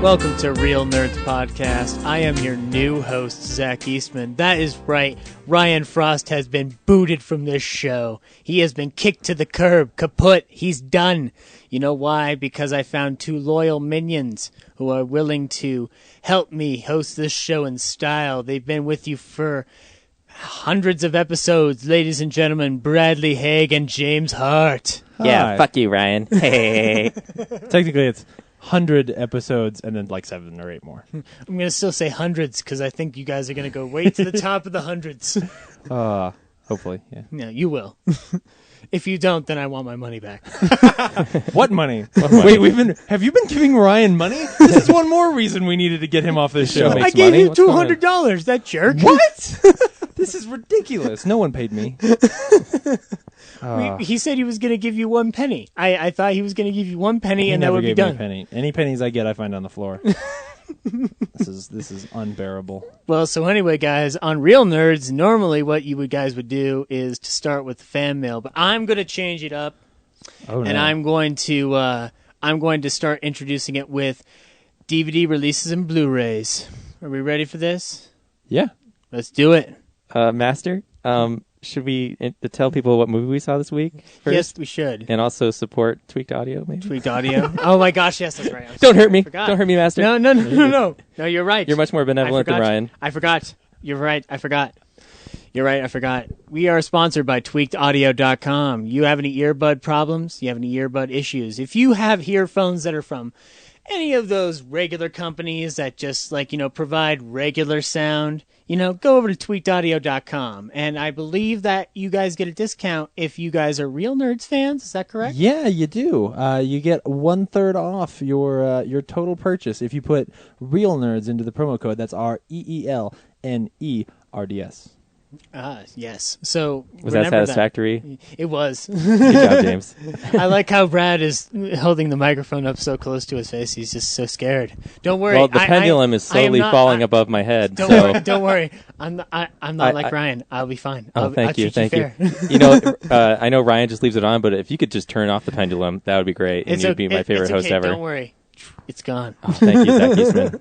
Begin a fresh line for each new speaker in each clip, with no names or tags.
Welcome to Real Nerds Podcast. I am your new host, Zach Eastman. That is right. Ryan Frost has been booted from this show. He has been kicked to the curb, kaput. He's done. You know why? Because I found two loyal minions who are willing to help me host this show in style. They've been with you for hundreds of episodes. Ladies and gentlemen, Bradley Haig and James Hart.
Yeah,
Hi.
fuck you, Ryan. Hey.
Technically, it's 100 episodes and then like 7 or 8 more.
I'm going to still say hundreds because I think you guys are going to go way to the top of the hundreds.
Hopefully, yeah.
No, you will. If you don't, then I want my money back.
What money? Wait, have you been giving Ryan money? This is one more reason we needed to get him off this show.
Makes
I gave
money?
you
What's going on?
$200, that jerk.
What? This is ridiculous. No one paid me.
He said he was going to give you 1 penny. I thought he was going to give you 1 penny
He
and that
never
would be
gave me a
done.
penny. Any pennies I get, I find on the floor. This is unbearable.
Well, so anyway, guys, on Real Nerds, normally what you guys would do is to start with the fan mail, but I'm going to change it up.
Oh no.
And I'm going to start introducing it with DVD releases and Blu-rays. Are we ready for this?
Yeah.
Let's do it.
Master, should we tell people what movie we saw this week first?
Yes, we should.
And also support Tweaked Audio, maybe?
Tweaked Audio. Oh my gosh, yes, that's right.
Don't hurt me.
Forgot.
Don't hurt me, Master.
No. No, you're right.
You're much more benevolent than Ryan.
I forgot. You're right. I forgot. You're right. I forgot. We are sponsored by tweakedaudio.com. You have any earbud problems? You have any earbud issues? If you have earphones that are from any of those regular companies that just provide regular sound, go over to tweakedaudio.com. And I believe that you guys get a discount if you guys are Real Nerds fans. Is that correct?
Yeah, you do. You get 1/3 off your total purchase if you put Real Nerds into the promo code. That's REELNERDS.
Yes. So
Was that
remember
satisfactory?
It was.
Good job, James.
I like how Brad is holding the microphone up so close to his face. He's just so scared. Don't worry.
Well, the pendulum is slowly falling above my head.
Don't worry. I'm not like Ryan. I'll be fine.
Oh, thank you.
Thank you.
I know Ryan just leaves it on, but if you could just turn off the pendulum, that would be great, and you'd be my favorite host ever.
Don't worry. It's gone.
Oh, thank you, Zach Eastman.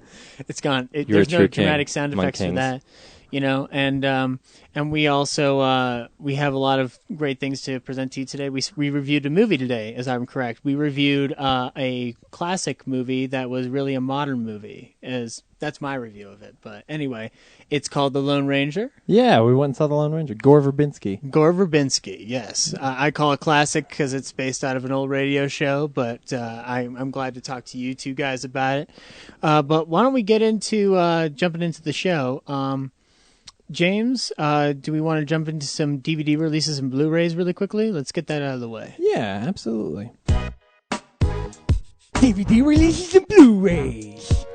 It's gone.
You're
There's
a
no
true
dramatic
king
sound
among
effects for
kings.
that. And we also we have a lot of great things to present to you today. We reviewed a movie today, as I'm correct. We reviewed a classic movie that was really a modern movie. That's my review of it. But anyway, it's called The Lone Ranger.
Yeah, we went and saw The Lone Ranger. Gore Verbinski.
Gore Verbinski, yes. I call it classic because it's based out of an old radio show, but I'm glad to talk to you two guys about it. But why don't we get into jumping into the show? James, do we want to jump into some DVD releases and Blu-rays really quickly? Let's get that out of the way.
Yeah, absolutely. DVD releases and Blu-rays.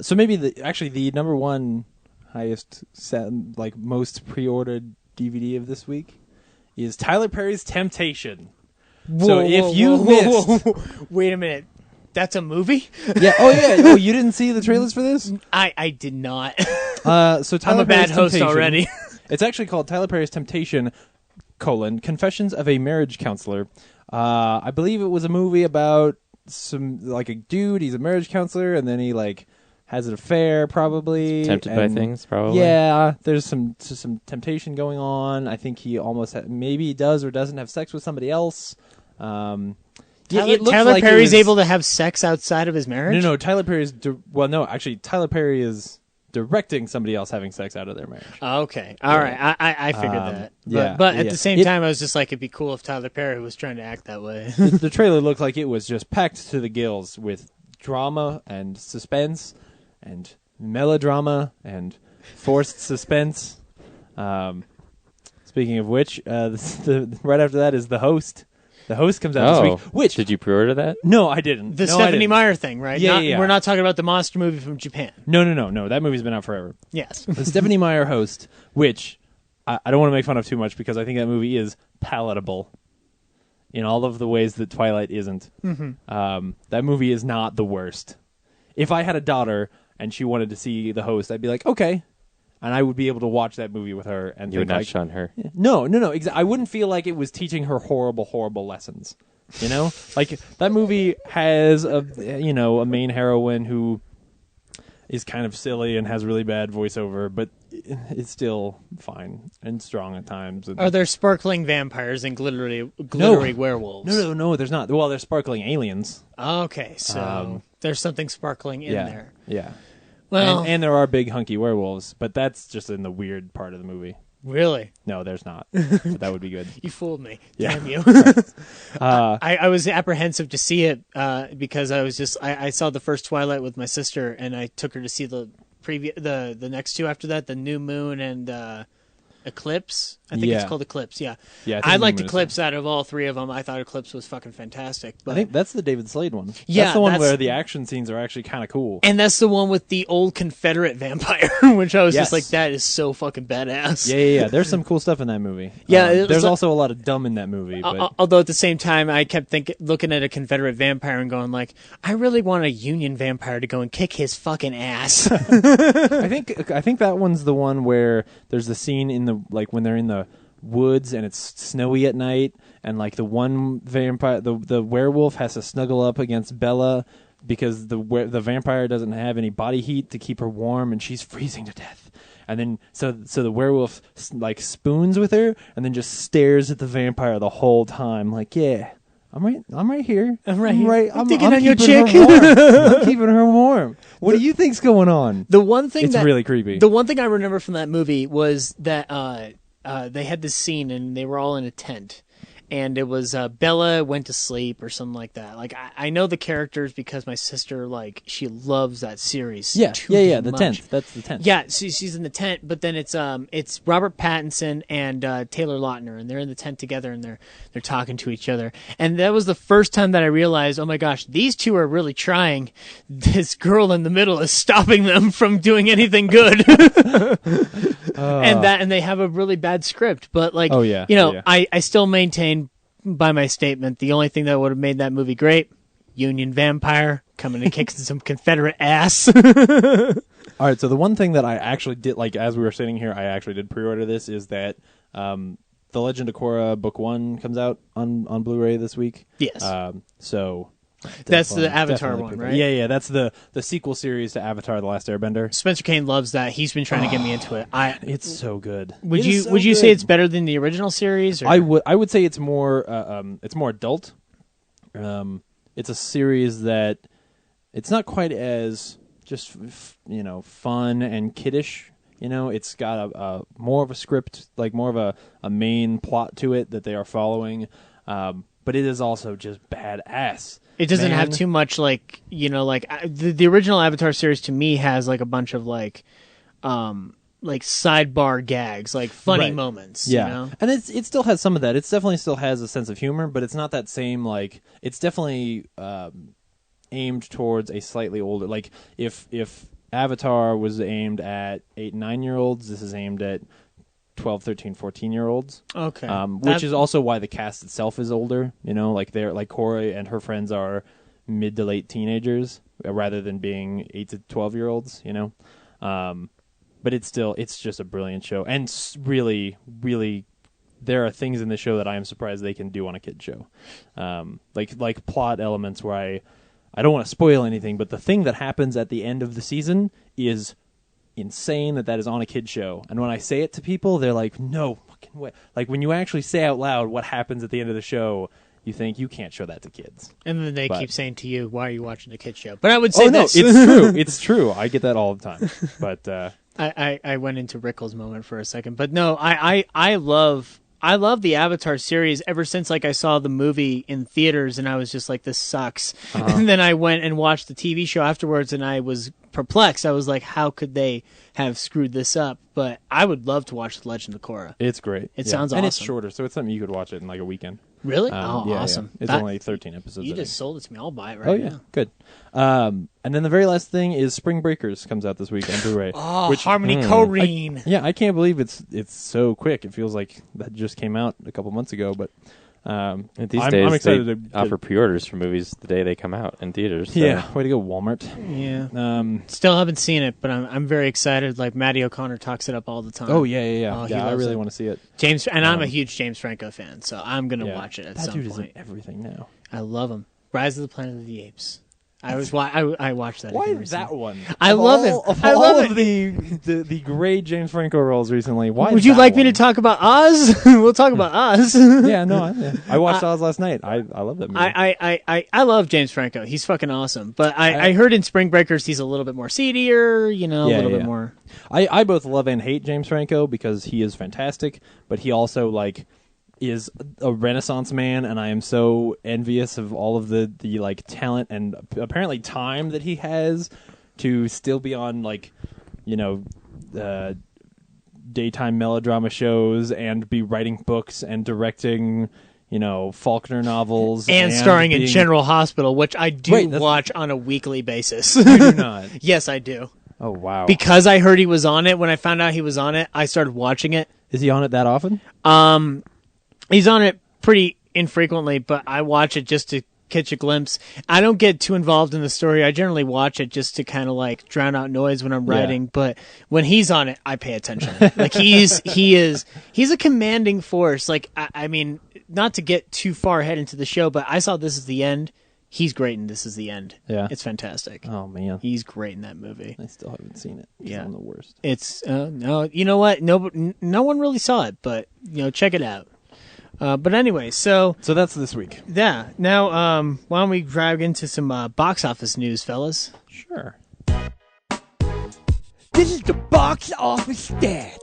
So maybe the number one highest most pre-ordered DVD of this week is Tyler Perry's Temptation. Missed,
wait a minute, that's a movie?
yeah, oh you didn't see the trailers for this?
I did not.
So Tyler
I'm a bad
Perry's
host
Temptation,
already.
It's actually called Tyler Perry's Temptation: Confessions of a Marriage Counselor. I believe it was a movie about a dude. He's a marriage counselor, and then he has an affair, probably
Tempted by things, probably.
Yeah, there's some temptation going on. I think he almost maybe he does or doesn't have sex with somebody else.
Tyler Perry's able to have sex outside of his marriage?
No, Tyler Perry's Tyler Perry is directing somebody else having sex out of their marriage.
Oh, okay. All right. I figured that. But at the same time, I was just like, it'd be cool if Tyler Perry was trying to act that way.
The trailer looked like it was just packed to the gills with drama and suspense and melodrama and forced suspense. Speaking of which, right after that is The Host. The Host comes out this week. Which
did you pre-order that?
No, I didn't.
The Stephanie Meyer thing, right?
Yeah.
We're not talking about the monster movie from Japan.
No. That movie's been out forever.
Yes.
The Stephanie Meyer Host, which I don't want to make fun of too much because I think that movie is palatable in all of the ways that Twilight isn't. Mm-hmm. That movie is not the worst. If I had a daughter and she wanted to see The Host, I'd be like, okay, and I would be able to watch that movie with her. And
you would not
like,
shun her.
No. I wouldn't feel like it was teaching her horrible lessons. You know, like that movie has a main heroine who is kind of silly and has really bad voiceover, but it's still fine and strong at times.
Are there sparkling vampires and glittery werewolves?
No, there's not. Well, there's sparkling aliens.
Okay, so there's something sparkling in there.
Yeah.
Well,
and there are big hunky werewolves, but that's just in the weird part of the movie.
Really?
No, there's not. But that would be good.
You fooled me.
Yeah.
Damn you. I was apprehensive to see it because I saw the first Twilight with my sister, and I took her to see the next two after that, the New Moon and Eclipse. I think it's called Eclipse. Yeah. I liked Eclipse out of all three of them. I thought Eclipse was fucking fantastic. But
I think that's the David Slade one.
Yeah,
that's the one where the action scenes are actually kind of cool.
And that's the one with the old Confederate vampire, which I was just like, that is so fucking badass.
Yeah. There's some cool stuff in that movie.
Yeah,
there's also a lot of dumb in that movie. But
although at the same time, I kept looking at a Confederate vampire and going like, I really want a Union vampire to go and kick his fucking ass.
I think that one's the one where there's the scene in the when they're in the woods and it's snowy at night, and like the one vampire, the werewolf has to snuggle up against Bella because the vampire doesn't have any body heat to keep her warm, and she's freezing to death. And then so the werewolf like spoons with her and then just stares at the vampire the whole time, like, yeah, I'm right here. I'm
digging on your chick.
I'm keeping her warm. What do you think's going on?
The one thing
it's really creepy.
The one thing I remember from that movie was that they had this scene and they were all in a tent, and it was Bella went to sleep or something like that. Like I know the characters because my sister, like, she loves that series.
Yeah. The
much.
tent. That's the tent.
Yeah, she's in the tent, but then it's Robert Pattinson and Taylor Lautner, and they're in the tent together, and they're talking to each other. And that was the first time that I realized, oh my gosh, these two are really trying. This girl in the middle is stopping them from doing anything good. And they have a really bad script, but like, I still maintain by my statement, the only thing that would have made that movie great, Union vampire coming and kicking some Confederate ass.
All right, so the one thing that I actually did, like, as we were sitting here, I actually did pre-order this, is that The Legend of Korra Book 1 comes out on Blu-ray this week.
Yes.
So
that's the Avatar one, right?
Yeah, that's the sequel series to Avatar: The Last Airbender.
Spencer Kane loves that. He's been trying to get me into it.
It's so good.
Would you say it's better than the original series? Or?
I would say it's more adult. It's a series that it's not quite as just fun and kiddish. It's got a more of a script, like more of a main plot to it that they are following. But it is also just badass.
It doesn't have too much like the original Avatar series to me has like a bunch of like sidebar gags, like funny moments.
Yeah, and it still has some of that. It definitely still has a sense of humor, but it's not that same like. It's definitely aimed towards a slightly older. Like if Avatar was aimed at 8 and 9-year-olds, this is aimed at 12, 13, 14-year-olds.
Okay.
Which is also why the cast itself is older. Like they're like Korra and her friends are mid to late teenagers rather than being 8 to 12-year-olds. But it's just a brilliant show, and really, really, there are things in the show that I am surprised they can do on a kid show, like plot elements where I don't want to spoil anything, but the thing that happens at the end of the season is insane that is on a kid show. And when I say it to people, they're like, no fucking way. Like when you actually say out loud what happens at the end of the show, you think you can't show that to kids.
And then they keep saying to you, why are you watching the kid show? But I would say this.
It's true. It's true. I get that all the time. But
I went into Rickles' moment for a second. But no, I love the Avatar series ever since I saw the movie in theaters and I was just like, this sucks. And then I went and watched the TV show afterwards and I was perplexed. I was like, how could they have screwed this up? But I would love to watch The Legend of Korra.
It's great.
It sounds awesome.
And it's shorter, so it's something you could watch it in like a weekend.
Really? Awesome.
Yeah. It's only 13 episodes.
You just sold it to me. I'll buy it right now.
Good. And then the very last thing is Spring Breakers comes out this week on Blu-ray.
Harmony Korine.
I can't believe it's so quick. It feels like that just came out a couple months ago, but
These
I'm
days,
excited
they
to
offer pre-orders for movies the day they come out in theaters. So.
Yeah, way to go, Walmart.
Yeah. Still haven't seen it, but I'm very excited. Like Matty O'Connor talks it up all the time.
Oh yeah. I really want to see it.
I'm a huge James Franco fan, so I'm gonna watch it at some point.
That dude is in everything now.
I love him. Rise of the Planet of the Apes. I watched that.
Why
again
that one?
I love it.
Of
I
all
love
of the great James Franco roles recently, why?
Would you like me to talk about Oz? We'll talk about Oz.
Yeah, no, I watched Oz last night. I love that movie.
I love James Franco. He's fucking awesome. But I heard in Spring Breakers he's a little bit more seedier. A little bit more.
I both love and hate James Franco because he is fantastic, but he also is a Renaissance man, and I am so envious of all of the talent and apparently time that he has to still be on daytime melodrama shows and be writing books and directing Faulkner novels
and starring in General Hospital, which I do watch on a weekly basis.
You do not?
Yes, I do.
Oh wow!
Because I heard he was on it. When I found out he was on it, I started watching it.
Is he on it that often?
He's on it pretty infrequently, but I watch it just to catch a glimpse. I don't get too involved in the story. I generally watch it just to kind of drown out noise when I'm writing. But when he's on it, I pay attention. He's a commanding force. I mean, not to get too far ahead into the show, but I saw This Is the End. He's great in This Is the End. Yeah, it's fantastic.
Oh man,
he's great in that movie.
I still haven't seen it.
Yeah,
I'm the worst.
It's no, you know what? No one really saw it, but check it out. But anyway, so
that's this week.
Yeah. Now, why don't we drag into some box office news, fellas?
Sure.
This is the box office stats.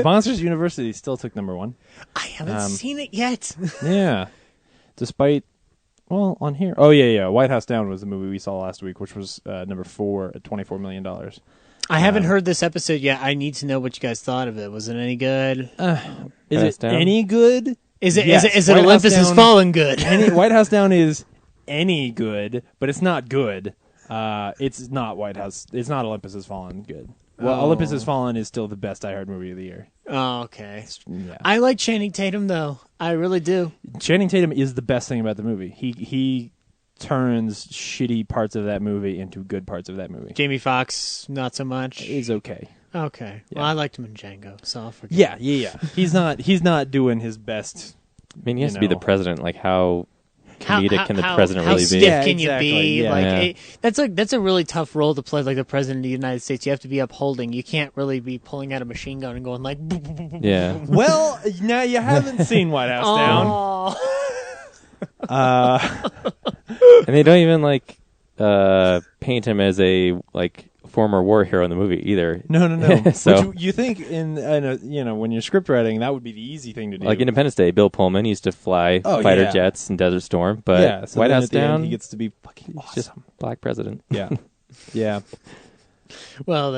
Monsters University still took number one.
I haven't seen it yet.
Yeah. Despite, on here. Oh, yeah. White House Down was the movie we saw last week, which was number 4 at $24 million.
I haven't heard this episode yet. I need to know what you guys thought of it. Was it any good?
Is it any good?
Is it Olympus Has Fallen good?
White House Down is any good, but it's not good. It's not White House. It's not Olympus Has Fallen good. Well, Olympus Has Fallen is still the best I Heard movie of the year.
Oh, okay.
Yeah.
I like Channing Tatum, though. I really do.
Channing Tatum is the best thing about the movie. He turns shitty parts of that movie into good parts of that movie.
Jamie Foxx, not so much.
Is okay.
Okay. Yeah. Well, I liked him in Django, so I'll forget.
Yeah. He's not doing his best.
I mean, he has to be the president. How comedic can the president really be?
How stiff can you be?
Yeah.
That's a really tough role to play, the president of the United States. You have to be upholding. You can't really be pulling out a machine gun and going
Yeah.
Well, now you haven't seen White House Down.
And they don't even paint him as a former war hero in the movie either.
No.
So
Which you think when you're script writing, that would be the easy thing to do.
Like Independence Day, Bill Pullman used to fly fighter jets in Desert Storm, but
so
White House Down,
he gets to be fucking awesome.
Just black president.
Yeah.
Well,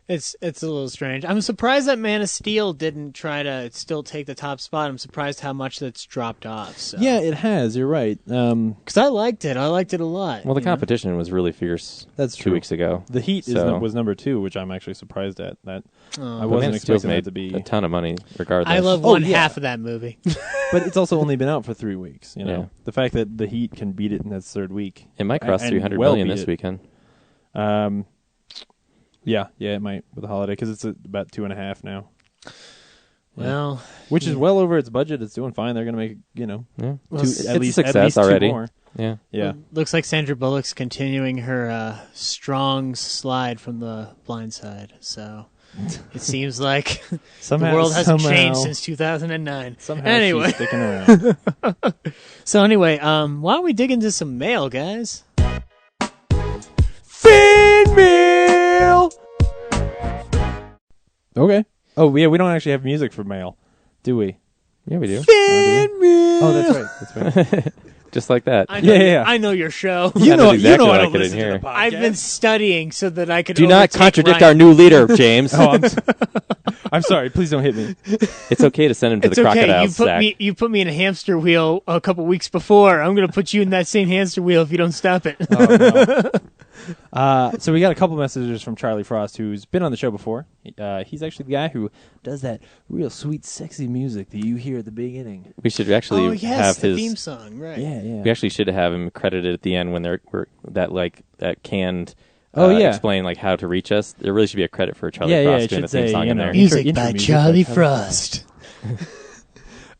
it's a little strange. I'm surprised that Man of Steel didn't try to still take the top spot. I'm surprised how much that's dropped off. So.
Yeah, it has. You're right.
Because I liked it. I liked it a lot.
Well, the competition was really fierce.
That's
2 weeks ago.
The Heat was number 2, which I'm actually surprised at. I wasn't expecting that to be
a ton of money, regardless.
I love half of that movie,
but it's also only been out for 3 weeks.
Yeah.
The fact that the Heat can beat it in its third week.
It might cross 300 million this weekend.
Yeah, it might with the holiday because it's about 2.5 now.
Well,
which is well over its budget. It's doing fine. They're going to make
at least success already.
2 more.
Yeah.
Well, looks like Sandra Bullock's continuing her strong slide from The Blind Side. So it seems like the world hasn't changed since 2009.
Anyway, she's sticking around.
So anyway, why don't we dig into some mail, guys?
Fan mail.
Okay. Oh yeah, we don't actually have music for mail, do we?
Yeah, we do.
Fan mail.
Oh, that's right.
Just like that.
I know your show.
You know
exactly
I
what
don't
I
listen
hear.
to the podcast.
I've been studying so that I could.
Do not contradict
Ryan.
our new leader, James.
I'm sorry. Please don't hit me.
It's okay to send him to the crocodile sack.
You put me in a hamster wheel a couple weeks before. I'm going to put you in that same hamster wheel if you don't stop it.
Oh, no. So we got a couple messages from Charlie Frost, who's been on the show before. He's actually the guy who does that real sweet, sexy music that you hear at the beginning.
We should actually
Oh yes,
have
the
his
theme song, right?
Yeah.
We actually should have him credited at the end when they're that canned.
Yeah.
Explain like how to reach us. There really should be a credit for Charlie
Yeah,
Frost
it
doing
should
the theme
say,
song
you
in
know,
there.
Music
Intro
by
music
Charlie
by Charlie
Frost.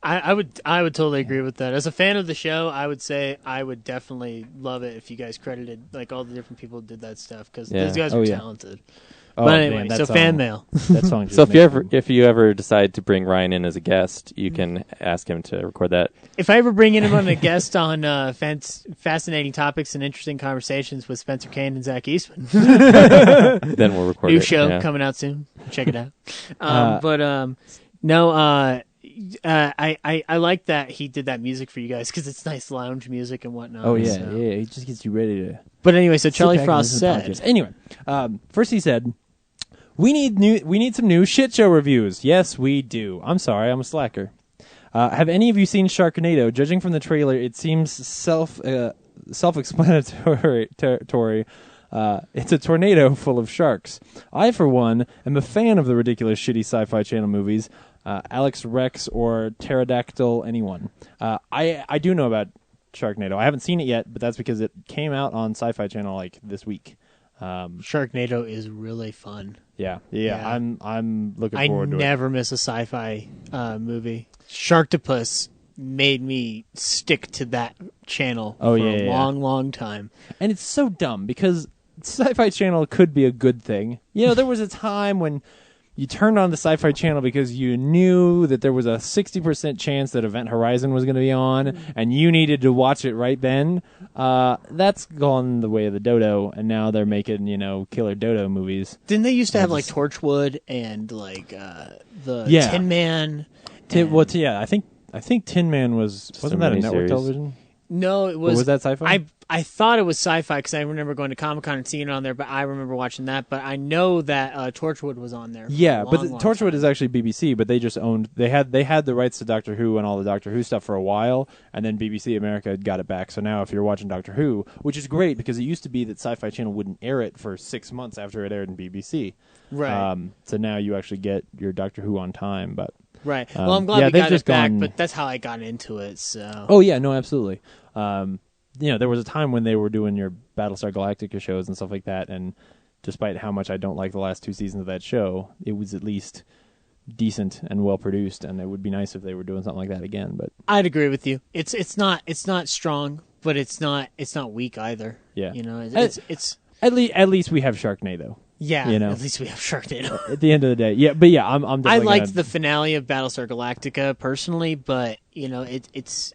I would totally agree with that. As a fan of the show, I would say I would definitely love it if you guys credited like all the different people who did that stuff because
Yeah.
those guys
Oh,
were
yeah.
talented.
Oh,
But anyway,
man, that
so
song-
fan mail.
That song.
So if you ever decide to bring Ryan in as a guest, you can ask him to record that.
If I ever bring him on a guest on fascinating topics and interesting conversations with Spencer Kane and Zach Eastman,
Then we'll record
new
it.
show
yeah.
coming out soon. Check it out. I like that he did that music for you guys because it's nice lounge music and whatnot.
Oh yeah,
so.
yeah. He just gets you ready to.
But anyway, so Charlie
sit back and
Frost
listen to
said,
podcasts. Anyway, first he said, "We need some new shit show reviews." Yes, we do. I'm sorry, I'm a slacker. Have any of you seen Sharknado? Judging from the trailer, it seems self-explanatory. It's a tornado full of sharks. I, for one, am a fan of the ridiculous, shitty Sci-Fi Channel movies. Alex Rex or Pterodactyl, anyone. I do know about Sharknado. I haven't seen it yet, but that's because it came out on Sci-Fi Channel like this week.
Sharknado is really fun.
Yeah.
Yeah.
I'm looking
I
forward to it.
never miss a sci-fi movie. Sharktopus made me stick to that channel for a long, long time.
And it's so dumb because Sci-Fi Channel could be a good thing. You know, there was a time when you turned on the Sci-Fi Channel because you knew that there was a 60% chance that Event Horizon was going to be on, and you needed to watch it right then. That's gone the way of the dodo, and now they're making, killer dodo movies.
Didn't they used to have like Torchwood and like the
Yeah.
Tin Man?
I think Tin Man wasn't that a network
miniseries.
television?
No, it
Or
was.
was that Sci-Fi?
I thought it was sci-fi because I remember going to Comic-Con and seeing it on there, but I remember watching that. But I know that Torchwood was on there. For
Yeah,
a
but
long, long
Torchwood
time.
is actually BBC, but they just owned. They had the rights to Doctor Who and all the Doctor Who stuff for a while, and then BBC America got it back. So now, if you're watching Doctor Who, which is great because it used to be that Sci-Fi Channel wouldn't air it for 6 months after it aired in BBC.
Right.
So now you actually get your Doctor Who on time. But
Right. Well, I'm glad
yeah,
we
they've
got
just
it back,
gone-
but that's how I got into it. So.
oh yeah, no, absolutely. There was a time when they were doing your Battlestar Galactica shows and stuff like that, and despite how much I don't like the last 2 seasons of that show, it was at least decent and well produced, and it would be nice if they were doing something like that again. But
I'd agree with you. It's not strong, but it's not weak either.
Yeah.
It's
at least we have Sharknado.
yeah.
you know.
At least we have Sharknado.
At the end of the day, yeah. But yeah, I'm
I
definitely
liked
gonna-
the finale of Battlestar Galactica personally, but it's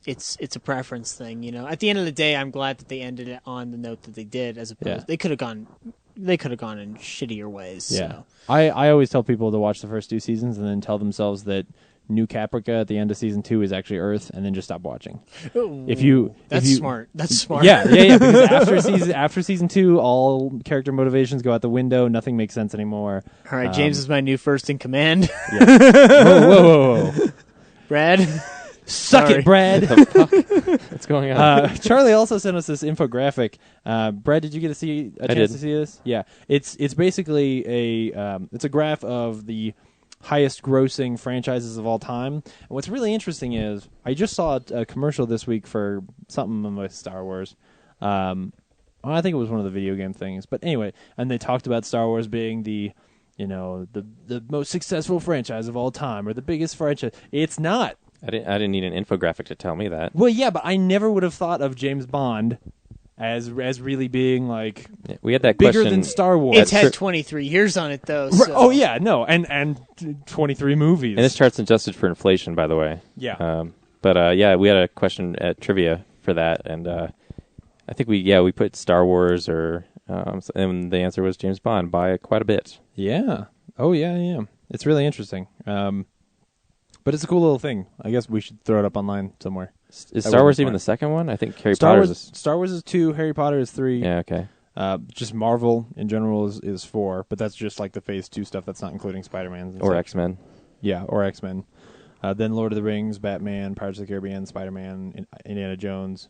a preference thing. At the end of the day, I'm glad that they ended it on the note that they did, as opposed
Yeah.
they could have gone in shittier ways.
Yeah,
So.
I always tell people to watch the first 2 seasons and then tell themselves that New Caprica at the end of season 2 is actually Earth, and then just stop watching.
That's smart. That's smart.
Yeah. Because after season 2, all character motivations go out the window. Nothing makes sense anymore.
All right, James is my new first in command.
Whoa.
Brad.
Suck
Sorry.
it, Brad.
What's going on?
Charlie also sent us this infographic. Brad, did you get to see a chance
did.
to see this? Yeah, it's basically it's a graph of the highest grossing franchises of all time. And what's really interesting is I just saw a commercial this week for something with Star Wars. I think it was one of the video game things, but anyway, and they talked about Star Wars being the most successful franchise of all time or the biggest franchise. It's not.
I didn't need an infographic to tell me that.
Well, yeah, but I never would have thought of James Bond as really being like
We had that
bigger
question.
than Star Wars.
It's had 23 years on it though.
Right.
So.
Oh yeah, no, and 23 movies.
And this chart's adjusted for inflation, by the way.
Yeah.
But we had a question at trivia for that, and I think we put Star Wars and the answer was James Bond by quite a bit.
Yeah. Oh yeah. It's really interesting. But it's a cool little thing. I guess we should throw it up online somewhere.
Is
That
Star
would
Wars
be
even
smart.
the second one? I think Harry
Star
Potter's
Wars. Star Wars is 2. Harry Potter is 3.
Yeah, okay.
Just Marvel in general is 4. But that's just like the Phase 2 stuff. That's not including Spider-Man
Or X-Men.
Yeah, or X-Men. Then Lord of the Rings, Batman, Pirates of the Caribbean, Spider-Man, Indiana Jones,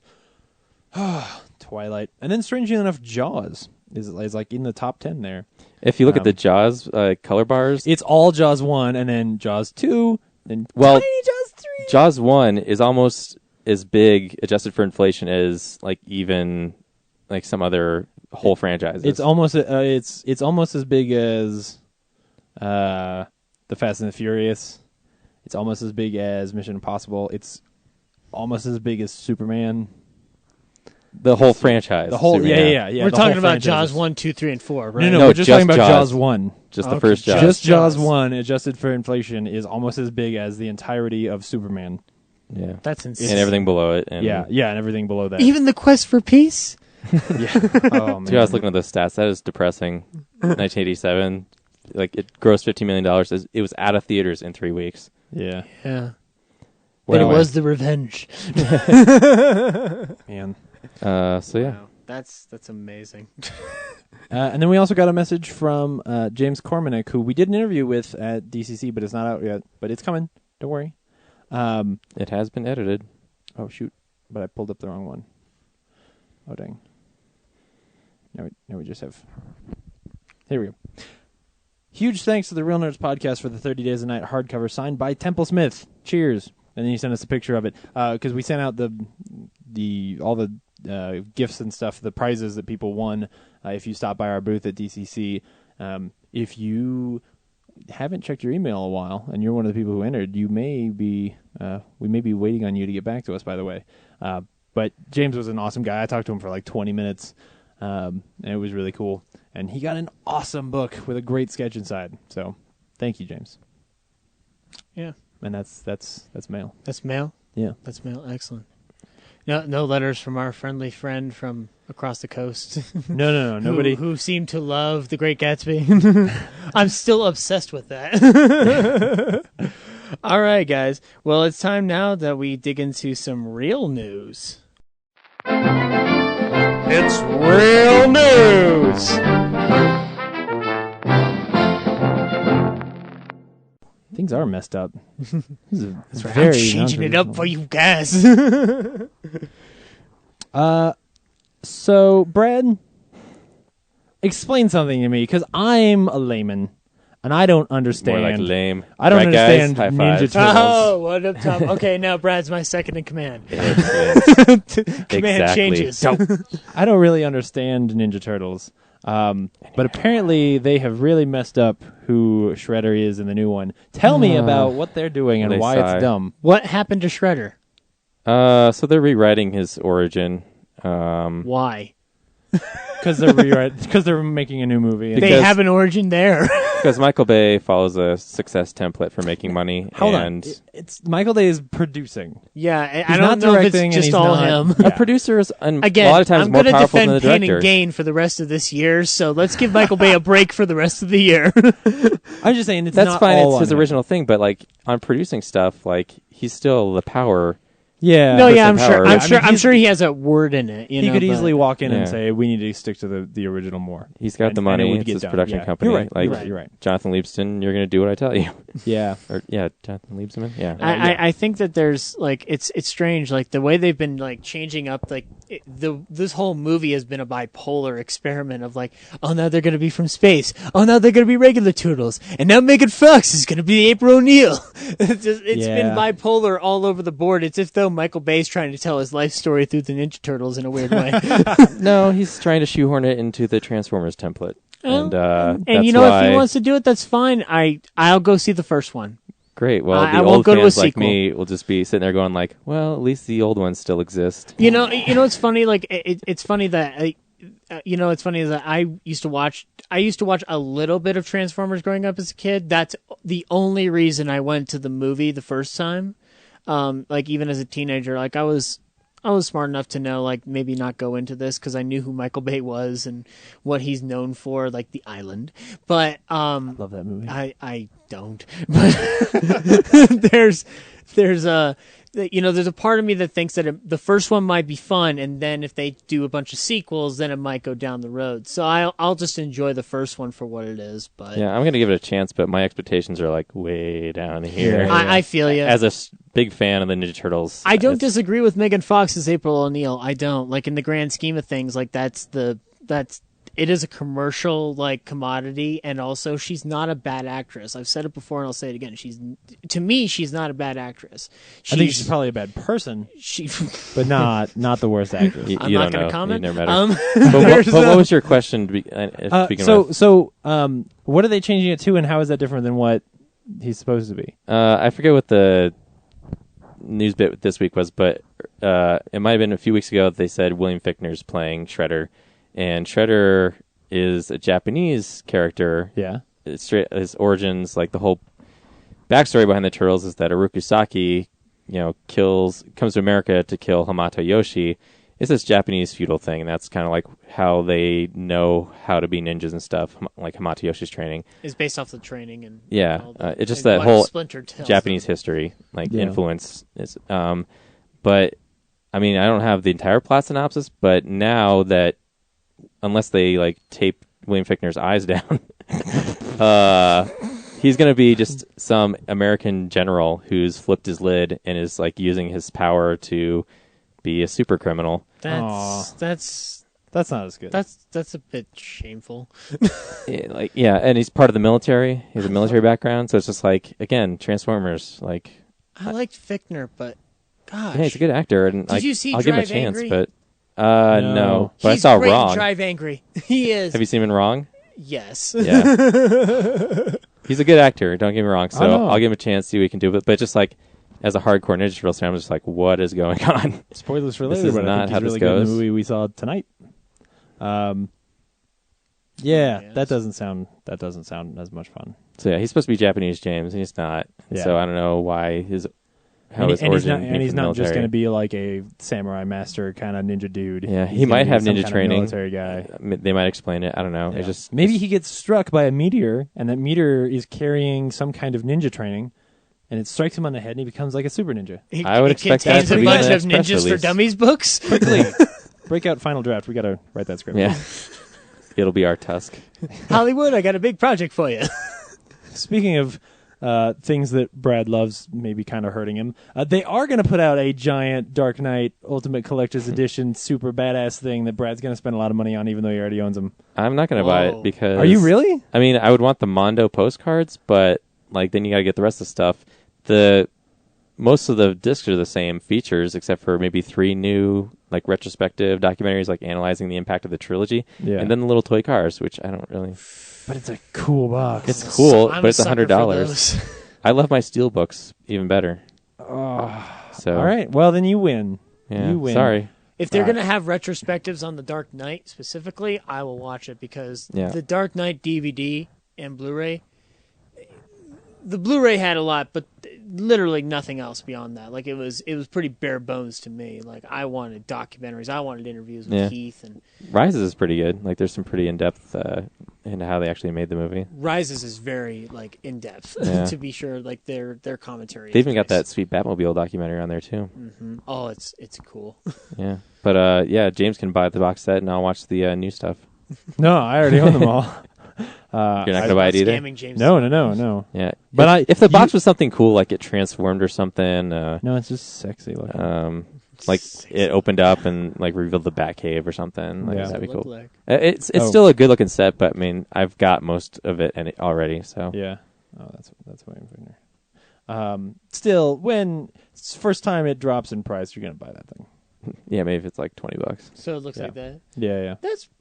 Twilight, and then strangely enough, Jaws. is like in the top 10 there.
If you look at the Jaws color bars,
It's all Jaws 1 and then Jaws 2 and
Well,
tiny Jaws 3.
Jaws 1 is almost as big, adjusted for inflation, as like even like some other whole franchises.
It's almost it's almost as big as the Fast and the Furious. It's almost as big as Mission Impossible. It's almost as big as Superman.
the whole franchise.
The whole
Superman.
yeah.
We're
the
talking
whole
about
franchise
Jaws
is-
1, 2, 3, and 4, right?
No,
No,
we're just
just
talking about
Jaws.
Jaws 1.
Just the
Okay,
first Jaws.
Just Jaws
Jaws.
1, adjusted for inflation, is almost as big as the entirety of Superman.
Yeah.
That's insane.
And everything below it. And
Yeah, and everything below that.
Even the Quest for Peace?
Oh, man.
Dude, I was looking at the stats. That is depressing. 1987, like it grossed $15 million. It was out of theaters in 3 weeks.
Yeah,
Yeah.
Wow.
But it was The Revenge.
man.
So yeah.
Wow. That's amazing.
And then we also got a message from James Cormanick, who we did an interview with at DCC, but it's not out yet. But it's coming. Don't worry.
It has been edited.
Oh, shoot. But I pulled up the wrong one. Oh, dang. Now we just have... Here we go. Huge thanks to the Real Nerds Podcast for the 30 Days a Night hardcover signed by Temple Smith. Cheers. And then he sent us a picture of it. Because we sent out all the gifts and stuff, the prizes that people won if you stop by our booth at DCC. If you haven't checked your email a while and you're one of the people who entered, you may be we may be waiting on you to get back to us, by the way. But James was an awesome guy. I talked to him for like 20 minutes, and it was really cool. And he got an awesome book with a great sketch inside. So thank you, James.
Yeah.
And that's mail.
That's mail?
Yeah.
That's mail. Excellent. No letters from our friendly friend from across the coast.
No. Nobody.
who seemed to love The Great Gatsby. I'm still obsessed with that. All right, guys. Well, it's time now that we dig into some real news. It's real news.
Things are messed up. This is
That's right.
very
I'm changing it up
non-traditional.
for you guys.
So, Brad, explain something to me, because I'm a layman, and I don't understand.
More like lame.
I don't
Right,
understand
guys? High
Ninja
five.
Turtles.
Oh, what up top? Okay, now Brad's my second in command.
Excellent.
Command
Exactly.
changes.
I don't really understand Ninja Turtles. But apparently they have really messed up who Shredder is in the new one. Tell me about what they're doing and
They
why
sigh.
it's dumb.
What happened to Shredder?
So they're rewriting his origin.
Why?
Because they're making a new movie. And
They
Because-
have an origin there.
Because Michael Bay follows a success template for making money.
hold
and
on, it's Michael Day is producing.
Yeah, I
He's
don't
not
know if
directing
it's
and
just
he's
all
not-
him.
Yeah.
A producer is
Again,
a lot of times
I'm
more
going to
powerful than
defend
the
Pain
director.
and Gain for the rest of this year, so let's give Michael Bay a break for the rest of the year.
I'm just saying it's
That's
not
fine.
all
It's his
on him.
original thing, but like on producing stuff, like he's still the power.
Yeah.
No, yeah, I'm
Person
sure.
power.
I'm
I
sure.
mean,
I'm sure he has a word in it.
He could easily walk in and
Yeah.
say, "We need to stick to the original more."
He's got the
And it
money.
would
It's
get
his
done.
production
Yeah.
company.
You're right.
Like
You're right.
Jonathan Liebston, you're going to do what I tell you.
Yeah.
Or Jonathan Liebsman. Yeah.
I think that there's like it's strange like the way they've been like changing up like this whole movie has been a bipolar experiment of like, oh, now they're gonna be from space, oh, now they're gonna be regular turtles, and now Megan Fox is gonna be April O'Neil. It's been
Yeah.
bipolar all over the board. It's as though Michael Bay's trying to tell his life story through the Ninja Turtles in a weird way.
No, he's trying to shoehorn it into the Transformers template. And
And you know, if he wants to do it, that's fine. I'll go see the first one.
great. Well,
I
the
won't
old
go to a
fans like
sequel.
me will just be sitting there going like, well, at least the old ones still exist.
You know, it's funny. Like, it's funny that it's funny that I used to watch a little bit of Transformers growing up as a kid. That's the only reason I went to the movie the first time. Like even as a teenager, like I was smart enough to know, like, maybe not go into this because I knew who Michael Bay was and what he's known for, like The Island. But
Love that movie.
I don't. But there's a part of me that thinks that the first one might be fun, and then if they do a bunch of sequels, then it might go down the road. So I'll just enjoy the first one for what it is. But
Yeah, I'm going to give it a chance, but my expectations are like way down here.
Yeah.
I feel you.
As a big fan of the Ninja Turtles,
I don't
it's-
disagree with Megan Fox as April O'Neil. I don't. Like, in the grand scheme of things, like that's it is a commercial like commodity, and also she's not a bad actress. I've said it before and I'll say it again. To me, she's not a bad actress.
I think she's probably a bad person,
she.
but not the worst actress.
I'm
You
not
don't
going to
know.
comment.
You never met her.
There's
but what was your question? Speaking of,
What are they changing it to, and how is that different than what he's supposed to be?
I forget what the news bit this week was, but it might have been a few weeks ago that they said William Fichtner's playing Shredder, and Shredder is a Japanese character.
Yeah.
His origins, like the whole backstory behind the Turtles, is that Orokusaki, comes to America to kill Hamato Yoshi. It's this Japanese feudal thing, and that's kind of like how they know how to be ninjas and stuff, like Hamato Yoshi's training.
is based off the training and
Yeah,
all the-
it's just
and
that
what
whole
Splinter tells
Japanese
them.
history, like
Yeah.
influence. Is, but I mean, I don't have the entire plot synopsis, but now that unless they like tape William Fichtner's eyes down, he's going to be just some American general who's flipped his lid and is like using his power to be a super criminal.
That's
That's not as good.
that's a bit shameful.
And he's part of the military. He has a military background, so it's just like, again, Transformers. Like,
I liked Fichtner, but gosh,
yeah, he's a good actor, and
Did you see
I'll give him a
Drive
chance.
Angry?
But
No.
no. But
He's
I saw
great in
Wrong.
Drive Angry. He is.
Have you seen him in Wrong?
Yes.
Yeah. He's a good actor, don't get me wrong. So
I know.
I'll give him a chance, see what he can do. But just like, as a hardcore Ninja Turtles fan, I'm just like, what is going on?
Spoilers for
This
later,
is
but I
not
think
how
he's
this
really good in
goes.
the movie we saw tonight.
Yes.
That doesn't sound as much fun.
So yeah, he's supposed to be Japanese James, and he's not.
Yeah.
So I don't know why his
And
his
he's
origin
not,
being
and he's
from the
not just
military.
going to be like a samurai master kind of ninja dude.
Yeah,
He's
he
gonna
might
be
have
some
ninja
kind of
training.
military guy.
They might explain it. I don't know.
Yeah.
It's just
Maybe he gets struck by a meteor, and that meteor is carrying some kind of ninja training, and it strikes him on the head, and he becomes like a super ninja.
I would
it
expect that
contains
to
a
be
bunch
the
of
next press
Ninjas for
release.
Dummies books.
Quickly, break out Final Draft. We got to write that script.
Yeah. It'll be our Tusk.
Hollywood, I got a big project for you.
Speaking of things that Brad loves, maybe kind of hurting him, they are going to put out a giant Dark Knight Ultimate Collector's Edition super badass thing that Brad's going to spend a lot of money on, even though he already owns them.
I'm not going to buy
Whoa.
it because.
Are you really?
I mean, I would want the Mondo postcards, but like then you got to get the rest of the stuff. Most of the discs are the same features, except for maybe 3 new like retrospective documentaries, like analyzing the impact of the trilogy,
Yeah.
and then the little toy cars, which I don't really.
But it's a cool box.
It's cool,
I'm
but it's
a sucker for
$100.
those.
I love my steel books even better.
Oh.
So
All right. Well, then you win.
yeah,
You win.
sorry.
If they're
Right.
going to have retrospectives on The Dark Knight specifically, I will watch it because
Yeah.
the Dark Knight DVD and Blu-ray, the Blu-ray had a lot, but literally nothing else beyond that. Like it was pretty bare bones to me. Like I wanted documentaries, I wanted interviews with
Yeah.
Heath, and
Rises is pretty good. Like there's some pretty in depth into how they actually made the movie.
Rises is very like in depth
Yeah.
to be sure. Like their commentary.
They
is
even got that
nice.
sweet Batmobile documentary on there too.
Mhm. Oh, it's cool.
Yeah, but yeah, James can buy the box set and I'll watch the new stuff.
No, I already own them all.
You're not gonna buy it either.
Scamming James.
No.
Yeah,
But
if the box was something cool, like it transformed or something,
No, it's just sexy looking.
like it opened up and like revealed the Batcave or something. Like,
Yeah.
that'd be
Look
cool.
like.
It's
Oh.
still a good looking set, but I mean, I've got most of it already. So
Yeah. Oh, that's William Fichtner. Still, when it's the first time it drops in price, you're gonna buy that thing.
yeah, maybe if it's like $20.
So it looks
Yeah.
like that.
Yeah.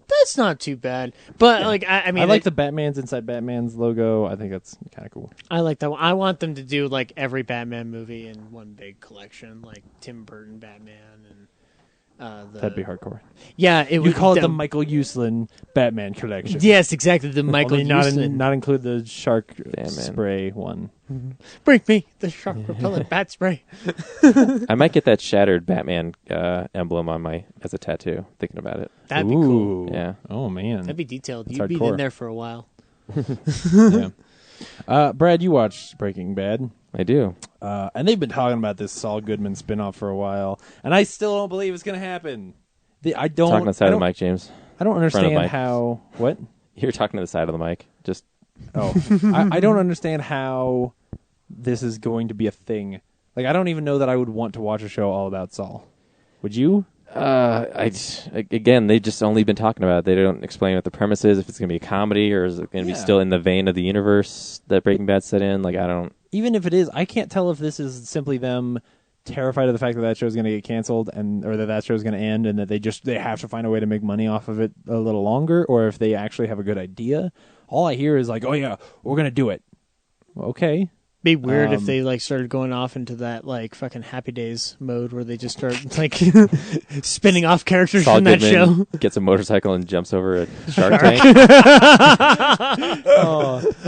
That's not too bad. But like I mean,
I like the Batman's inside Batman's logo. I think that's kind of cool.
I like that one. I want them to do like every Batman movie in one big collection, like Tim Burton Batman and
That'd be hardcore.
Yeah, it
You
would
call it the Michael Uslan Batman collection.
Yes, exactly. The Michael
Only not
Uslan.
not include the shark
Batman.
spray one.
Bring me the shark repellent bat spray.
I might get that shattered Batman emblem on as a tattoo. Thinking about it.
That'd be cool.
Ooh.
Yeah.
Oh man.
That'd be detailed.
That's
You'd be
hardcore.
in there for a while.
yeah. Brad, you watched Breaking Bad.
I do.
And they've been talking about this Saul Goodman spinoff for a while, and I still don't believe it's going to happen. I don't.
Talking to the side
I
of
don't,
the mic, James.
I don't
Front of the
understand
mic.
how. What?
You're talking to the side of the mic. Just
Oh, I don't understand how this is going to be a thing. Like, I don't even know that I would want to watch a show all about Saul. Would you?
Again, they've just only been talking about it. They don't explain what the premise is, if it's going to be a comedy or is it going to be still in the vein of the universe that Breaking Bad set in. Like, I don't...
Even if it is, I can't tell if this is simply them terrified of the fact that that show is going to get canceled or that show is going to end and that they have to find a way to make money off of it a little longer, or if they actually have a good idea. All I hear is like, oh yeah, we're going to do it. Okay.
Be weird if they like started going off into that like fucking Happy Days mode where they just start like spinning off characters
Saul
from that
Goodman
show.
gets a motorcycle and jumps over a Shark Tank.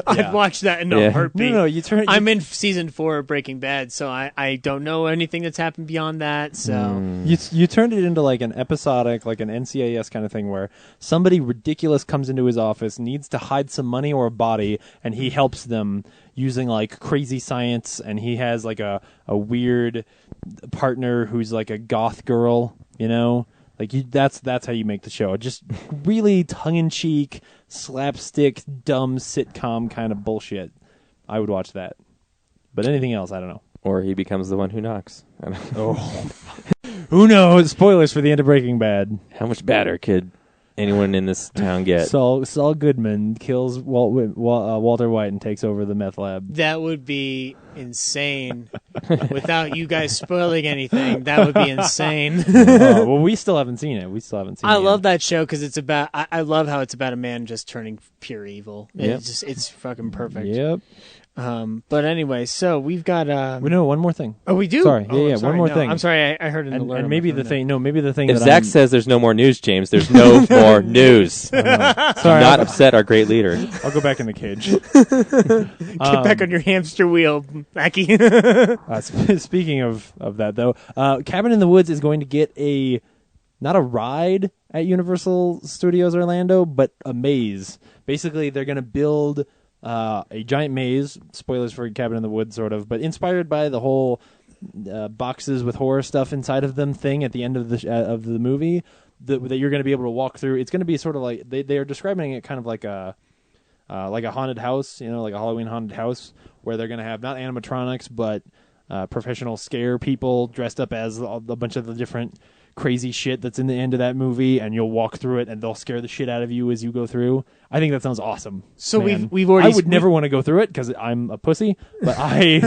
I'd watch that in a heartbeat.
No,
I'm in season 4 of Breaking Bad, so I don't know anything that's happened beyond that. So
you turned it into like an episodic, like an NCIS kind of thing where somebody ridiculous comes into his office, needs to hide some money or a body, and he helps them using like crazy science, and he has like a weird partner who's like a goth girl, you know? Like that's how you make the show. Just really tongue-in-cheek, slapstick, dumb sitcom kind of bullshit. I would watch that. But anything else, I don't know.
Or he becomes the one who knocks. I don't know.
Who knows? Spoilers for the end of Breaking Bad.
How much badder could anyone in this town get?
Saul Goodman kills Walter White and takes over the meth lab.
that would be insane. Without you guys spoiling anything, that would be insane.
Well, we still haven't seen it.
I love that show because it's about. I love how it's about a man just turning pure evil.
Yep.
It's fucking perfect.
Yep.
But anyway, so we've got.
We know one more thing.
Oh, we do.
Sorry.
Oh,
Yeah,
I'm sorry.
one more
No,
thing.
I'm sorry. I heard it in the alert.
And maybe the thing. No, maybe the thing.
If
that
Zach says there's no more news, James, there's no more news.
Sorry,
Not upset our great leader.
I'll go back in the cage.
Get back on your hamster wheel, Mackie.
Speaking of that, though, Cabin in the Woods is going to get not a ride at Universal Studios Orlando, but a maze. Basically, they're going to build a giant maze. Spoilers for Cabin in the Woods, sort of, but inspired by the whole boxes with horror stuff inside of them thing at the end of the movie that you're going to be able to walk through. It's going to be sort of like they are describing it kind of like a haunted house, like a Halloween haunted house, where they're going to have not animatronics but professional scare people dressed up as a bunch of the different crazy shit that's in the end of that movie, and you'll walk through it and they'll scare the shit out of you as you go through. I think that sounds awesome.
So
man.
we've already.
I would never want to go through it because I'm a pussy, but I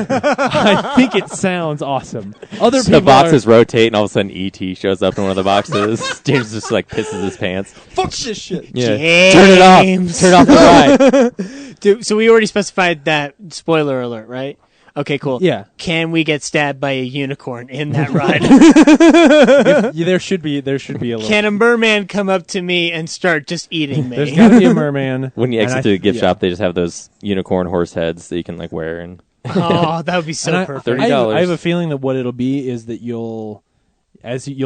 think it sounds awesome. Other
The
people
boxes rotate, and all of a sudden E.T. shows up in one of the boxes. James just like pisses his pants.
fuck this shit.
Yeah,
James.
turn it off the ride.
Dude, so we already specified that. Spoiler alert, right? Okay, cool.
Yeah.
Can we get stabbed by a unicorn in that ride?
There should be a little.
Can a merman come up to me and start just eating me?
There's got to be a merman.
When you
And
exit to the gift shop, they just have those unicorn horse heads that you can like wear. And
Oh, that would be so
And
perfect.
$30.
I have a feeling that what it'll be is that you'll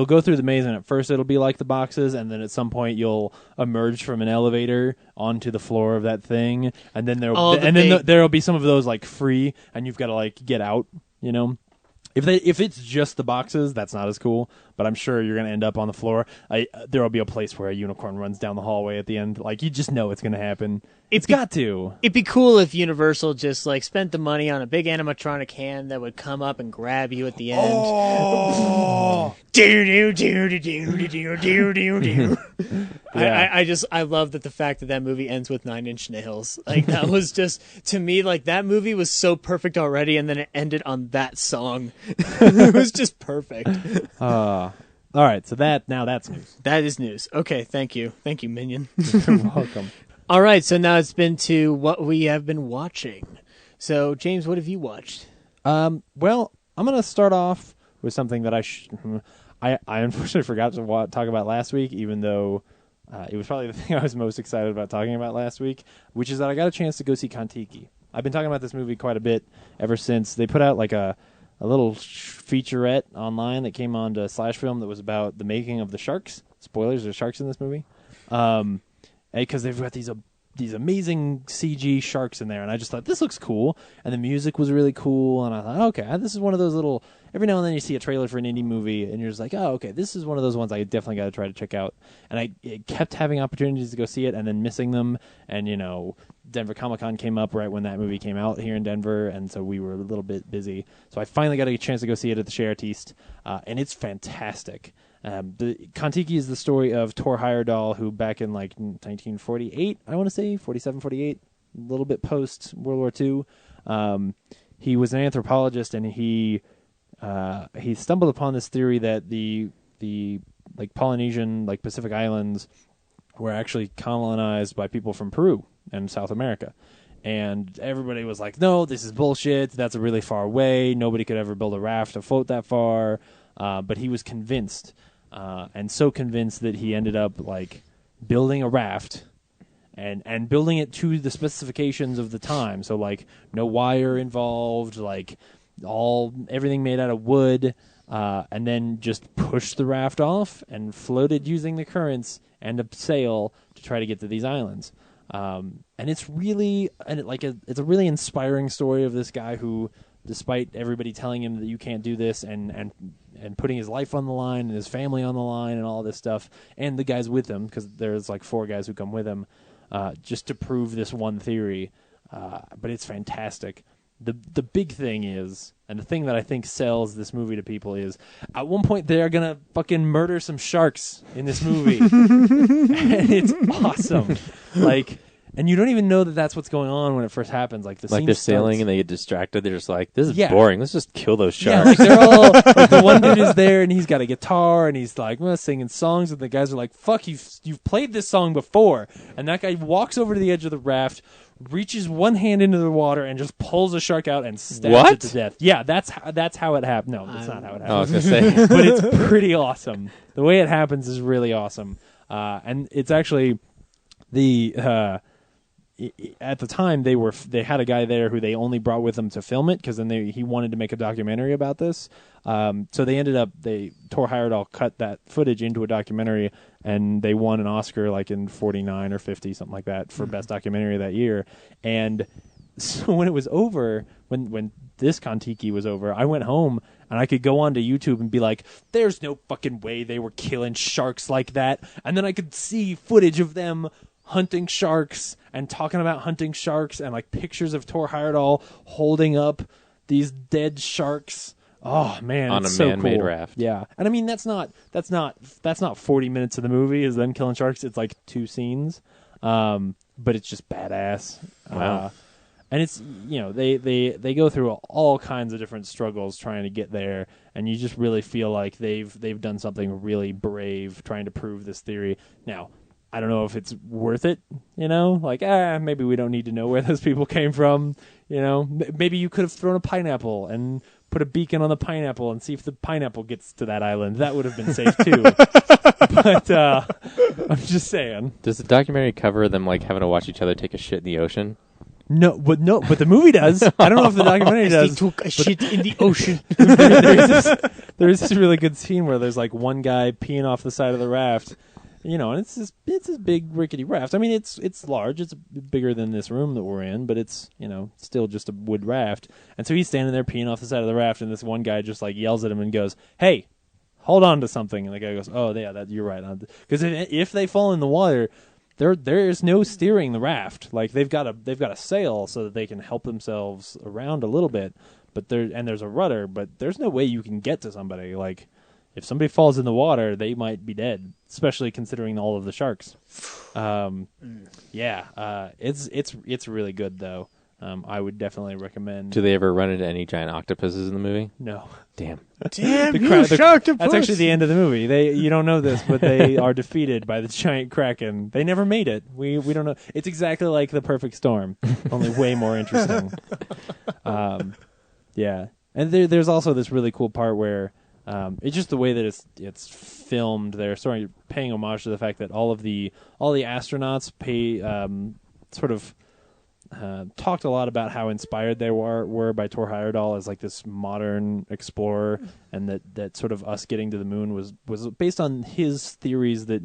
go through the maze, and at first it'll be like the boxes, and then at some point you'll emerge from an elevator onto the floor of that thing, and then there'll be some of those like free, and you've got to like get out. If it's just the boxes, that's not as cool. But I'm sure you're gonna end up on the floor. There will be a place where a unicorn runs down the hallway at the end. Like you just know it's gonna happen. It's got to.
It'd be cool if Universal just like spent the money on a big animatronic hand that would come up and grab you at the end.
Oh.
I love that the fact that movie ends with 9 Inch Nails. Like that was just to me like that movie was so perfect already, and then it ended on that song. It was just perfect.
All right, so that's news.
That is news. Okay, thank you, Minion.
You're welcome.
All right, so now it's been to what we have been watching. So James, what have you watched?
Well, I'm gonna start off with something that I unfortunately forgot to talk about last week, even though it was probably the thing I was most excited about talking about last week, which is that I got a chance to go see Kon-Tiki. I've been talking about this movie quite a bit ever since they put out like a little featurette online that came on to Slash Film that was about the making of the sharks. Spoilers, there's sharks in this movie. Because they've got these amazing CG sharks in there, and I just thought this looks cool, and the music was really cool, and I thought, okay, this is one of those little. Every now and then you see a trailer for an indie movie, and you're just like, oh, okay, this is one of those ones I definitely got to try to check out. And I kept having opportunities to go see it, and then missing them, and Denver Comic Con came up right when that movie came out here in Denver, and so we were a little bit busy. So I finally got a chance to go see it at the Chez Artistes, and it's fantastic. The Kon-Tiki is the story of Thor Heyerdahl, who back in like 1948, I want to say 47, 48, a little bit post World War II, he was an anthropologist, and he stumbled upon this theory that the like Polynesian, like Pacific Islands, were actually colonized by people from Peru and South America. And everybody was like, no, this is bullshit. That's a really far away. Nobody could ever build a raft to float that far. But he was convinced, and so convinced that he ended up like building a raft and building it to the specifications of the time. So like no wire involved, like everything made out of wood, and then just pushed the raft off and floated using the currents and a sail to try to get to these islands. And it's really, it's a really inspiring story of this guy who, despite everybody telling him that you can't do this and putting his life on the line and his family on the line and all this stuff, and the guys with him, because there's like 4 guys who come with him, just to prove this one theory. But it's fantastic. The big thing is, and the thing that I think sells this movie to people is, at one point they're gonna fucking murder some sharks in this movie, and it's awesome. Like, and you don't even know that that's what's going on when it first happens. Like the
like
scene
they're
starts,
sailing and they get distracted. They're just like, this is
Yeah.
boring. Let's just kill those
yeah,
sharks.
like they're all like the one dude is there and he's got a guitar and he's like singing songs, and the guys are like, "Fuck, you've played this song before." And that guy walks over to the edge of the raft, reaches one hand into the water and just pulls a shark out and stabs
What?
it to death. Yeah, that's how it happened. No, that's not how it happened.
I was gonna say.
But it's pretty awesome. The way it happens is really awesome, and it's actually at the time they had a guy there who they only brought with them to film it, because then he wanted to make a documentary about this. So they ended up Thor Heyerdahl cut that footage into a documentary, and they won an Oscar like in 49 or 50, something like that, for best documentary that year. And so when it was over, when this Kon-Tiki was over, I went home and I could go onto YouTube and be like, there's no fucking way they were killing sharks like that. And then I could see footage of them hunting sharks and talking about hunting sharks, and like pictures of Thor Heyerdahl holding up these dead sharks. Oh man,
On
it's
a
so
man-made
cool.
raft.
Yeah, and I mean that's not 40 minutes of the movie is them killing sharks. It's like 2 scenes, but it's just badass.
Wow.
And it's, they go through all kinds of different struggles trying to get there, and you just really feel like they've done something really brave trying to prove this theory. Now, I don't know if it's worth it, like, maybe we don't need to know where those people came from, maybe you could have thrown a pineapple and put a beacon on the pineapple and see if the pineapple gets to that island. That would have been safe too. But I'm just saying.
Does the documentary cover them like having to watch each other take a shit in the ocean?
No, but the movie does. I don't know if the documentary
They
does.
took a shit in the ocean.
There's this really good scene where there's like one guy peeing off the side of the raft, and it's this big rickety raft. I mean, it's large. It's bigger than this room that we're in, but it's still just a wood raft. And so he's standing there peeing off the side of the raft, and this one guy just like yells at him and goes, "Hey, hold on to something." And the guy goes, "Oh yeah, you're right." Because if they fall in the water, there is no steering the raft. Like they've got a sail so that they can help themselves around a little bit, but there's a rudder, but there's no way you can get to somebody. Like if somebody falls in the water, they might be dead, especially considering all of the sharks. It's really good though. I would definitely recommend.
Do they ever run into any giant octopuses in the movie?
No.
Damn.
Damn,
The
you
cra-
sharktopus.
That's actually the end of the movie. You don't know this, but they are defeated by the giant kraken. They never made it. We don't know. It's exactly like The Perfect Storm, only way more interesting. Yeah, and there's also this really cool part where it's just the way that it's filmed. They're sort of paying homage to the fact that all the astronauts talked a lot about how inspired they were by Thor Heyerdahl as like this modern explorer, and that sort of us getting to the moon was based on his theories that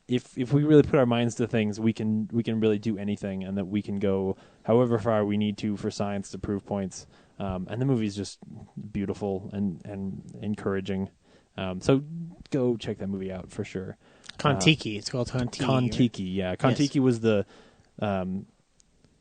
if we really put our minds to things, we can really do anything, and that we can go however far we need to for science to prove points. And the movie's just beautiful and encouraging. So go check that movie out for sure.
Kon-Tiki. It's called Kon-Tiki.
Kon-Tiki, yeah. Kon-Tiki was the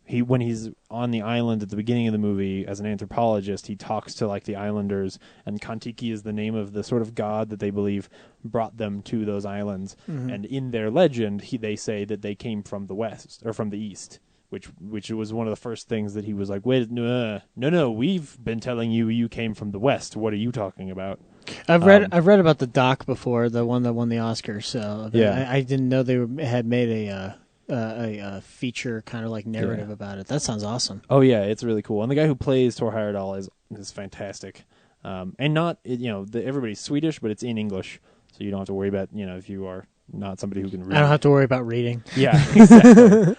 when he's on the island at the beginning of the movie as an anthropologist, he talks to like the islanders, and Kon-Tiki is the name of the sort of god that they believe brought them to those islands. And in their legend, they say that they came from the west or from the east, which was one of the first things that he was like, wait, no, we've been telling you came from the west. What are you talking about?
I've read about the doc before, the one that won the Oscar. So
Yeah.
I didn't know they had made a feature kind of like narrative about it. That sounds awesome.
Oh yeah, it's really cool. And the guy who plays Thor Heyerdahl is fantastic. And not everybody's Swedish, but it's in English, so you don't have to worry about if you are not somebody who can read.
I don't have to worry about reading.
Yeah, exactly.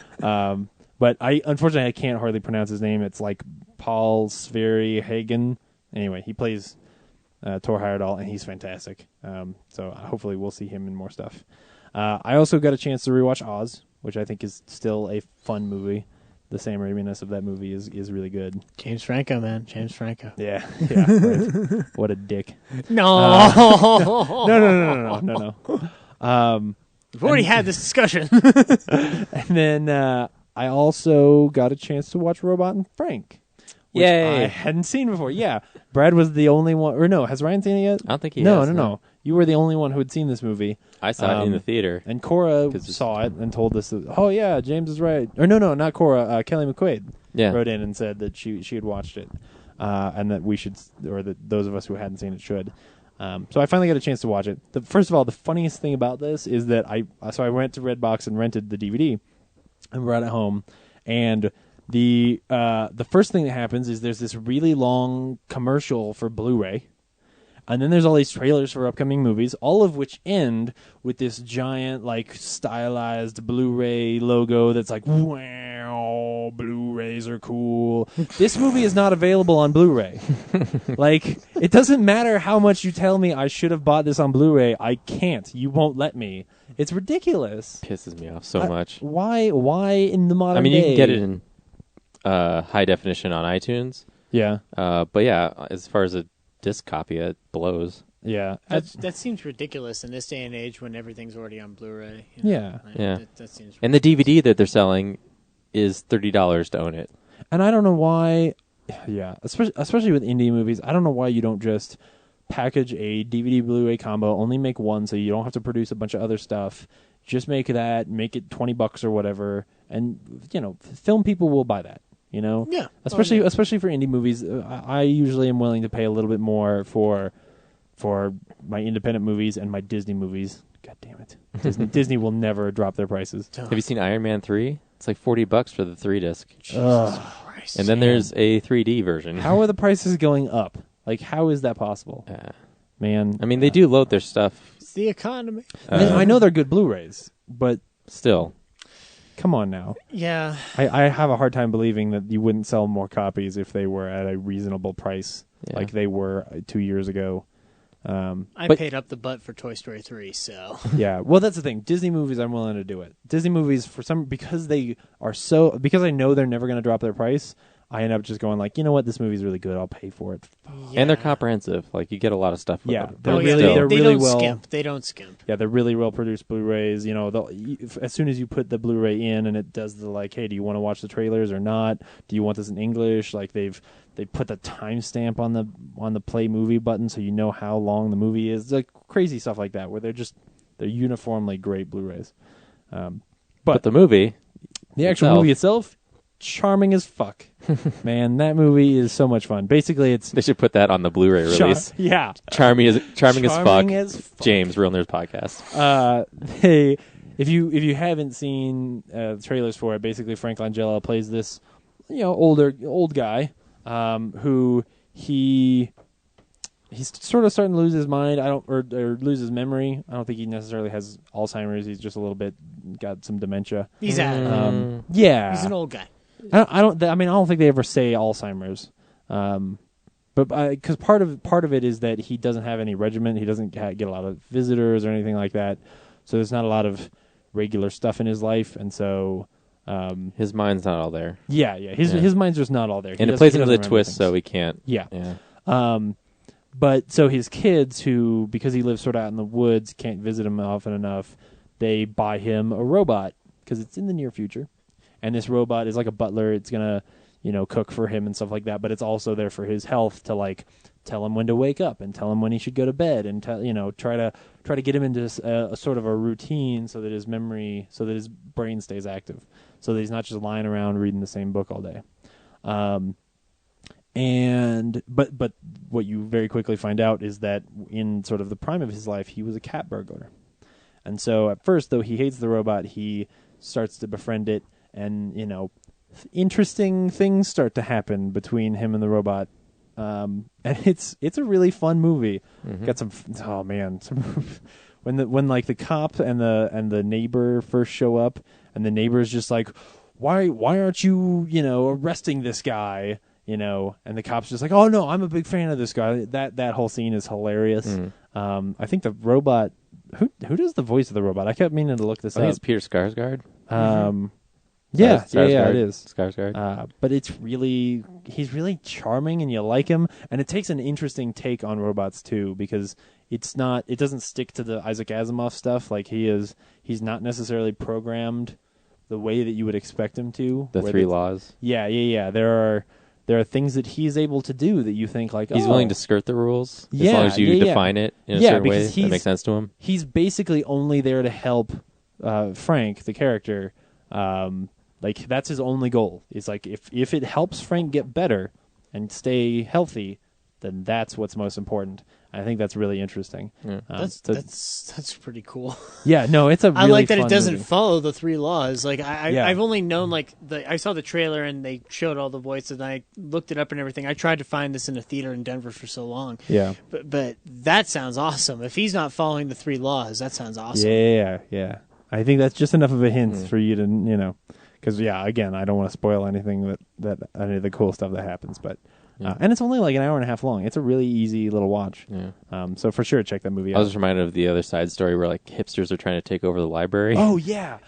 But unfortunately I can't hardly pronounce his name. It's like Paul Sverre Hagen. Anyway, he plays Thor Heyerdahl, and he's fantastic. So hopefully we'll see him in more stuff. I also got a chance to rewatch Oz, which I think is still a fun movie. The Sam Raimi-ness of that movie is really good.
James Franco, man. James Franco.
Yeah. Right. What a dick.
No.
No.
We've already had this discussion.
And then I also got a chance to watch Robot and Frank, which
Yay.
I hadn't seen before. Yeah, Brad was the only one, or no, has Ryan seen it yet?
I don't think he
No,
has.
no. You were the only one who had seen this movie.
I saw it in the theater.
And Cora
'Cause
saw it and told us that, oh yeah, James is right. Or no, not Cora. Kelly McQuaid
Yeah.
wrote in and said that she had watched it, and that we should, or that those of us who hadn't seen it should. So I finally got a chance to watch it. First of all, the funniest thing about this is that I went to Redbox and rented the DVD and brought it home, and the first thing that happens is there's this really long commercial for Blu-ray. And then there's all these trailers for upcoming movies, all of which end with this giant, like, stylized Blu-ray logo that's like, wow, Blu-rays are cool. This movie is not available on Blu-ray. Like, it doesn't matter how much you tell me I should have bought this on Blu-ray. I can't. You won't let me. It's ridiculous.
Pisses me off so much.
Why in the modern day?
You can get it in high definition on iTunes.
Yeah.
But yeah, as far as a disc copy, it blows.
Yeah.
That seems ridiculous in this day and age when everything's already on Blu-ray.
Yeah.
Yeah.
That seems.
And the DVD that they're selling is $30 to own it.
And I don't know why, yeah, especially with indie movies, I don't know why you don't just package a DVD Blu-ray combo, only make one so you don't have to produce a bunch of other stuff. Just make that, make it $20 or whatever, and film people will buy that.
Yeah.
Especially for indie movies, I usually am willing to pay a little bit more for my independent movies and my Disney movies. God damn it, Disney will never drop their prices.
Have you seen Iron Man 3? It's like $40 for the 3-disc.
Christ.
And then there's a 3D version.
How are the prices going up? Like, how is that possible? Man.
I mean, they do load their stuff.
It's the economy.
I know they're good Blu-rays, but
Still.
come on now.
Yeah.
I have a hard time believing that you wouldn't sell more copies if they were at a reasonable price like they were 2 years ago.
I
But-
paid up the butt for Toy Story 3, so.
Yeah, well, that's the thing. Disney movies, I'm willing to do it. Disney movies, because I know they're never going to drop their price, I end up just going like, you know what, this movie's really good. I'll pay for it.
And they're comprehensive. Like, you get a lot of stuff.
Yeah,
But
they're
Oh,
really-
yeah,
they're
they
really
don't
well-
skimp. They don't skimp.
Yeah, they're really well produced Blu-rays. As soon as you put the Blu-ray in and it does the like, hey, do you want to watch the trailers or not? Do you want this in English? Like they put the timestamp on the play movie button so you know how long the movie is. Like crazy stuff like that where they're uniformly great Blu-rays.
but the movie,
The actual movie itself, charming as fuck. Man, that movie is so much fun. Basically, it's
they should put that on the Blu-ray release.
Yeah.
Charming as fuck.
fuck.
James, Real Nerds Podcast.
If you haven't seen the trailers for it, basically Frank Langella plays this, old guy, who he's sort of starting to lose his mind. or lose his memory. I don't think he necessarily has Alzheimer's. He's just a little bit got some dementia.
He's out of it.
Yeah,
He's an old guy.
I don't think they ever say Alzheimer's. But because part of it is that he doesn't have any regimen. He doesn't get a lot of visitors or anything like that. So there's not a lot of regular stuff in his life, and so
His mind's not all there.
His mind's just not all there.
And it plays into the twist, so he can't.
Yeah.
Yeah.
But so his kids, who because he lives sort of out in the woods, can't visit him often enough, they buy him a robot because it's in the near future, and this robot is like a butler. It's gonna, cook for him and stuff like that. But it's also there for his health to like tell him when to wake up and tell him when he should go to bed and try to get him into a sort of a routine so that his brain stays active, so that he's not just lying around reading the same book all day. But what you very quickly find out is that in sort of the prime of his life, he was a cat burglar. And so at first, though he hates the robot, he starts to befriend it, and interesting things start to happen between him and the robot. And it's a really fun movie.
Mm-hmm.
Got some when like the cop and the neighbor first show up, and the neighbor's just like, why aren't you arresting this guy? And the cop's just like, oh no, I'm a big fan of this guy. That whole scene is hilarious.
Mm.
I think the robot, who does the voice of the robot? I kept meaning to look this
I
up.
think it's Peter Skarsgård.
Yeah,
Skarsgård.
it is.
Skarsgård.
But he's really charming, and you like him, and it takes an interesting take on robots too, because it doesn't stick to the Isaac Asimov stuff. Like he's not necessarily programmed the way that you would expect him to.
The three laws.
Yeah. There are things that he's able to do that you think like,
he's willing to skirt the rules as long as you define it in a certain way that makes sense to him.
He's basically only there to help Frank, the character. Like that's his only goal. Is like if it helps Frank get better and stay healthy, then that's what's most important. I think that's really interesting.
Yeah.
That's pretty cool.
Yeah, no, it's a really
I like that
fun
it doesn't
movie.
follow the three laws. Like
Yeah.
I've only known I saw the trailer and they showed all the voices and I looked it up and everything. I tried to find this in a theater in Denver for so long.
Yeah.
But that sounds awesome. If he's not following the three laws, that sounds awesome.
Yeah. I think that's just enough of a hint for you to, because again, I don't want to spoil anything that any of the cool stuff that happens, but. And it's only like an hour and a half long. It's a really easy little watch.
Yeah.
So for sure, check that movie out.
I was just reminded of the other side story where like hipsters are trying to take over the library.
Oh yeah.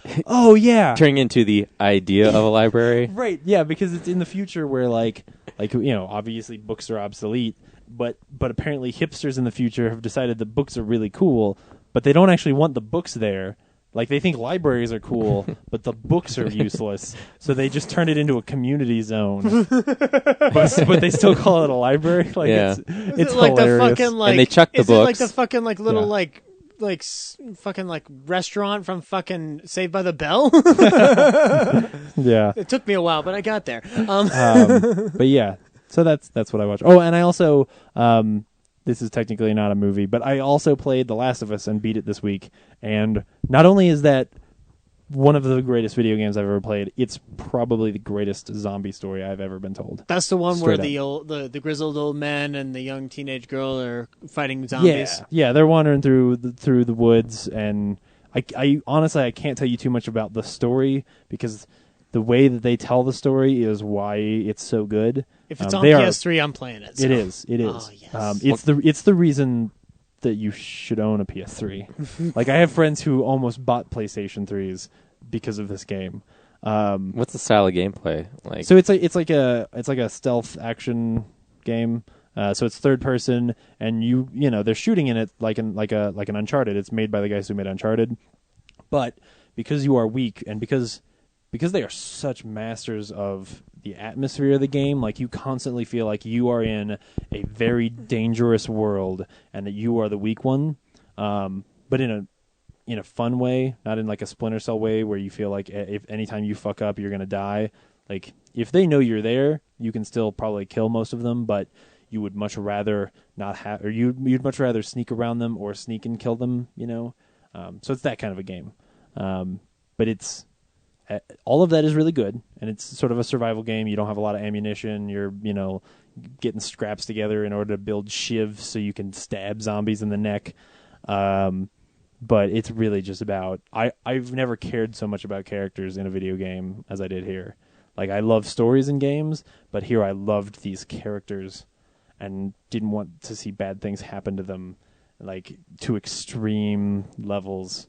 Turning into the idea of a library.
Right. Yeah, because it's in the future where like obviously books are obsolete, but apparently hipsters in the future have decided that books are really cool, but they don't actually want the books there. Like, they think libraries are cool, but the books are useless, so they just turn it into a community zone. but they still call it a library. Like,
Yeah.
it's
like
hilarious.
the fucking
And they chuck the
is it like
books.
the fucking little
Yeah.
fucking restaurant from fucking Saved by the Bell?
Yeah.
It took me a while, but I got there.
But yeah, so that's what I watched. Oh, and I also this is technically not a movie, but I also played The Last of Us and beat it this week. And not only is that one of the greatest video games I've ever played, it's probably the greatest zombie story I've ever been told.
That's the one
Straight
where the grizzled old man and the young teenage girl are fighting zombies.
Yeah, they're wandering through the woods, and I honestly I can't tell you too much about the story because the way that they tell the story is why it's so good.
If it's on PS3, I'm playing it. So.
It is.
Oh, yes.
It's the reason that you should own a PS3. Like, I have friends who almost bought PlayStation 3s because of this game.
What's the style of gameplay like?
So it's like a stealth action game. So it's third person, and they're shooting in it like an Uncharted. It's made by the guys who made Uncharted, but because you are weak and because they are such masters of the atmosphere of the game, like you constantly feel like you are in a very dangerous world and that you are the weak one, but in a fun way, not in like a Splinter Cell way where you feel like if anytime you fuck up you're gonna die. Like if they know you're there, you can still probably kill most of them, but you would much rather not have, or you'd much rather sneak around them or sneak and kill them. So it's that kind of a game, but it's. All of that is really good, and it's sort of a survival game. You don't have a lot of ammunition. You're, getting scraps together in order to build shivs so you can stab zombies in the neck. But it's really just about... I've never cared so much about characters in a video game as I did here. Like, I love stories in games, but here I loved these characters and didn't want to see bad things happen to them, like, to extreme levels.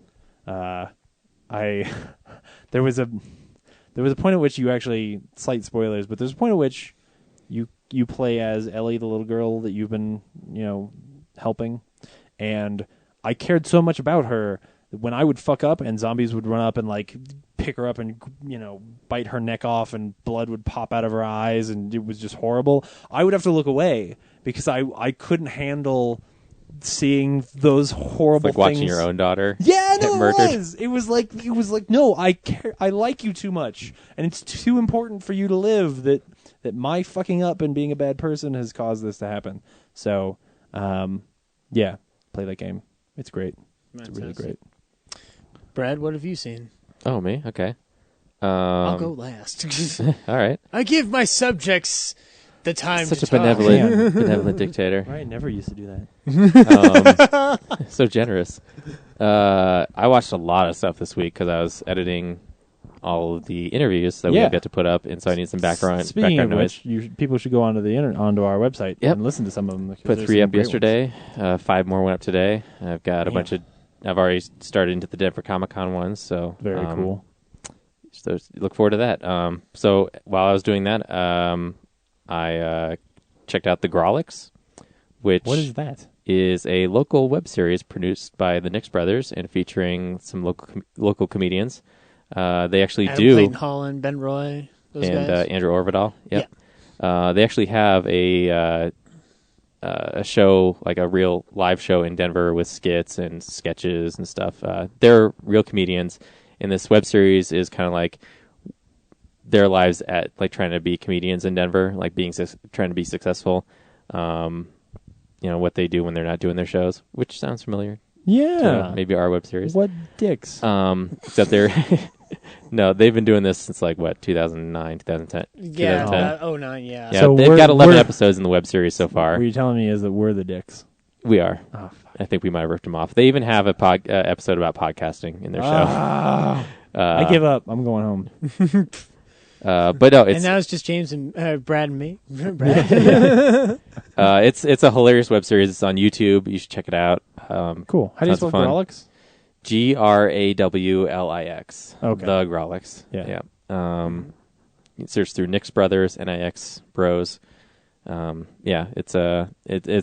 There was a point at which you actually, slight spoilers, but there's a point at which you play as Ellie, the little girl that you've been helping, and I cared so much about her when I would fuck up and zombies would run up and like pick her up and bite her neck off and blood would pop out of her eyes and it was just horrible, I would have to look away because I couldn't handle seeing those horrible
It's like watching
things.
your own daughter.
Yeah,
get
no,
murdered.
it was like no, I care. I like you too much, and it's too important for you to live. That my fucking up and being a bad person has caused this to happen. So, yeah, play that game. It's great. It's really great.
Brad, what have you seen?
Oh, me? Okay.
I'll go last.
All right.
I give my subjects the time
Such
to
a
talk.
benevolent dictator.
Ryan never used to do that.
So generous. I watched a lot of stuff this week because I was editing all of the interviews that we have yet to put up, and so I need some background
Speaking of
noise.
which, people should go onto the onto our website and listen to some of them.
Put 3 up yesterday. 5 more went up today. I've got a bunch of. I've already started into the Denver Comic Con ones, so
Very cool.
So look forward to that. So while I was doing that, I checked out the Grawlix, which
What is that?
is a local web series produced by the Nix brothers and featuring some local comedians. They actually
Adam Clayton Holland, Ben Roy, those
and
guys.
Andrew Orvidal. Yep. They actually have a show, like a real live show in Denver with skits and sketches and stuff. They're real comedians, and this web series is kind of like their lives at like trying to be comedians in Denver, like trying to be successful. What they do when they're not doing their shows, which sounds familiar.
Yeah,
Maybe our web series.
What dicks?
Except they're no, they've been doing this since like what 2009, 2010.
Yeah,
2010.
09, yeah.
Yeah,
So
they've got 11 episodes in the web series so far.
What you're telling me is that we're the dicks.
We are.
Oh, fuck.
I think we might have ripped them off. They even have a episode about podcasting in their show.
I give up. I'm going home.
But no,
And now it's just James and Brad and me. Brad.
it's a hilarious web series. It's on YouTube. You should check it out.
Cool. How do you
tons of
spell
fun.
Grawlix?
Grawlix.
Okay.
The Grawlix.
Yeah.
You can search through Nix Brothers, Nix Bros. It's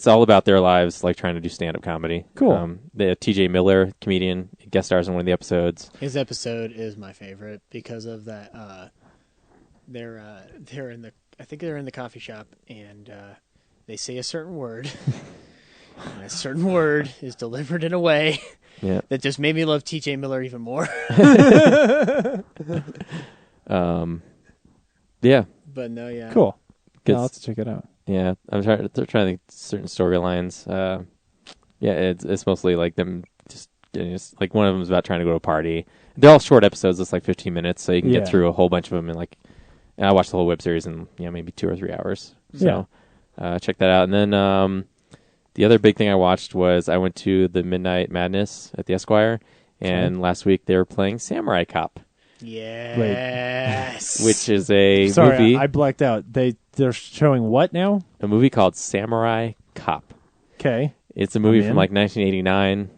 all about their lives, like trying to do stand-up comedy.
Cool.
They have T.J. Miller, comedian, guest stars in one of the episodes.
His episode is my favorite because of that. They're in the. I think they're in the coffee shop and they say a certain word. And a certain word is delivered in a way that just made me love T.J. Miller even more.
Yeah.
But no, yeah.
Cool. I'll have to check it out.
Yeah, I'm trying to think certain storylines. It's mostly like them just like one of them is about trying to go to a party. They're all short episodes, it's like 15 minutes, so you can get through a whole bunch of them in like. And I watched the whole web series in maybe 2 or 3 hours. So check that out. And then the other big thing I watched was I went to the Midnight Madness at the Esquire, and last week they were playing Samurai Cop.
Yes.
Which is a
Sorry,
movie.
I blacked out. They're showing what now?
A movie called Samurai Cop.
Okay.
It's a movie from like 1989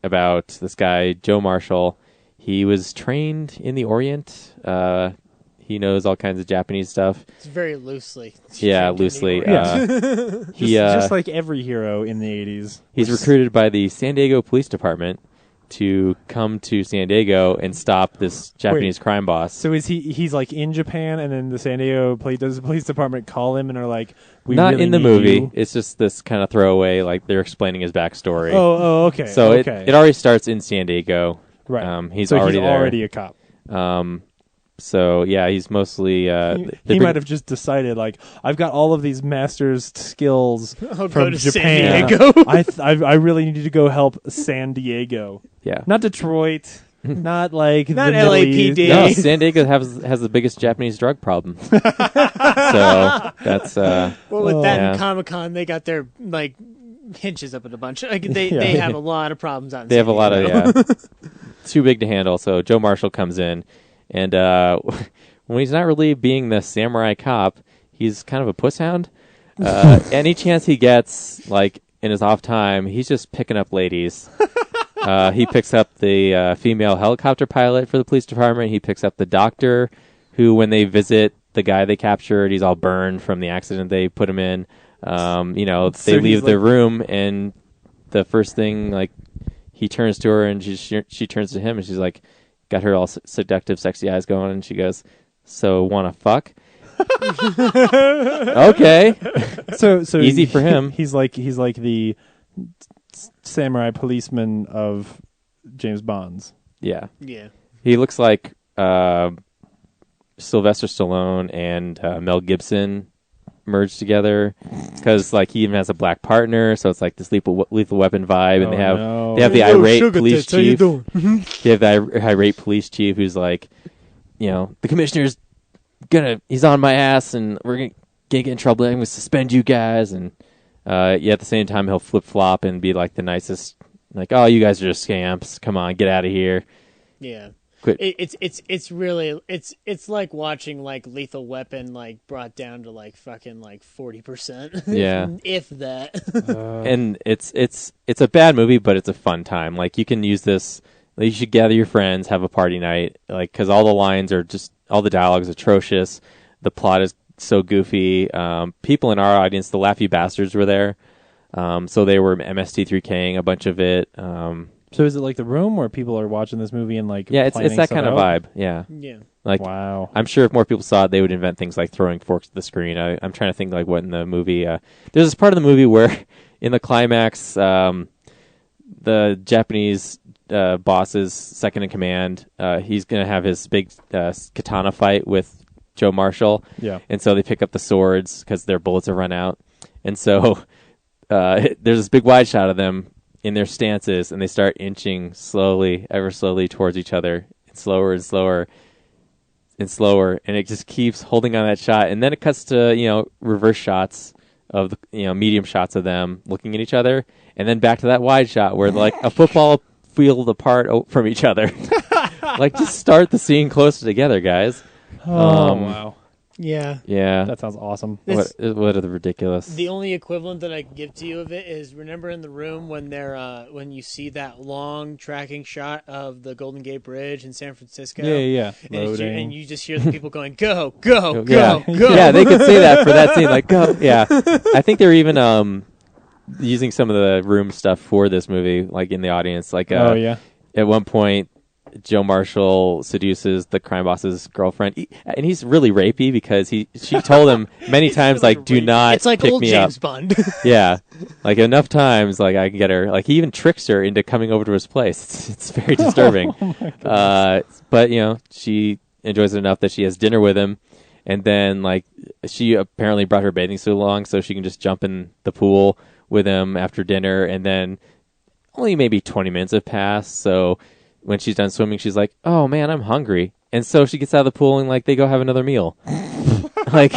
about this guy, Joe Marshall. He was trained in the Orient. He knows all kinds of Japanese stuff.
It's very loosely.
Yeah, loosely.
Just like every hero in the 80s.
He's recruited by the San Diego Police Department to come to San Diego and stop this Japanese crime boss.
So he's like in Japan, and then the San Diego police department call him and are like, "We
Not
really
in the
need
movie.
you."
It's just this kind of throwaway, like they're explaining his backstory.
Oh, okay.
So
okay.
it already starts in San Diego.
Right.
He's
so
already
he's
there.
already a cop.
So yeah, he's mostly.
He might have just decided, like, I've got all of these master's skills
I'll
from
go to
Japan.
San Diego.
I really need to go help San Diego,
Yeah.
not Detroit, not like
Not
the Middle
LAPD.
East.
No, San Diego has the biggest Japanese drug problem. So that's
Well, with that
Yeah.
and Comic-Con, they got their, like, hinges up in a bunch. Like, they
Yeah.
have a lot of problems out in
they have a
San
lot
Diego.
of too big to handle. So Joe Marshall comes in, and when he's not really being the samurai cop, he's kind of a puss hound. Any chance he gets, like in his off time, he's just picking up ladies. He picks up the female helicopter pilot for the police department. He picks up the doctor, who, when they visit the guy they captured, he's all burned from the accident they put him in. They
So
leave
he's
the
like-
room, and the first thing, like, he turns to her and she turns to him and she's like, got her all seductive, sexy eyes going, and she goes, "So wanna fuck?" Okay,
So
easy for him.
He's like the samurai policeman of James Bond's.
Yeah,
Yeah.
he looks like Sylvester Stallone and Mel Gibson merged together, because like he even has a black partner, so it's like this lethal weapon vibe, and they have the irate police chief. They have the irate police chief who's like, the commissioner's he's on my ass, and we're gonna get in trouble. I'm gonna suspend you guys, and at the same time he'll flip flop and be like the nicest, like, oh, you guys are just scamps. Come on, get out of here.
Yeah.
Quit.
It's really it's like watching like Lethal Weapon like brought down to like fucking like 40%.
Yeah.
If that.
And it's a bad movie, but it's a fun time. Like, you can use this. Like, you should gather your friends, have a party night. Like, because all the lines are all the dialogue is atrocious. The plot is so goofy. People in our audience, the Laffy Bastards, were there. So they were MST3King a bunch of it.
So is it like The Room, where people are watching this movie and like
Yeah, it's
planning
that
stuff
kind of
out?
vibe. Yeah.
Yeah.
Like,
Wow.
I'm sure if more people saw it, they would invent things like throwing forks at the screen. I'm trying to think like what in the movie. There's this part of the movie where in the climax, the Japanese boss's second in command, he's going to have his big katana fight with Joe Marshall.
Yeah.
And so they pick up the swords because their bullets have run out. And so there's this big wide shot of them in their stances, and they start inching slowly, ever slowly towards each other, and slower and slower and slower, and it just keeps holding on that shot. And then it cuts to, reverse shots of the, medium shots of them looking at each other, and then back to that wide shot where like a football field apart from each other. Like, just start the scene closer together, guys.
Oh, wow.
Yeah.
Yeah.
That sounds awesome.
This-
What are the ridiculous?
The only equivalent that I can give to you of it is, remember in The Room when when you see that long tracking shot of the Golden Gate Bridge in San Francisco?
Yeah.
And you just hear the people going, go, go,
Yeah.
go, go.
Yeah, they could say that for that scene, like, go. Yeah. I think they're even using some of the Room stuff for this movie, like in the audience. Like,
Oh, yeah.
at one point, Joe Marshall seduces the crime boss's girlfriend, and he's really rapey because she told him many times, like, do not
It's like
pick
old
me
James
up.
Bond.
Yeah, like enough times, like I can get her. Like, he even tricks her into coming over to his place. It's very disturbing. But she enjoys it enough that she has dinner with him, and then like she apparently brought her bathing suit along so she can just jump in the pool with him after dinner, and then only maybe 20 minutes have passed, so when she's done swimming, she's like, "Oh man, I'm hungry," and so she gets out of the pool and like they go have another meal. Like,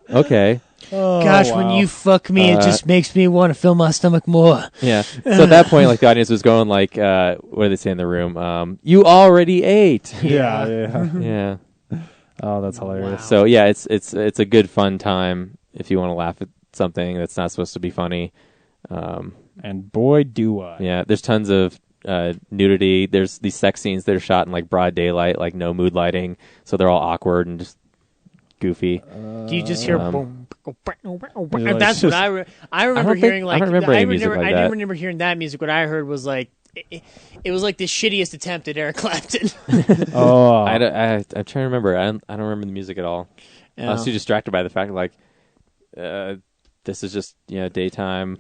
okay,
Gosh, when you fuck me, it just makes me want to fill my stomach more.
yeah. So at that point, like the audience was going like, what do they say in the room? You already ate.
Yeah.
Yeah.
Oh, that's hilarious.
So yeah, it's a good fun time if you want to laugh at something that's not supposed to be funny.
And boy, do I.
Yeah, there's tons of nudity. There's these sex scenes that are shot in like broad daylight, like no mood lighting, so they're all awkward and just goofy.
Do you just hear boom?
like,
That's what I remember hearing. Like,
I don't remember any music like
I
that.
didn't remember hearing that music. What I heard was like it was like the shittiest attempt at Eric Clapton.
Oh,
I'm trying to remember. I don't remember the music at all. I was too distracted by the fact like this is just daytime.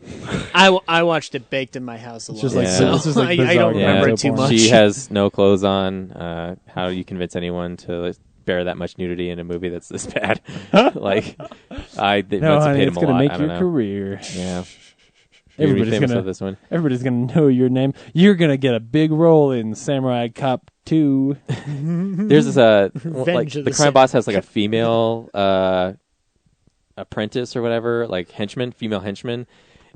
I watched it baked in my house alone.
just like
Yeah.
this is like
I don't
bizarre
remember
gonzo
it too
porn.
much.
She has no clothes on. How do you convince anyone to bear that much nudity in a movie that's this bad? Like, they
No,
must have
honey,
paid
it's
him a
gonna
lot.
make
I don't
your
know.
career.
Yeah. You're gonna be
Everybody's
famous
gonna
with this one.
Everybody's gonna know your name. You're gonna get a big role in Samurai Cop 2.
There's this like
of
the
the
crime boss has like a female apprentice or whatever, like female henchman,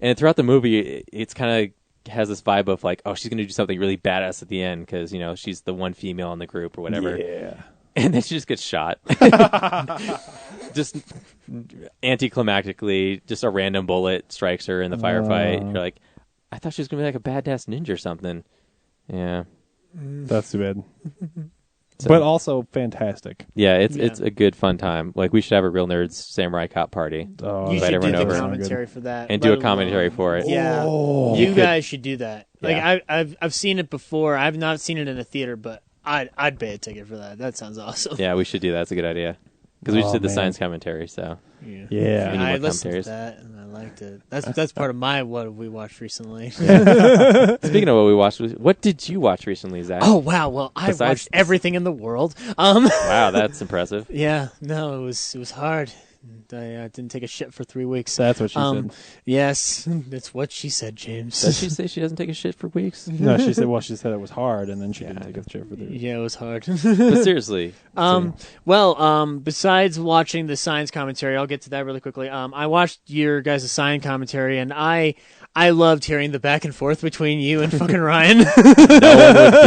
and throughout the movie, it's kind of has this vibe of like, oh, she's gonna do something really badass at the end because she's the one female in the group or whatever.
Yeah.
And then she just gets shot. Just anticlimactically, just a random bullet strikes her in the firefight. You're like, I thought she was going to be like a badass ninja or something. Yeah.
That's too bad.
So-
But also fantastic.
Yeah, it's a good fun time. Like, we should have a Real Nerds Samurai Cop party.
Oh,
You
Invite
should do
everyone
the
over.
commentary for that,
And do
let
a commentary
alone-
for it.
Yeah,
Oh.
you
You could-
guys should do that. Like
Yeah.
I've seen it before. I've not seen it in a theater, but I'd pay a ticket for that. That sounds awesome.
Yeah, we should do that. That's a good idea. Because we just
Oh,
did the
man.
science commentary, so.
Yeah.
We need
I
more
listened to
commentaries.
that and I liked it. That's part of my what we watched recently.
Speaking of what we watched, what did you watch recently, Zach?
Oh wow! Well, I
Besides
watched
this-
everything in the world.
Wow, that's impressive.
Yeah, no, it was hard. I didn't take a shit for 3 weeks.
That's what she said.
Yes, that's what she said, James.
Does she say she doesn't take a shit for weeks?
No, she said. Well, she said it was hard, and then she didn't take a chair for the.
Yeah, it was hard.
But seriously.
Besides watching the science commentary, I'll get to that really quickly. I watched your guys' science commentary, and I loved hearing the back and forth between you and fucking Ryan.
No one would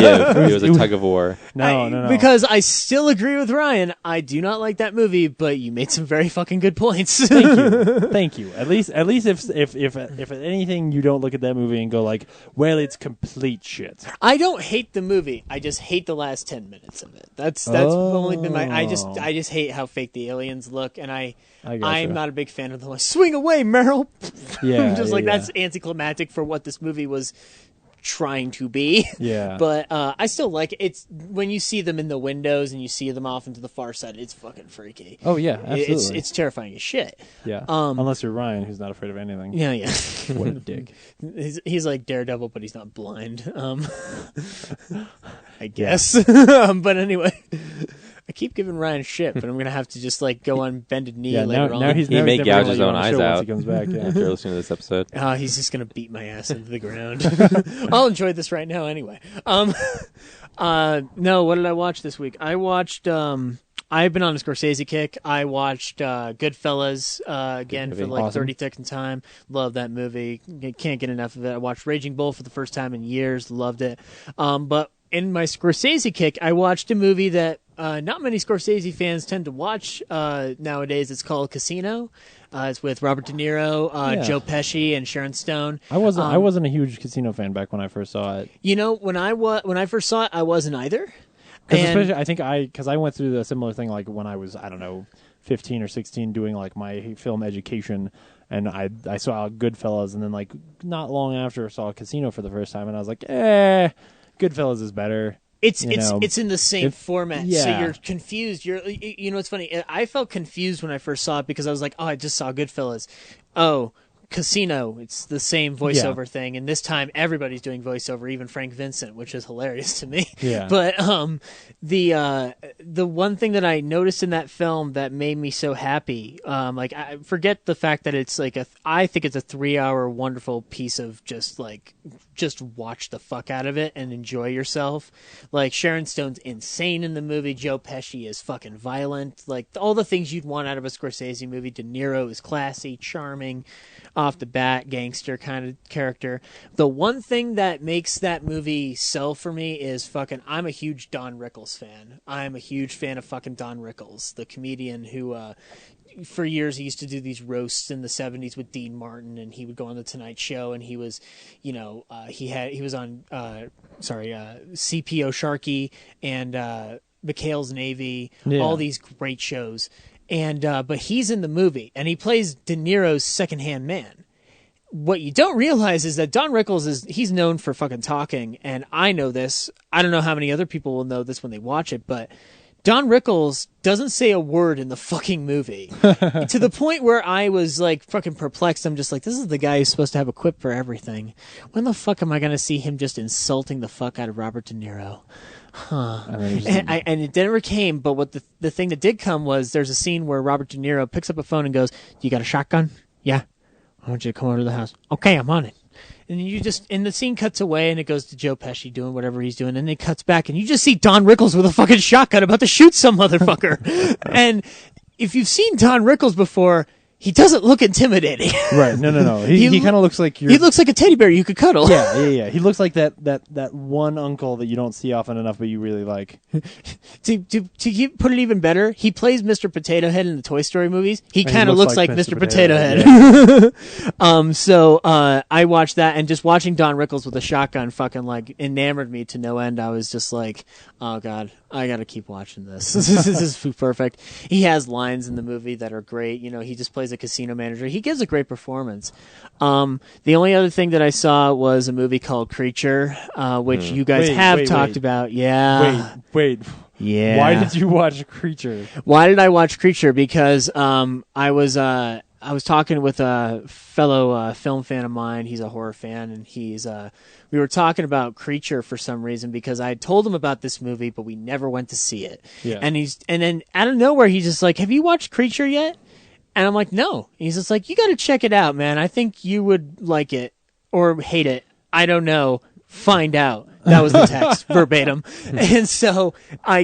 give. It was a tug of war.
No.
Because I still agree with Ryan. I do not like that movie, but you made some very fucking good points.
Thank you. At least if anything, you don't look at that movie and go like, well, it's complete shit.
I don't hate the movie. I just hate the last 10 minutes of it. That's only been my. I just hate how fake the aliens look, and
I gotcha.
I'm not a big fan of the like, swing away, Meryl.
Yeah,
just
yeah,
like
yeah.
that's anticlimactic for what this movie was trying to be.
Yeah.
But I still like it. It's when you see them in the windows and you see them off into the far side, it's fucking freaky.
Oh yeah, absolutely.
It's terrifying as shit.
yeah. Unless you're Ryan, who's not afraid of anything.
Yeah, yeah.
What a dick.
He's like Daredevil, but he's not blind. I guess. But anyway, I keep giving Ryan shit, but I'm gonna have to just like go on bended knee
Yeah.
later
Now
on.
he's
He
never
may
gonna
gouge
let
his
you
own
on the
eyes
show once
out.
he comes back. Yeah.
After listening to this episode.
He's just gonna beat my ass into the ground. I'll enjoy this right now anyway. No, what did I watch this week? I watched. I've been on a Scorsese kick. I watched Goodfellas again for like
Awesome.
32nd time. Love that movie. Can't get enough of it. I watched Raging Bull for the first time in years. Loved it. But in my Scorsese kick, I watched a movie that not many Scorsese fans tend to watch nowadays. It's called Casino. It's with Robert De Niro,
Yeah.
Joe Pesci, and Sharon Stone.
I wasn't a huge Casino fan back when I first saw it.
You know, when I first saw it, I wasn't either.
Because especially, I went through a similar thing like when I was, I don't know, 15 or 16 doing like my film education, and I saw Goodfellas, and then like not long after I saw Casino for the first time, and I was like, Goodfellas is better.
It's
You know,
it's in the same format, so
yeah.
you're confused. You know, it's funny. I felt confused when I first saw it because I was like, oh, I just saw Goodfellas. Oh, Casino. It's the same voiceover thing, and this time everybody's doing voiceover, even Frank Vincent, which is hilarious to me.
Yeah.
But the one thing that I noticed in that film that made me so happy, like I forget the fact that it's like I think it's a 3-hour wonderful piece of just watch the fuck out of it and enjoy yourself. Like Sharon Stone's insane in the movie. Joe Pesci is fucking violent. Like all the things you'd want out of a Scorsese movie. De Niro is classy, charming, off the bat, gangster kind of character. The one thing that makes that movie sell for me is I'm a huge Don Rickles fan. I'm a huge fan of fucking Don Rickles, the comedian who for years he used to do these roasts in the 70s with Dean Martin, and he would go on the Tonight Show, and he was, he was on CPO Sharkey and McHale's Navy, all these great shows. And but he's in the movie, and he plays De Niro's secondhand man. What you don't realize is that Don Rickles he's known for fucking talking, and I know this. I don't know how many other people will know this when they watch it, but Don Rickles doesn't say a word in the fucking movie. To the point where I was like fucking perplexed. I'm just like, this is the guy who's supposed to have a quip for everything. When the fuck am I going to see him just insulting the fuck out of Robert De Niro? And it never came, but what the thing that did come was there's a scene where Robert De Niro picks up a phone and goes, "You got a shotgun? Yeah. I want you to come over to the house." "Okay, I'm on it." And the scene cuts away and it goes to Joe Pesci doing whatever he's doing, and it cuts back and you just see Don Rickles with a fucking shotgun about to shoot some motherfucker. And if you've seen Don Rickles before, he doesn't look intimidating.
Right. No. He kind of looks like
he looks like a teddy bear you could cuddle.
Yeah. He looks like that one uncle that you don't see often enough, but you really like.
To put it even better, he plays Mr. Potato Head in the Toy Story movies. He
And
kind of looks like Mr. Potato Head.
Yeah.
So I watched that, and just watching Don Rickles with a shotgun fucking like enamored me to no end. I was just like, oh god, I gotta keep watching this. This is perfect. He has lines in the movie that are great. You know, he just plays a casino manager. He gives a great performance. The only other thing that I saw was a movie called Creature, which you guys have talked about. Yeah.
Wait.
Yeah.
Why did you watch Creature?
Why did I watch Creature? Because I was talking with a fellow film fan of mine. He's a horror fan, and we were talking about Creature for some reason because I had told him about this movie, but we never went to see it.
Yeah.
And then out of nowhere, he's just like, "Have you watched Creature yet?" And I'm like, "No." And he's just like, "You got to check it out, man. I think you would like it or hate it. I don't know. Find out." That was the text verbatim. And so I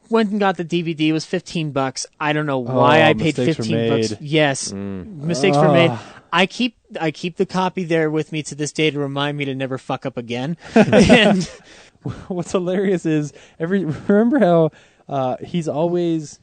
went and got the DVD. It was $15. I don't know why I paid $15. Yes. Mistakes were made. I keep the copy there with me to this day to remind me to never fuck up again. And
what's hilarious is remember how he's always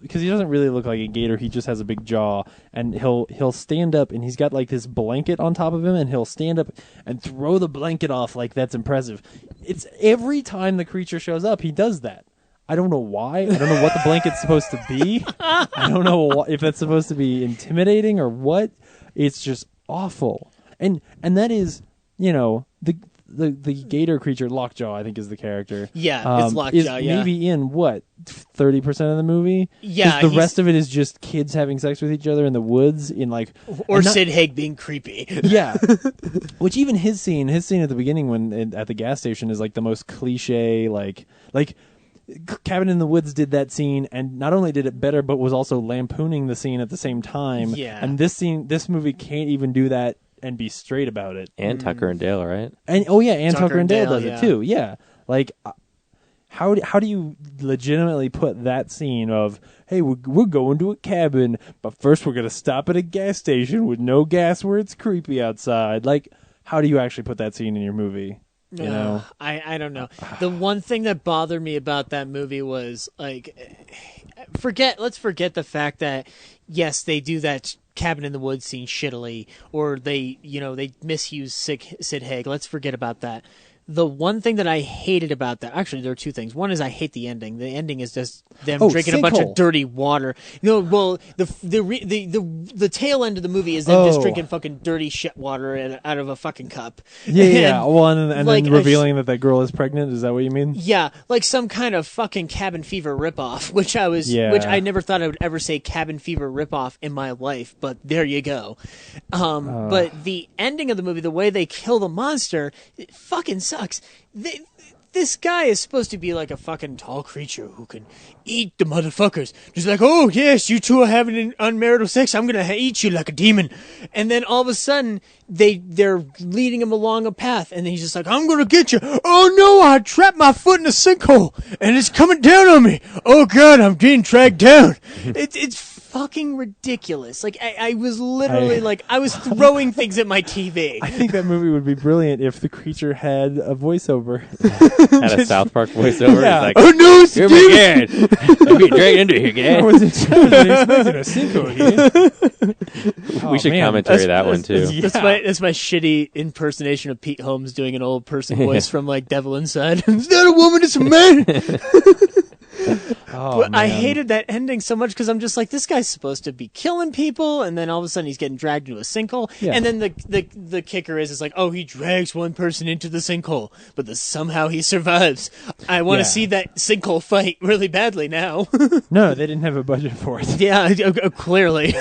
because he doesn't really look like a gator. He just has a big jaw, and he'll stand up, and he's got like this blanket on top of him, and he'll stand up and throw the blanket off like that's impressive. It's every time the creature shows up, he does that. I don't know why. I don't know what the blanket's supposed to be. I don't know if that's supposed to be intimidating or what. It's just awful. And that is, you know, the gator creature, Lockjaw, I think is the character.
Yeah, it's Lockjaw,
is maybe in what 30% of the movie.
Yeah,
the rest of it is just kids having sex with each other in the woods in like
or Sid Haig being creepy.
Yeah, which even his scene at the beginning when at the gas station is like the most cliche like. Cabin in the Woods did that scene, and not only did it better, but was also lampooning the scene at the same time.
Yeah,
and this movie can't even do that and be straight about it.
And Tucker and Dale, right?
And Tucker and Dale does it too. Yeah, like how do you legitimately put that scene of, hey, we're going to a cabin, but first we're gonna stop at a gas station with no gas where it's creepy outside? Like, how do you actually put that scene in your movie? You know,
I don't know. The one thing that bothered me about that movie was like, let's forget the fact that yes, they do that Cabin in the Woods scene shittily, or they misuse Sid Haig. Let's forget about that. The one thing that I hated about that, actually, there are two things. One is I hate the ending. The ending is just them drinking a bunch of dirty water. No, well, the tail end of the movie is them just drinking fucking dirty shit water out of a fucking cup.
Yeah. Well, and
like,
then revealing that girl is pregnant. Is that what you mean?
Yeah, like some kind of fucking Cabin Fever ripoff, which I never thought I would ever say Cabin Fever ripoff in my life, but there you go. But the ending of the movie, the way they kill the monster, it fucking sucks. This guy is supposed to be like a fucking tall creature who can eat the motherfuckers. Just like, oh, yes, you two are having an unmarital sex. I'm going to eat you like a demon. And then all of a sudden, they're leading him along a path. And then he's just like, I'm going to get you. Oh, no, I trapped my foot in a sinkhole. And it's coming down on me. Oh, God, I'm getting dragged down. It's fucking ridiculous. Like, I was literally I was throwing things at my TV.
I think that movie would be brilliant if the creature had a voiceover.
Had a South Park voiceover.
Yeah.
Like,
Oh no, it's
you're my dad. I'm being dragged into here,
I
guy.
was in a sinkhole here.
We should commentary that one too.
Yeah.
That's my shitty impersonation of Pete Holmes doing an old person voice from like Devil Inside. It's not a woman, it's a man. But I hated that ending so much because I'm just like, this guy's supposed to be killing people, and then all of a sudden he's getting dragged into a sinkhole.
Yeah.
And then the kicker is like, oh, he drags one person into the sinkhole, but somehow he survives. I want to see that sinkhole fight really badly now.
No, they didn't have a budget for it.
Yeah, clearly.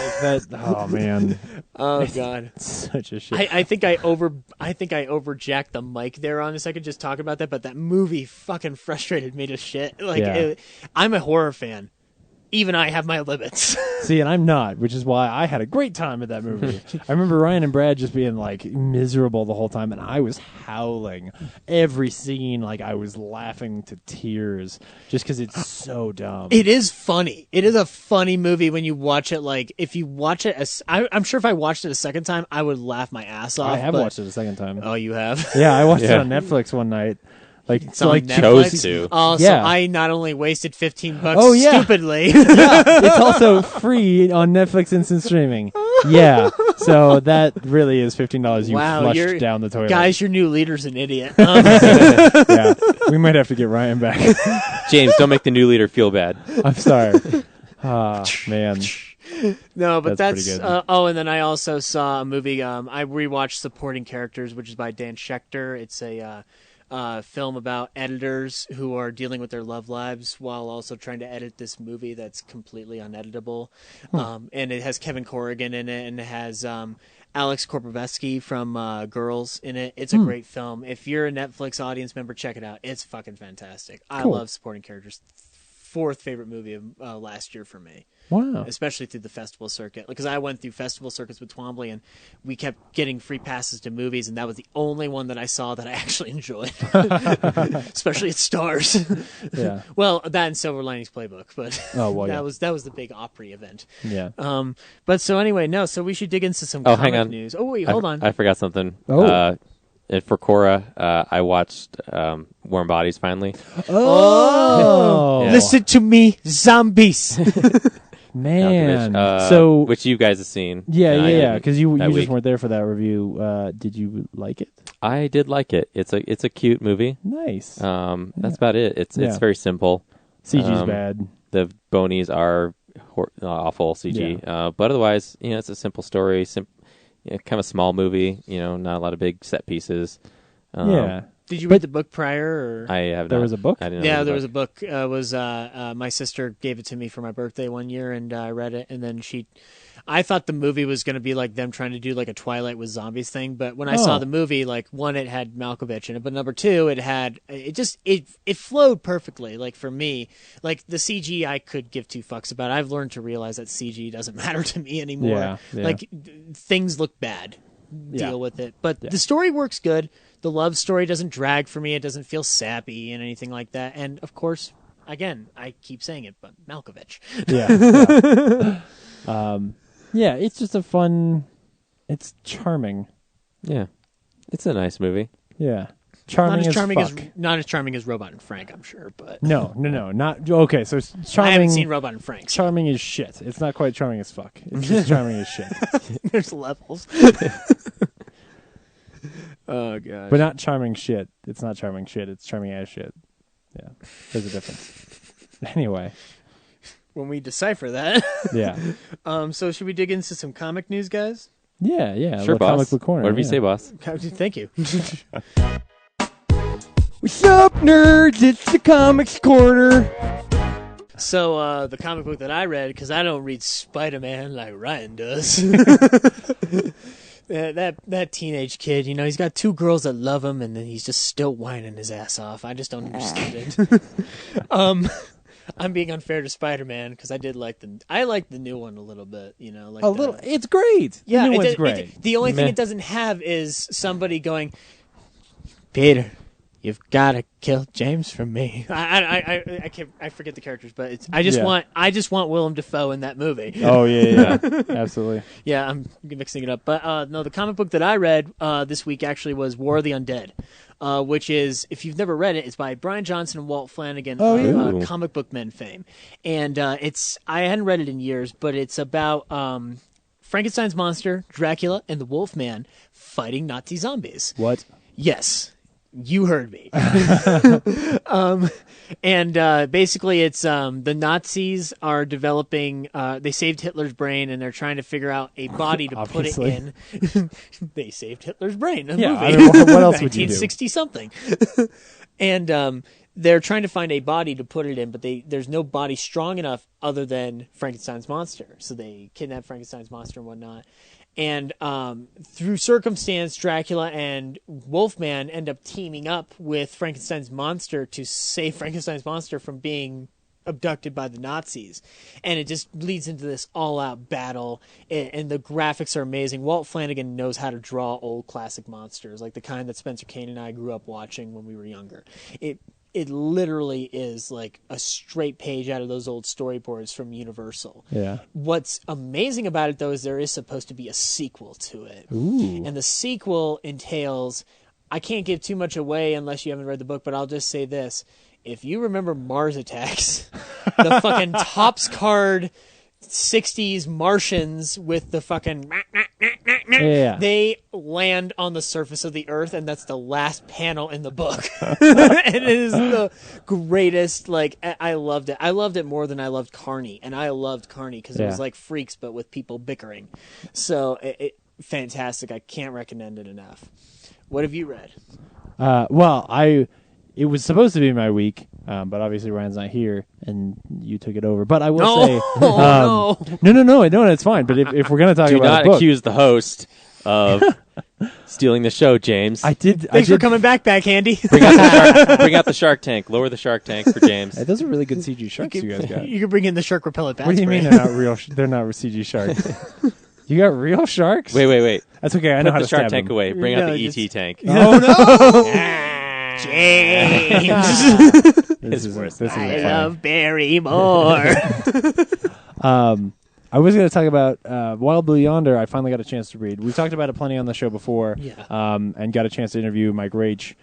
Oh man.
Oh god,
Such a shit.
I think I overjacked the mic there on a second just talking about that, but that movie fucking frustrated me to shit. Like, I'm a horror fan. Even I have my limits.
See, and I'm not, which is why I had a great time at that movie. I remember Ryan and Brad just being like miserable the whole time, and I was howling every scene. Like I was laughing to tears just because it's so dumb.
It is funny. It is a funny movie when you watch it. Like if you watch it, I'm sure if I watched it a second time, I would laugh my ass off.
I have watched it a second time.
Oh, you have?
Yeah, I watched it on Netflix one night.
It's on Netflix?
chose to.
Oh, so
Yeah.
I not only wasted $15
Oh, yeah.
stupidly.
It's also free on Netflix instant streaming. Yeah. So that really is $15 you
Wow,
flushed
you're-
down the toilet.
Guys, your new leader's an idiot.
Yeah. We might have to get Ryan back.
James, don't make the new leader feel bad.
I'm sorry. Ah, man.
No, but
That's
that's,
pretty good.
and then I also saw a movie. I rewatched Supporting Characters, which is by Dan Schechter. It's a film about editors who are dealing with their love lives while also trying to edit this movie that's completely uneditable. And it has Kevin Corrigan in it, and it has Alex Korpovetsky from Girls in it. It's a great film. If you're a Netflix audience member, check it out. It's fucking fantastic. I
Cool.
love Supporting Characters. Fourth favorite movie of last year for me.
Wow.
Especially through the festival circuit, because I went through festival circuits with Twombly, and we kept getting free passes to movies, and that was the only one that I saw that I actually enjoyed. Especially at Stars.
Yeah.
Well, that and Silver Linings Playbook, but
Oh, well, yeah.
that was the big Opry event.
Yeah.
But so anyway, no. So we should dig into some
Oh,
comic
hang on.
news. Oh wait, hold on.
I forgot something.
Oh.
And for Cora, I watched Warm Bodies finally.
Oh.
Yeah.
Listen to me, zombies.
Man.
Malkovich,
So
which you guys have seen.
yeah,
and I
yeah,
didn't
because you
that
just
week.
weren't there for that review. Did you like it?
I did like it. It's a cute movie.
Nice.
That's about it. It's
Yeah.
very simple.
CG's bad.
The bonies are awful CG, but otherwise, it's a simple story. Kind of a small movie. Not a lot of big set pieces.
Yeah.
Did you read the book prior? Or?
I have.
There
not.
was a book?
I didn't know
Yeah, there was a book. My sister gave it to me for my birthday one year, and I read it. And then I thought the movie was going to be like them trying to do like a Twilight with zombies thing. But when I saw the movie, like one, it had Malkovich in it, but number two, it flowed perfectly. Like for me, like the CG, I could give two fucks about. I've learned to realize that CG doesn't matter to me anymore.
Yeah.
Like things look bad.
Yeah.
Deal with it. But the story works good. The love story doesn't drag for me. It doesn't feel sappy and anything like that. And of course, again, I keep saying it, but Malkovich.
Yeah. Yeah, it's just it's charming.
Yeah, it's a nice movie.
Yeah. Charming
Not as charming as Robot and Frank, I'm sure, but
No, not okay. So it's charming.
I haven't seen Robot and Frank. So
Charming as shit. It's not quite charming as fuck. It's just charming as shit.
there's levels. Oh god.
But not charming shit. It's not charming shit. It's charming as shit. Yeah, there's a difference. Anyway,
When we decipher that.
yeah,
So should we dig into some comic news, guys?
yeah.
Sure,
Little
boss.
Comic book corner.
Whatever you
yeah.
say, boss.
Thank you.
What's up, nerds? It's the Comics Corner.
So the comic book that I read, because I don't read Spider-Man like Ryan does. That teenage kid, he's got two girls that love him, and then he's just still whining his ass off. I just don't understand it. I'm being unfair to Spider-Man because I liked the new one a little bit. Like
A little. It's great.
Yeah,
the new
it
one's
did-
great.
the only thing
Meh.
it doesn't have is somebody going, Peter, you've got to kill James for me. I forget the characters, but I just want Willem Dafoe in that movie.
Oh yeah, absolutely.
Yeah, I'm mixing it up. But no, the comic book that I read this week actually was War of the Undead, which is, if you've never read it, it's by Brian Johnson and Walt Flanagan
Oh,
of
yeah.
Comic Book Men fame. And I hadn't read it in years, but it's about Frankenstein's monster, Dracula, and the Wolfman fighting Nazi zombies.
What?
Yes, you heard me. And basically, it's the Nazis are developing. They saved Hitler's brain, and they're trying to figure out a body to put it
Obviously.
in. They saved Hitler's brain.
Yeah,
movie.
I mean, what else would you do?
1960 something. And they're trying to find a body to put it in, but there's no body strong enough other than Frankenstein's monster. So they kidnap Frankenstein's monster and whatnot. And through circumstance, Dracula and Wolfman end up teaming up with Frankenstein's monster to save Frankenstein's monster from being abducted by the Nazis. And it just leads into this all-out battle, and the graphics are amazing. Walt Flanagan knows how to draw old classic monsters, like the kind that Spencer Kane and I grew up watching when we were younger. It literally is like a straight page out of those old storyboards from Universal.
Yeah.
What's amazing about it, though, is there is supposed to be a sequel to it.
Ooh.
And the sequel entails, I can't give too much away unless you haven't read the book, but I'll just say this. If you remember Mars Attacks, the fucking Topps card 60s Martians with the fucking
Yeah.
they land on the surface of the earth, and that's the last panel in the book. And it is the greatest. Like, I loved it. I loved it more than I loved Carney, and I loved Carney because it was
Yeah.
like Freaks but with people bickering. So fantastic. I can't recommend it enough. What have you read?
It was supposed to be my week, but obviously Ryan's not here, and you took it over. But I will say,
No.
no, it's fine. But if we're gonna talk
Do
about
not
a book,
accuse the host of stealing the show, James.
I did.
Thanks for coming back, Andy.
Bring out the shark tank. Lower the shark tank for James.
Hey, those are really good CG sharks you guys got.
You can bring in the shark repellent bat
What do you
spray.
mean they're not real? They're not CG sharks. You got real sharks?
Wait.
That's okay. I know
Put
how
the
to
shark
stab
tank
them.
away. Bring out
No,
the
just-
ET tank.
Oh
James.
This is
worse.
this is
I
funny.
love Barrymore.
I was going to talk about Wild Blue Yonder. I finally got a chance to read. We've talked about it plenty on the show before.
Yeah.
And got a chance to interview Mike Raich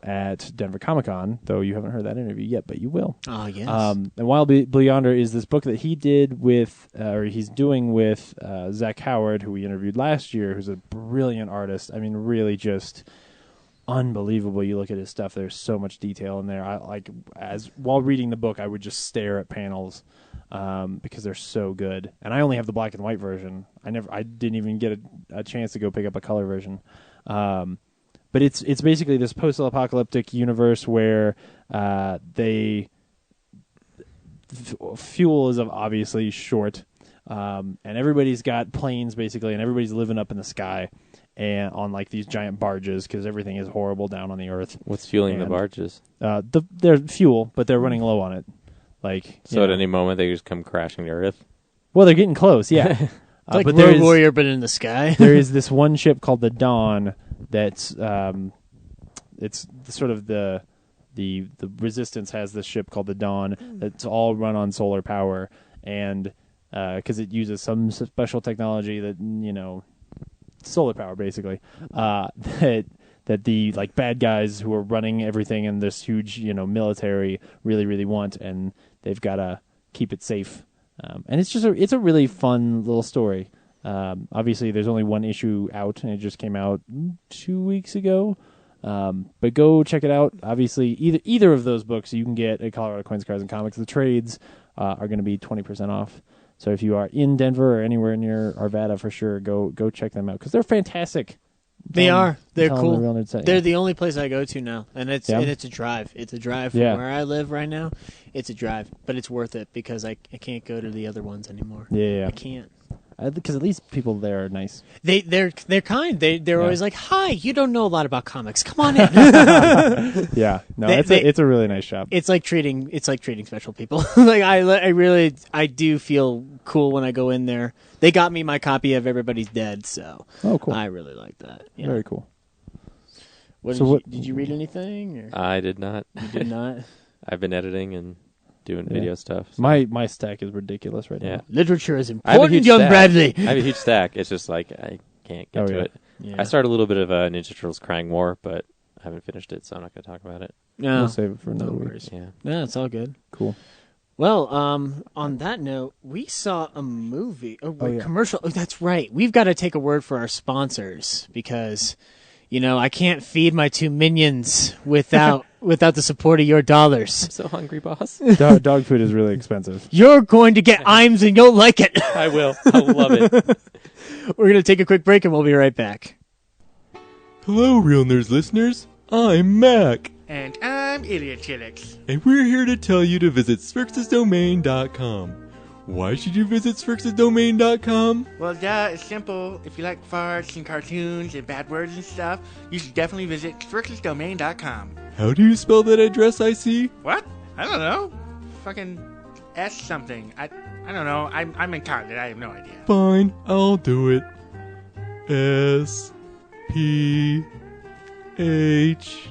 at Denver Comic Con, though you haven't heard that interview yet, but you will.
Oh, yes.
And Wild Blue Yonder is this book that he did with, or he's doing with Zach Howard, who we interviewed last year, who's a brilliant artist. I mean, really just unbelievable. You look at his stuff, there's so much detail in there. While reading the book, I would just stare at panels because they're so good. And I only have the black and white version. I didn't even get a chance to go pick up a color version. But it's basically this post-apocalyptic universe where fuel is obviously short, and everybody's got planes basically, and everybody's living up in the sky and on like these giant barges because everything is horrible down on the earth.
What's fueling the
And,
barges?
They're fuel, but they're running low on it.
So at any moment they just come crashing to Earth.
well, they're getting close, yeah.
like
but
Road Warrior, but in the sky.
there is this one ship called the Dawn that's it's sort of the Resistance has this ship called the Dawn that's all run on solar power, and because it uses some special technology that solar power basically that the like bad guys who are running everything in this huge military really want, and they've got to keep it safe. And it's a really fun little story. Obviously, there's only one issue out, and it just came out 2 weeks ago. But go check it out. Obviously, either of those books you can get at Colorado Coins, Cards, and Comics. The trades are going to be 20% off. So if you are in Denver or anywhere near Arvada, for sure, go check them out because they're fantastic.
They are. They're cool. They're
Yeah.
the only place I go to now, and it's a drive. It's a drive from
Yeah.
where I live right now. It's a drive, but it's worth it because I can't go to the other ones anymore.
Yeah.
I can't.
Because at least people there are nice.
They're kind. They're
Yeah.
always like, "Hi, you don't know a lot about comics. Come on in."
Yeah, no,
They-
it's a really nice shop.
It's like treating special people. Like I do feel cool when I go in there. They got me my copy of Everybody's Dead, so
Oh, cool.
I really like that. Yeah.
Very cool.
Did you read anything? Or
I did not.
you did not.
I've been editing and doing
Yeah.
video stuff. so-
My stack is ridiculous right
Yeah.
now.
I
Literature is
have a
important,
huge
young
stack.
Bradley.
I have a huge stack. It's just like I can't get
Oh,
to
yeah.
it.
Yeah.
I started a little bit of Ninja Turtles Crying War, but I haven't finished it, so I'm not going to talk about it.
No,
We'll save it for another
no
week.
worries.
Yeah.
No, it's all good.
Cool.
Well, on that note, we saw a movie,
yeah.
commercial. Oh, that's right. We've got to take a word for our sponsors because, I can't feed my two minions without the support of your dollars.
I'm so hungry, boss.
Dog food is really expensive.
You're going to get Imes and you'll like it.
I will. I'll love it.
We're going to take a quick break and we'll be right back.
Hello, Real Nerds listeners. I'm Mac,
And I'm Idiot Chillix.
and we're here to tell you to visit SphrixesDomain.com. Why should you visit SphrixesDomain.com?
Well, duh, it's simple. If you like farts and cartoons and bad words and stuff, you should definitely visit SphrixesDomain.com.
How do you spell that address I see?
What? I don't know. Fucking S something. I don't know. I'm incompetent. I have no idea.
Fine, I'll do it. S P H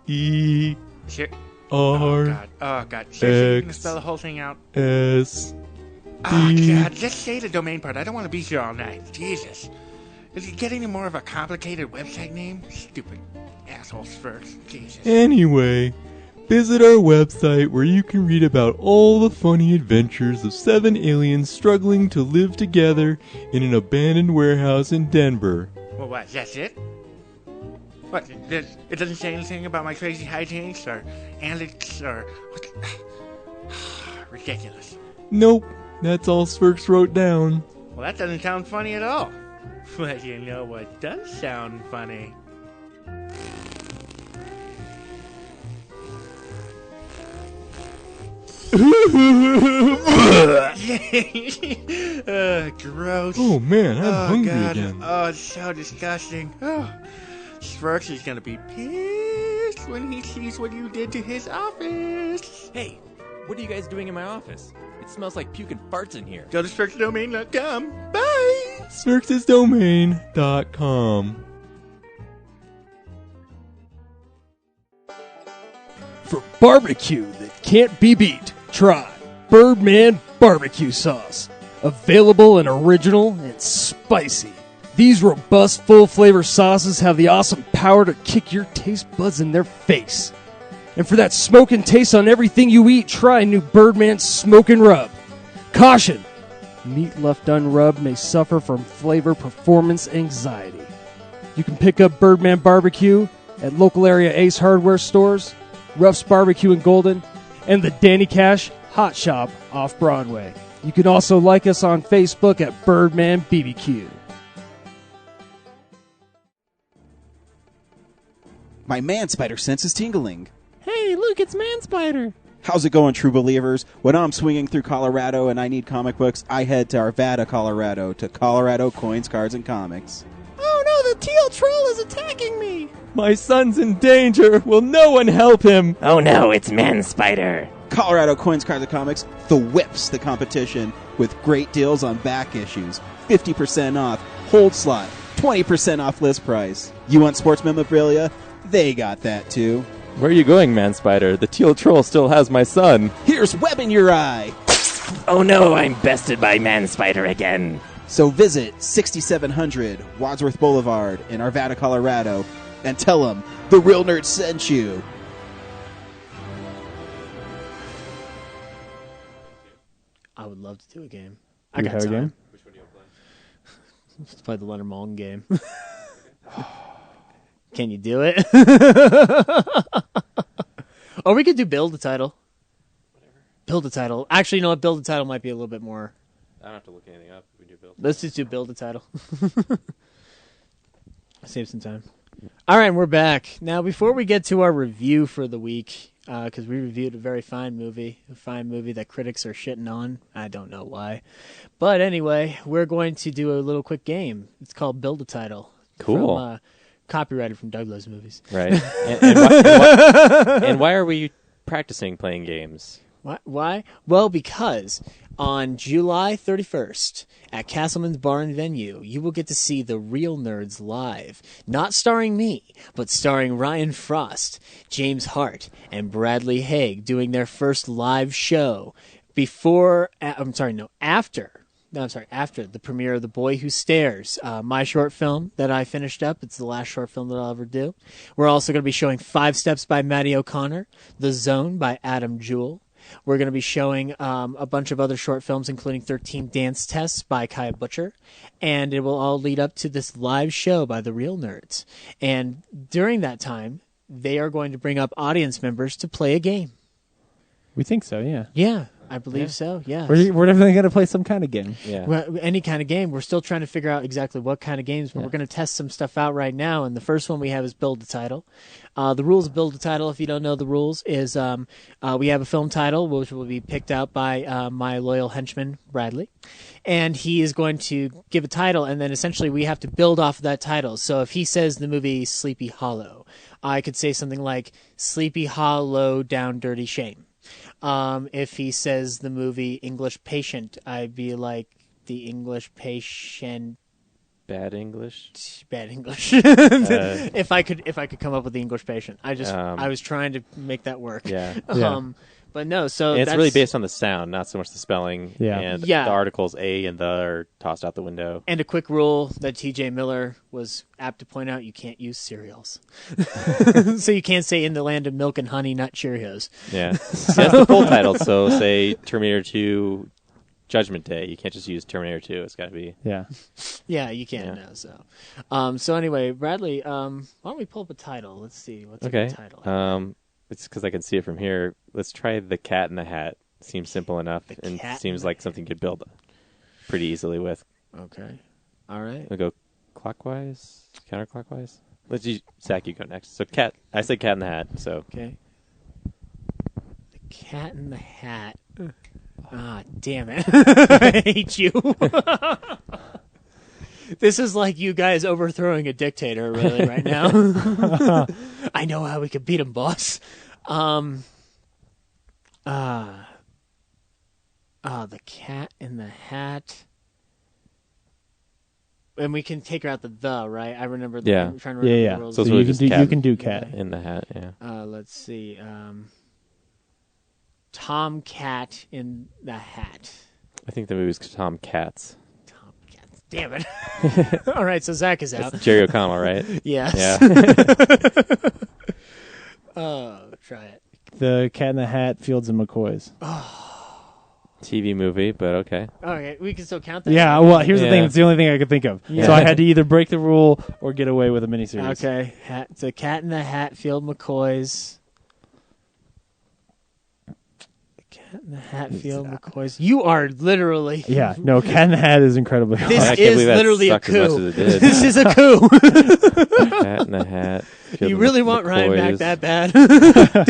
E
Sure. Oh,
R
God. Oh, God. Seriously, you can
X.
spell the whole thing out?
S.
Oh,
D.
God. Just say the domain part. I don't want to be here all night. Jesus. Is it getting any more of a complicated website name? Stupid asshole Sphinx. Jesus.
Anyway, Visit our website where you can read about all the funny adventures of 7 aliens struggling to live together in an abandoned warehouse in Denver.
Well, what? That's it? What? It doesn't say anything about my crazy hijinks or antics or... Ridiculous.
Nope, that's all Svirks wrote down.
Well, that doesn't sound funny at all. But you know what does sound funny? Gross.
Oh man, I'm hungry
God.
again.
Oh, it's so disgusting. Oh. Svirks is gonna be pissed when he sees what you did to his office.
Hey, what are you guys doing in my office? It smells like puke and farts in here.
Go to SvirksDomain.com. Bye!
SvirksDomain.com.
For barbecue that can't be beat, try Birdman Barbecue Sauce. Available and original and spicy. These robust, full-flavor sauces have the awesome power to kick your taste buds in their face. And for that smoking taste on everything you eat, try new Birdman Smokin' Rub. Caution! Meat left unrubbed may suffer from flavor performance anxiety. You can pick up Birdman Barbecue at local area Ace Hardware stores, Ruff's Barbecue in Golden, and the Danny Cash Hot Shop off Broadway. You can also like us on Facebook at Birdman BBQ.
My man spider sense is tingling.
Hey, look, it's Man Spider.
How's it going, true believers? When I'm swinging through Colorado and I need comic books, I head to Arvada, Colorado, to Colorado Coins, Cards, and Comics.
Oh no, the teal troll is attacking me.
My son's in danger. Will no one help him?
Oh no, it's Man Spider.
Colorado Coins, Cards, and Comics, the whips the competition with great deals on back issues, 50% off, hold slot, 20% off list price. You want sports memorabilia? They got that too.
Where are you going, Man Spider? The teal troll still has my son.
Here's web in your eye.
Oh no, I'm bested by Man Spider again.
So visit 6700 Wadsworth Boulevard in Arvada, Colorado, and tell them the Real Nerd sent you.
I would love to do a game.
Do we have a game?
Which one do you play?
Let's play the Leonard Maltin game. Can you do it? Or we could do build a title.
Whatever.
Build a title. Actually, you know what? Build a title might be a little bit more.
I don't have to look anything up. We do build.
Let's just do build a title. Save some time. All right, we're back. Now, before we get to our review for the week, because we reviewed a very fine movie that critics are shitting on. I don't know why. But anyway, we're going to do a little quick game. It's called Build a Title.
Cool.
From, copyrighted from Doug Lowe's Movies.
Right. And why are we practicing playing games?
Why? Well, because on July 31st at Castleman's Bar and Venue, you will get to see The Real Nerds live. Not starring me, but starring Ryan Frost, James Hart, and Bradley Haig doing their first live show after the premiere of The Boy Who Stares, my short film that I finished up. It's the last short film that I'll ever do. We're also going to be showing 5 Steps by Matty O'Connor, The Zone by Adam Jewell. We're going to be showing a bunch of other short films, including 13 Dance Tests by Kaya Butcher. And it will all lead up to this live show by The Real Nerds. And during that time, they are going to bring up audience members to play a game.
We think so, yeah.
Yeah, I believe so, yeah.
We're definitely going to play some kind of game.
Yeah.
Well, any kind of game. We're still trying to figure out exactly what kind of games, but we're going to test some stuff out right now. And the first one we have is Build a Title. The rules of Build a Title, if you don't know the rules, is we have a film title, which will be picked out by my loyal henchman, Bradley. And he is going to give a title, and then essentially we have to build off of that title. So if he says the movie Sleepy Hollow, I could say something like Sleepy Hollow Down Dirty Shame. If he says the movie English Patient, I'd be like The English Patient.
Bad English.
If I could come up with The English Patient, I was trying to make that work.
Yeah.
But no, so
And it's
that's
really based on the sound, not so much the spelling.
Yeah.
And
Yeah.
the articles A and the are tossed out the window.
And a quick rule that T.J. Miller was apt to point out: you can't use cereals. So you can't say "In the Land of Milk and Honey," not Cheerios.
Yeah. See, that's the full title. So say Terminator 2 Judgment Day. You can't just use Terminator 2. It's got to be...
Yeah.
Yeah, you can't now. So anyway, Bradley, why don't we pull up a title? Let's see what's a
Okay.
good title.
It's because I can see it from here. Let's try The Cat in the Hat. Seems simple enough and
Cat
seems
in
like
the
something you could build pretty easily with.
Okay. All right.
We'll go clockwise, counterclockwise. Let's do Zach. You go next. So cat. I said Cat in the Hat. So
Okay. The Cat in the Hat. Ah, damn it. I hate you. This is like you guys overthrowing a dictator, really, right now. I know how we could beat him, boss. The Cat in the Hat. And we can take her out the right? I remember the
Yeah.
I'm trying to remember
Yeah.
the rules.
So it's
So
really
you can
just
do
cat.
you can do cat.
in the hat. Yeah.
Let's see. Tom Cat in the Hat.
I think the movie's Tom Cats.
Tom Cat. Damn it. All right, so Zach is out.
That's Jerry O'Connell, right?
Yes.
Yeah.
Try it.
The Cat in the Hat, Fields and McCoys.
TV movie, but okay.
Okay, we can still count that.
Yeah, well, here's the
Yeah.
thing. It's the only thing I could think of.
Yeah.
So I had to either break the rule or get away with a miniseries.
Okay. The Cat in the Hat, Field McCoys. The Cat in the Hat, Field McCoys. You are literally.
Yeah, no, Cat in the Hat is incredibly hard.
This
I can't
is
believe that
literally a
sucked as much
coup.
as it did.
This is a coup.
Cat in the Hat.
You really want Ryan back
McCoys,
that bad?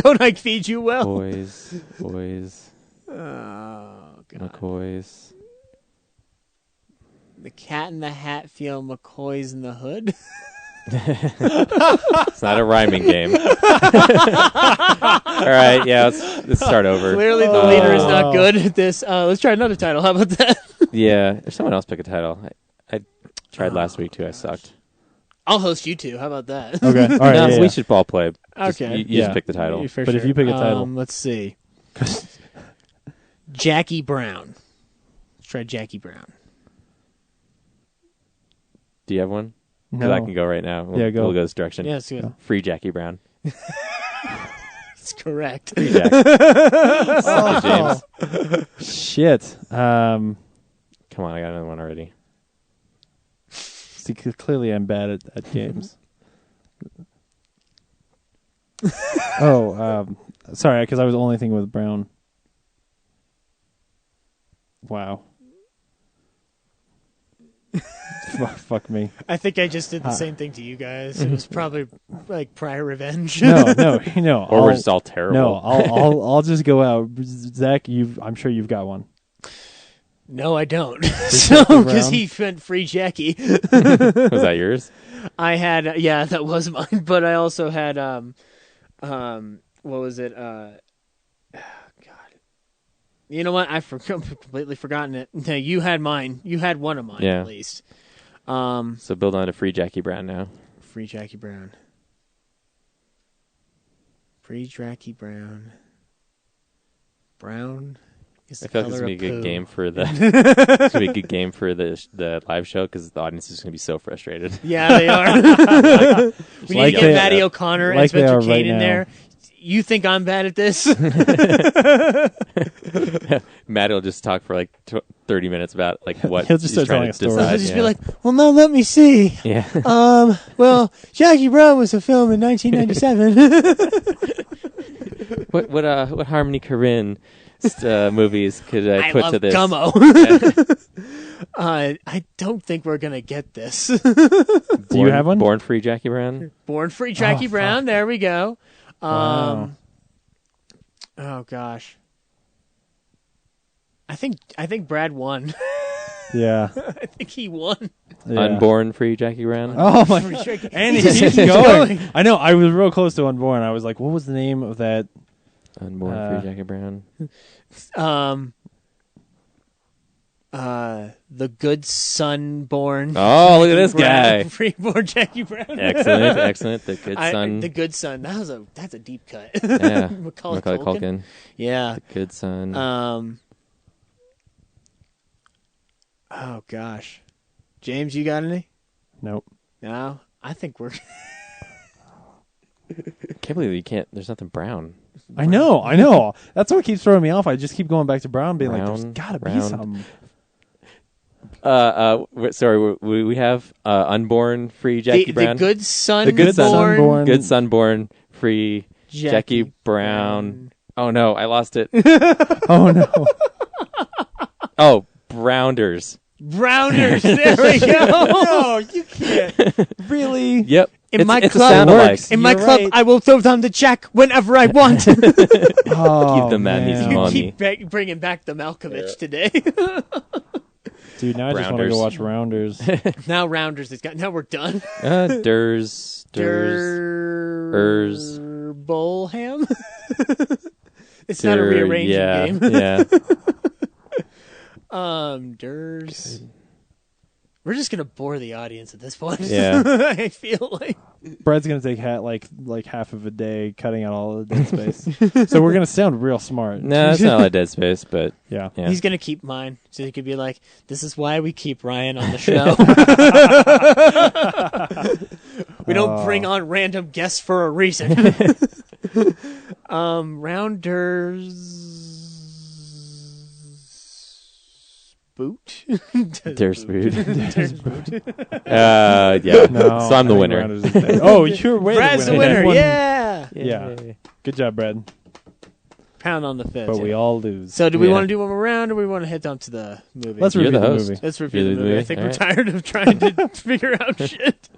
Don't I feed you well?
Boys.
Oh, God.
McCoys.
The Cat in the Hat, Field McCoys in the Hood.
It's not a rhyming game. All right, yeah, let's start over.
Clearly, the leader is not good at this. Let's try another title. How about that?
Yeah, or someone else pick a title. I tried last week too. I sucked.
I'll host you two. How about that?
Okay, all right.
No,
yeah,
we
yeah.
should ball play. Just,
Okay.
you
Yeah.
just pick the title.
For
But if you pick a title.
let's see. Jackie Brown. Let's try Jackie Brown.
Do you have one? Because
No.
I can go right now.
Yeah, go.
We'll go this direction.
Yes, good.
Free Jackie Brown.
That's correct.
Free Jack. James.
Shit.
Come on, I got another one already.
See, clearly I'm bad at games. Sorry, because I was only thinking with Brown. Wow. Fuck me.
I think I just did the same thing to you guys. It was probably like prior revenge.
No.
Or we're just all terrible.
No, I'll just go out. Zach, I'm sure you've got one.
No, I don't. So, because
Brown?
he went free Jackie.
Was that yours?
I had, that was mine. But I also had, what was it? God. You know what? I've completely forgotten it. No, you had mine. You had one of mine,
Yeah.
at least.
So build on to Free Jackie Brown now.
Free Jackie Brown. Free Jackie Brown. Brown is the
I feel like this is
color
gonna be a
of
good
poo.
game for the. It's gonna be a good game for the live show because the audience is gonna be so frustrated.
Yeah, they are. We need
Like
to get
they-
Matty O'Connor and
like they
Spencer
are
Kane
right
in
now.
there. You think I'm bad at this?
Matt will just talk for like 30 minutes about like what
He'll just
he's
start
trying
telling
to
a story.
decide.
I'll just
yeah.
be like, well, now let me see.
yeah.
Well, Jackie Brown was a film in 1997.
What Harmony Korine movies could I put
love
to this?
Gummo. I don't think we're going to get this.
Do you have one?
Born Free Jackie Brown.
Born Free Jackie Brown. There we go.
Wow.
Oh, gosh. I think Brad won.
Yeah.
I think he won.
Yeah.
Unborn Free Jackie Brown.
Oh my!
Free Jackie-
And he
just
keeps
keeps
going. I know. I was real close to Unborn. I was like, what was the name of that?
Unborn Free Jackie Brown.
The good son-born.
Oh, look at this guy.
Freeborn Jackie Brown.
Excellent. The good son.
The good son. That's a deep cut.
Yeah.
Macaulay
Macaulay
Culkin.
Culkin.
Yeah.
The good son.
Oh gosh, James, you got any?
Nope.
No, I think we're.
I can't believe you can't. There's nothing brown.
I know. That's what keeps throwing me off. I just keep going back to Brown, being like, "There's
Brown,
gotta be
round.
some."
Sorry, we have unborn free Jackie Brown.
The good son.
The good son.
Born.
Good son born free
Jackie
Brown. Oh no, I lost it.
Oh no.
Oh, Browners.
Browners. There we go.
No, you can't. Really?
Yep.
In
It's
my
a
club,
sound alike.
in my
You're
club,
right.
I will throw down the check whenever I want.
Oh,
Give the man his
man.
You
money.
keep bringing back the Malkovich today.
Dude, now I just want to
Rounders.
go watch Rounders.
Now Rounders is got. Now we're done.
Durs.
Bolham. It's not a rearranging game.
Yeah.
Durs. We're just gonna bore the audience at this point.
Yeah.
I feel like.
Brad's gonna take like half of a day cutting out all the dead space. So we're gonna sound real smart.
No, it's not like Dead Space, but
Yeah.
yeah.
He's gonna keep mine, so he could be like, "This is why we keep Ryan on the show. We don't bring on random guests for a reason." Boot.
Durs Boot.
Durs Boot.
Yeah.
No,
So I'm the
I think
winner.
Rounders is dead. Oh, you're way
Brad's the winner. Yeah.
Yeah. Good job, Brad.
Pound on the fist.
But we all lose.
So, do we
Yeah.
want to do one more round, or we want to head down to the movie?
Let's
You're
review
the
the
host.
movie.
Let's review
Review
the
the
movie. I
movie?
think
All
we're
right.
tired of trying to figure out shit.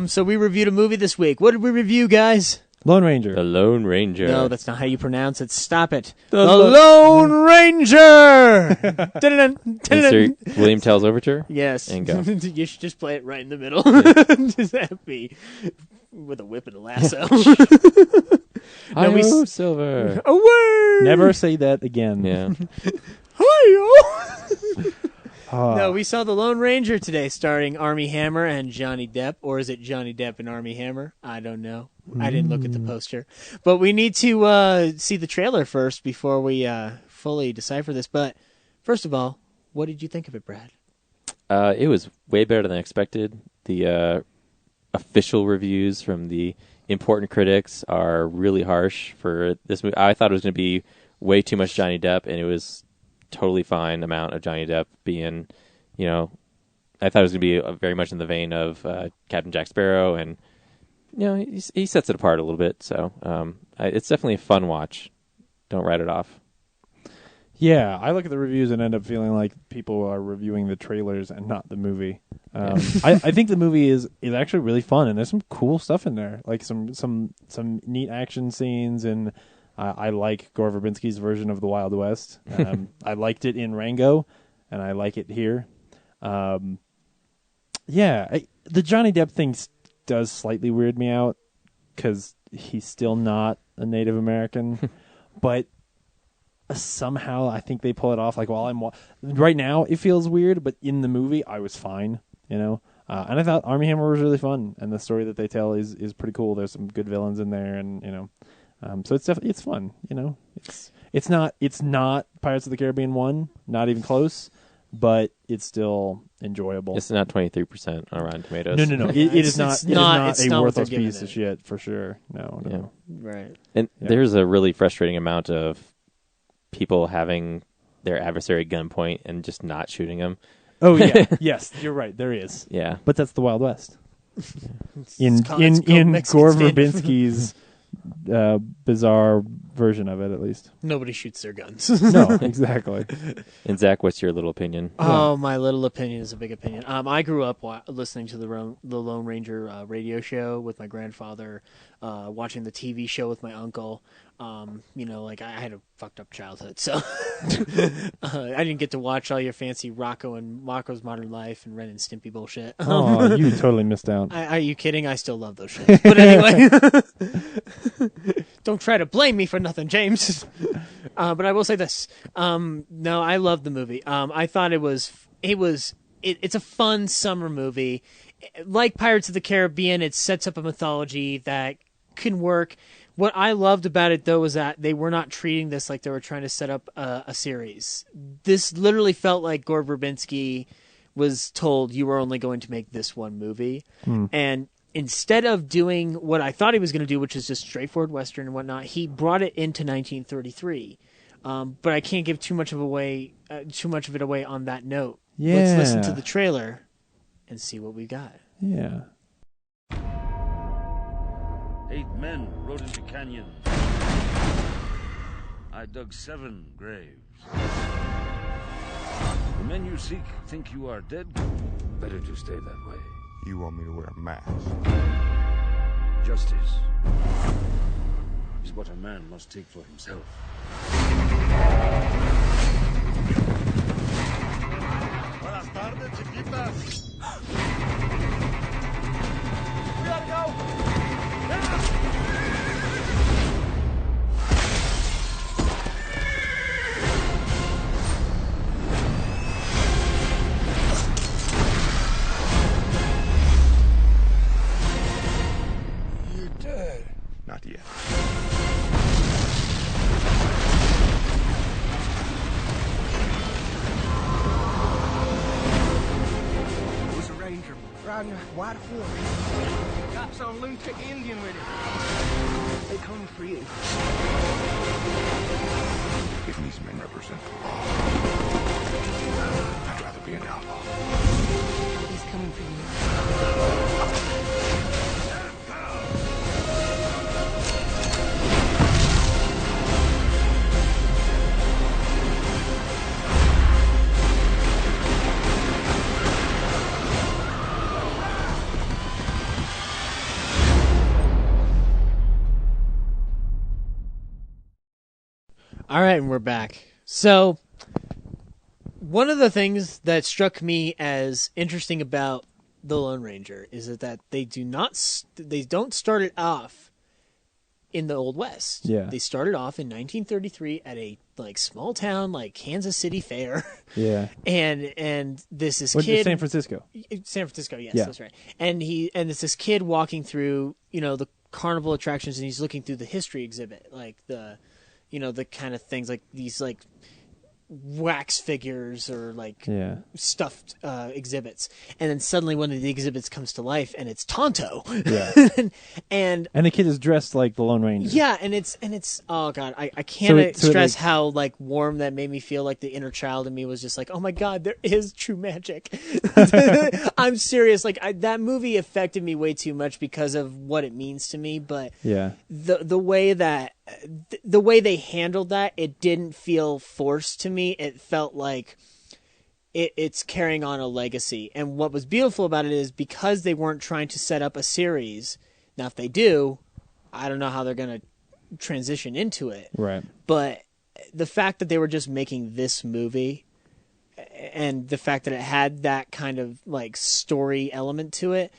So we reviewed a movie this week. What did we review, guys?
Lone Ranger.
The Lone Ranger.
No, that's not how you pronounce it. Stop it. The Lone Ranger. Dun-dun-dun, dun-dun-dun.
Insert William Tell's Overture.
Yes.
And go.
You should just play it right in the middle. Just have me with a whip and a lasso.
No,
we s-
Silver.
Away.
Never say that again.
Yeah.
Hi-yo.
Ah.
No, we saw The Lone Ranger today, starring Armie Hammer and Johnny Depp. Or is it Johnny Depp and Armie Hammer? I don't know. I didn't look at the poster. But we need to see the trailer first before we fully decipher this. But first of all, what did you think of it, Brad?
It was way better than expected. The official reviews from the important critics are really harsh for this movie. I thought it was going to be way too much Johnny Depp, and it was totally fine amount of Johnny Depp being, I thought it was going to be very much in the vein of Captain Jack Sparrow, and he sets it apart a little bit. So it's definitely a fun watch. Don't write it off.
Yeah, I look at the reviews and end up feeling like people are reviewing the trailers and not the movie. I think the movie is actually really fun, and there's some cool stuff in there, like some neat action scenes, and I like Gore Verbinski's version of the Wild West. I liked it in Rango, and I like it here. The Johnny Depp thing does slightly weird me out because he's still not a Native American, but somehow I think they pull it off. Like while I'm right now, it feels weird, but in the movie, I was fine. And I thought Armie Hammer was really fun, and the story that they tell is pretty cool. There's some good villains in there, and so it's definitely fun. It's not Pirates of the Caribbean 1, not even close, but it's still enjoyable.
It's not 23% on Rotten Tomatoes.
No. It is not.
It's
It is
not-
not
it's
a
not what
worthless
they're giving
piece of
it.
shit for sure. No.
Yeah.
Right.
And
Yeah.
there's a really frustrating amount of people having their adversary at gunpoint and just not shooting them.
Oh yeah, yes, you're right. There is,
Yeah.
but that's the Wild West.
It's
In
called Mexican
Gore
Standard.
Verbinski's bizarre version of it, at least.
Nobody shoots their guns.
No, exactly.
And Zach, what's your little opinion?
Oh, my little opinion is a big opinion. I grew up listening to the Lone Ranger radio show with my grandfather, watching the TV show with my uncle. I had a fucked up childhood, so I didn't get to watch all your fancy Rocco and Rocco's Modern Life and Ren and Stimpy bullshit.
Oh, you totally missed out.
Are you kidding? I still love those shows. But anyway, don't try to blame me for nothing, James. But I will say this. No, I love the movie. I thought it's a fun summer movie. Like Pirates of the Caribbean, it sets up a mythology that can work. What I loved about it, though, was that they were not treating this like they were trying to set up a series. This literally felt like Gore Verbinski was told, you were only going to make this one movie. And instead of doing what I thought he was going to do, which is just straightforward Western and whatnot, he brought it into 1933. But I can't give too much of it away on that note.
Yeah.
Let's listen to the trailer and see what we got.
Yeah.
8 men rode into canyons. I dug 7 graves. The men you seek think you are dead. Better to stay that way.
You want me to wear a mask?
Justice is what a man must take for himself.
Buenas tardes, chiquitas.
We gotta go!
You're dead. Not yet.
Was a ranger riding a white horse. Got some lunatic Indian with him. They come for you.
If these men represent the law, I'd rather be an outlaw.
He's coming for you.
All right, and we're back. So, one of the things that struck me as interesting about The Lone Ranger is that they don't start it off in the Old West.
Yeah.
They started off in 1933 at a small town like Kansas City Fair.
Yeah.
And this
San Francisco.
San Francisco, yes,
Yeah.
that's right. And it's this kid walking through, the carnival attractions, and he's looking through the history exhibit, like the kind of things like these wax figures or stuffed exhibits, and then suddenly one of the exhibits comes to life and it's Tonto.
Yeah.
and
the kid is dressed like the Lone Ranger.
yeah, and it's oh god, I can't
So
stress how warm that made me feel. Like the inner child in me was just like, oh my god, there is true magic. I'm serious. That movie affected me way too much because of what it means to me. But
Yeah.
the way they handled that, it didn't feel forced to me. It felt like it's carrying on a legacy. And what was beautiful about it is because they weren't trying to set up a series. Now, if they do, I don't know how they're going to transition into it.
Right.
But the fact that they were just making this movie, and the fact that it had that kind of story element to it,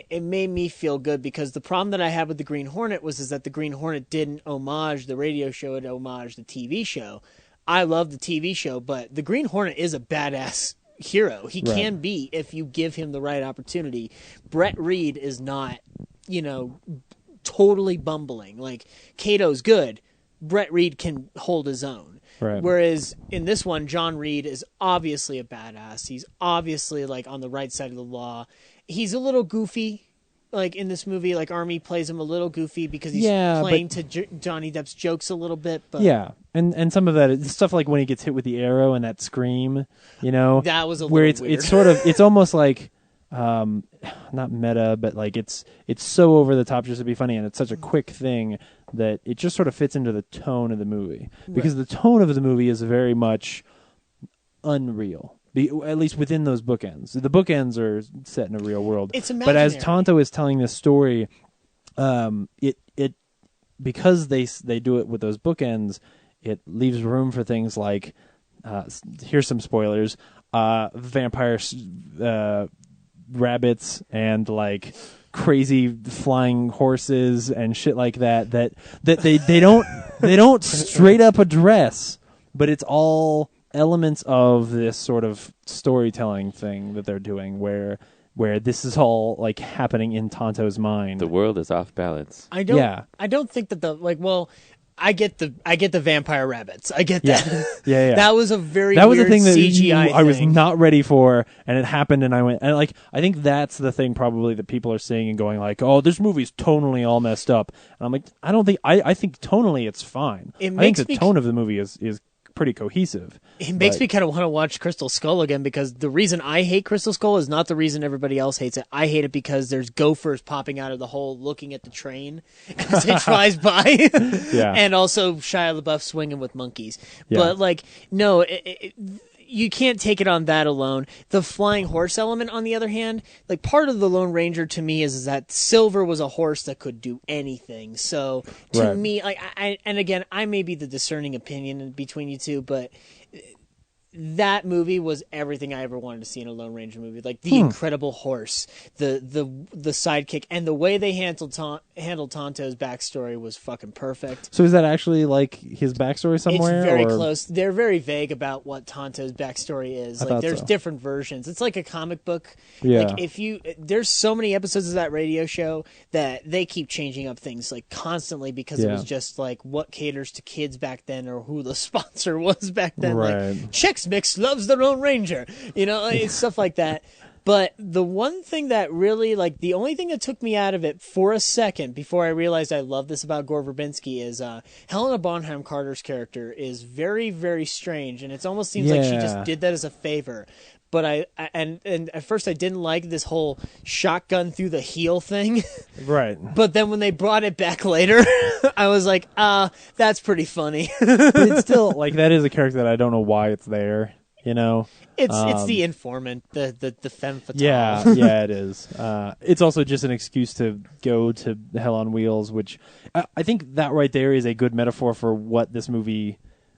it made me feel good. Because the problem that I had with the Green Hornet is that the Green Hornet didn't homage the radio show, it homaged the TV show. I love the TV show, but the Green Hornet is a badass hero. He can be if you give him the right opportunity. Brett Reed is not, totally bumbling. Kato's good. Brett Reed can hold his own.
Right.
Whereas in this one, John Reed is obviously a badass. He's obviously on the right side of the law. He's a little goofy. In this movie, Army plays him a little goofy because he's playing to Johnny Depp's jokes a little bit. But
yeah, and some of that is stuff like when he gets hit with the arrow and that scream,
that was a
where
little weird.
it's sort of it's almost like not meta, but it's so over the top just to be funny, and it's such a quick thing that it just sort of fits into the tone of the movie because the tone of the movie is very much unreal. At least within those bookends. The bookends are set in a real world.
It's imaginary.
But as Tonto is telling this story, it because they do it with those bookends, it leaves room for things like here's some spoilers: vampire rabbits and crazy flying horses and shit like that. That they don't They don't straight up address, but it's all elements of this sort of storytelling thing that they're doing where this is all like happening in Tonto's mind.
The world is off balance.
I don't think that I get the vampire rabbits. I get that.
Yeah.
That was a very
that was
weird
the thing that
CGI
I was
thing.
not ready for, and it happened, and I went, and like I think that's the thing probably that people are seeing and going like, oh, this movie's tonally all messed up, and I'm like, I don't think I think tonally it's fine. I think the tone of the movie is pretty cohesive.
It makes me kind of want to watch Crystal Skull again, because the reason I hate Crystal Skull is not the reason everybody else hates it. I hate it because there's gophers popping out of the hole looking at the train as it flies by. And also Shia LaBeouf swinging with monkeys. But like, no, you can't take it on that alone. The flying horse element, on the other hand, like part of the Lone Ranger to me is that Silver was a horse that could do anything. So to me, like, and again, I may be the discerning opinion between you two, but that movie was everything I ever wanted to see in a Lone Ranger movie. Like the incredible horse, the sidekick, and the way they handled Tonto's backstory was fucking perfect.
So is that actually like his backstory somewhere?
It's very close. They're very vague about what Tonto's backstory is. Like there's different versions. It's like a comic book.
Yeah.
Like there's so many episodes of that radio show that they keep changing up things like constantly, because it was just like what caters to kids back then, or who the sponsor was back then. Like Chex Mix loves the Lone Ranger, it's stuff like that. But the one thing that really, like, the only thing that took me out of it for a second before I realized I love this about Gore Verbinski is Helena Bonham Carter's character is very, very strange, and it almost seems like she just did that as a favor. But and at first I didn't like this whole shotgun through the heel thing.
Right.
But then when they brought it back later, I was like, that's pretty funny.
But it's still, like, that is a character that I don't know why it's there,
It's the informant, the femme fatale.
Yeah, it is. It's also just an excuse to go to Hell on Wheels, which I think that right there is a good metaphor for what this movie,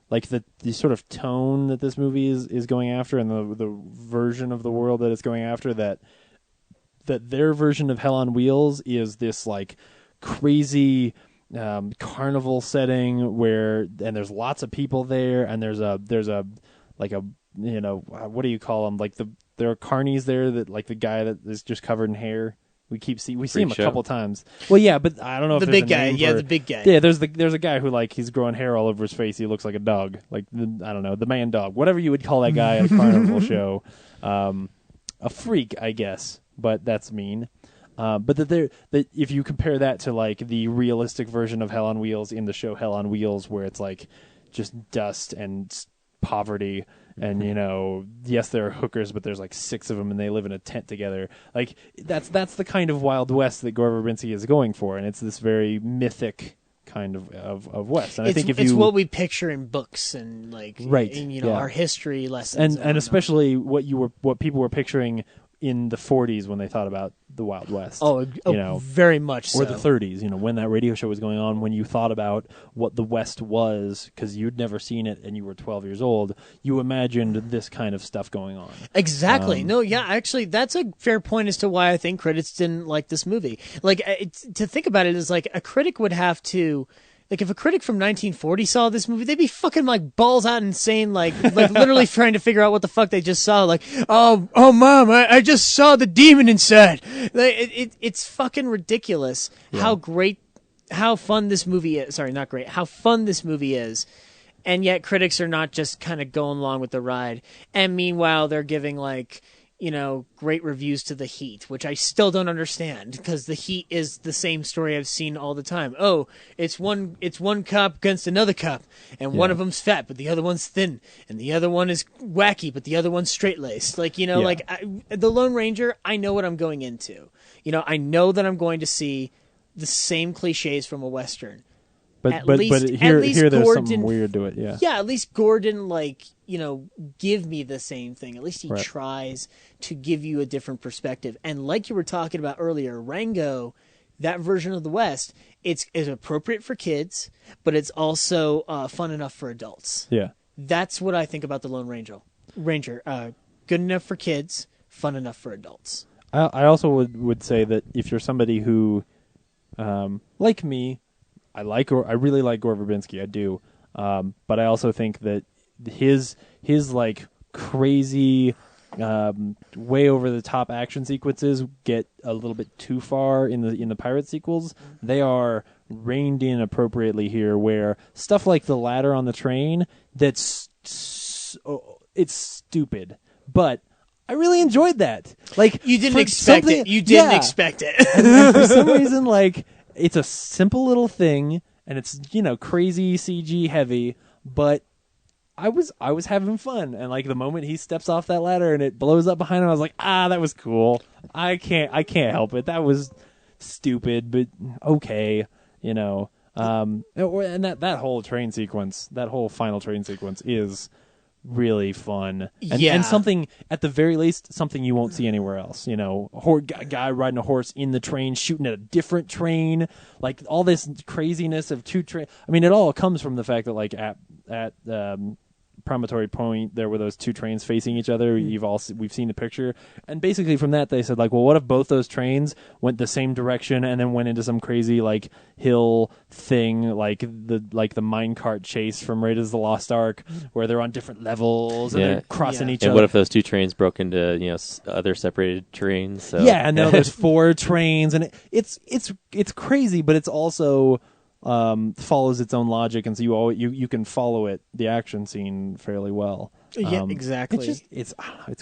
like the sort of tone that this movie is going after, and the version of the world that it's going after, that their version of Hell on Wheels is this like crazy carnival setting and there's lots of people there, and there's a like a what do you call them, like there are carnies there that, like, the guy that is just covered in hair. We see him a couple times. Well, yeah, but I don't know if
the big guy. Yeah, the big guy.
Yeah, there's a guy who, like, he's growing hair all over his face. He looks like a dog, like I don't know, the man dog, whatever you would call that guy at a carnival show. A freak, I guess, but that's mean. But that if you compare that to, like, the realistic version of Hell on Wheels in the show Hell on Wheels, where it's like just dust and poverty. And, yes, there are hookers, but there's like 6 of them, and they live in a tent together. Like, that's the kind of Wild West that Gore Verbinski is going for, and it's this very mythic kind of West. And I think
it's what we picture in books and, like, our history lessons,
and especially what people were picturing in the 40s when they thought about the Wild West.
Very much so.
Or the 30s, when that radio show was going on, when you thought about what the West was, because you'd never seen it and you were 12 years old, you imagined this kind of stuff going on.
Exactly. Actually, that's a fair point as to why I think critics didn't like this movie. Like, to think about it is like a critic would have to... Like, if a critic from 1940 saw this movie, they'd be fucking, like, balls out insane, like literally trying to figure out what the fuck they just saw. Like, oh, Mom, I just saw the demon inside. Like, it's fucking ridiculous how fun this movie is. Sorry, not great. How fun this movie is. And yet critics are not just kind of going along with the ride. And meanwhile, they're giving, like... great reviews to The Heat, which I still don't understand, because The Heat is the same story I've seen all the time. Oh, it's one cop against another cop, and one of them's fat, but the other one's thin, and the other one is wacky, but the other one's straight-laced. Like, the Lone Ranger, I know what I'm going into. I know that I'm going to see the same cliches from a Western.
But here there's something weird to it, yeah.
Yeah, at least Gordon, give me the same thing. At least he tries to give you a different perspective. And like you were talking about earlier, Rango, that version of the West, it's appropriate for kids, but it's also fun enough for adults.
Yeah.
That's what I think about the Lone Ranger. Good enough for kids, fun enough for adults.
I also would say that if you're somebody who, like me, really like Gore Verbinski. I do, but I also think that his like crazy, way over the top action sequences get a little bit too far in the pirate sequels. They are reined in appropriately here, where stuff like the ladder on the train, it's stupid, but I really enjoyed that. Like,
you didn't expect it. You didn't expect it.
And for some reason, like, it's a simple little thing, and it's, crazy CG heavy, but I was having fun. And like the moment he steps off that ladder and it blows up behind him, I was like, that was cool. I can't help it. That was stupid, but okay, And that whole train sequence, that whole final train sequence is really fun, and something, at the very least, something you won't see anywhere else. A guy riding a horse in the train, shooting at a different train, like all this craziness of two trains. I mean, it all comes from the fact that like at Promontory Point, there were those two trains facing each other. We've seen the picture, and basically from that they said, like, well, what if both those trains went the same direction and then went into some crazy like hill thing, like the minecart chase from Raiders of the Lost Ark, where they're on different levels and they're crossing each other.
And what if those two trains broke into other separated trains? So.
Yeah, and now there's 4 trains, and it's crazy, but it's also follows its own logic, and so you can follow the action scene fairly well.
Yeah, exactly.
It's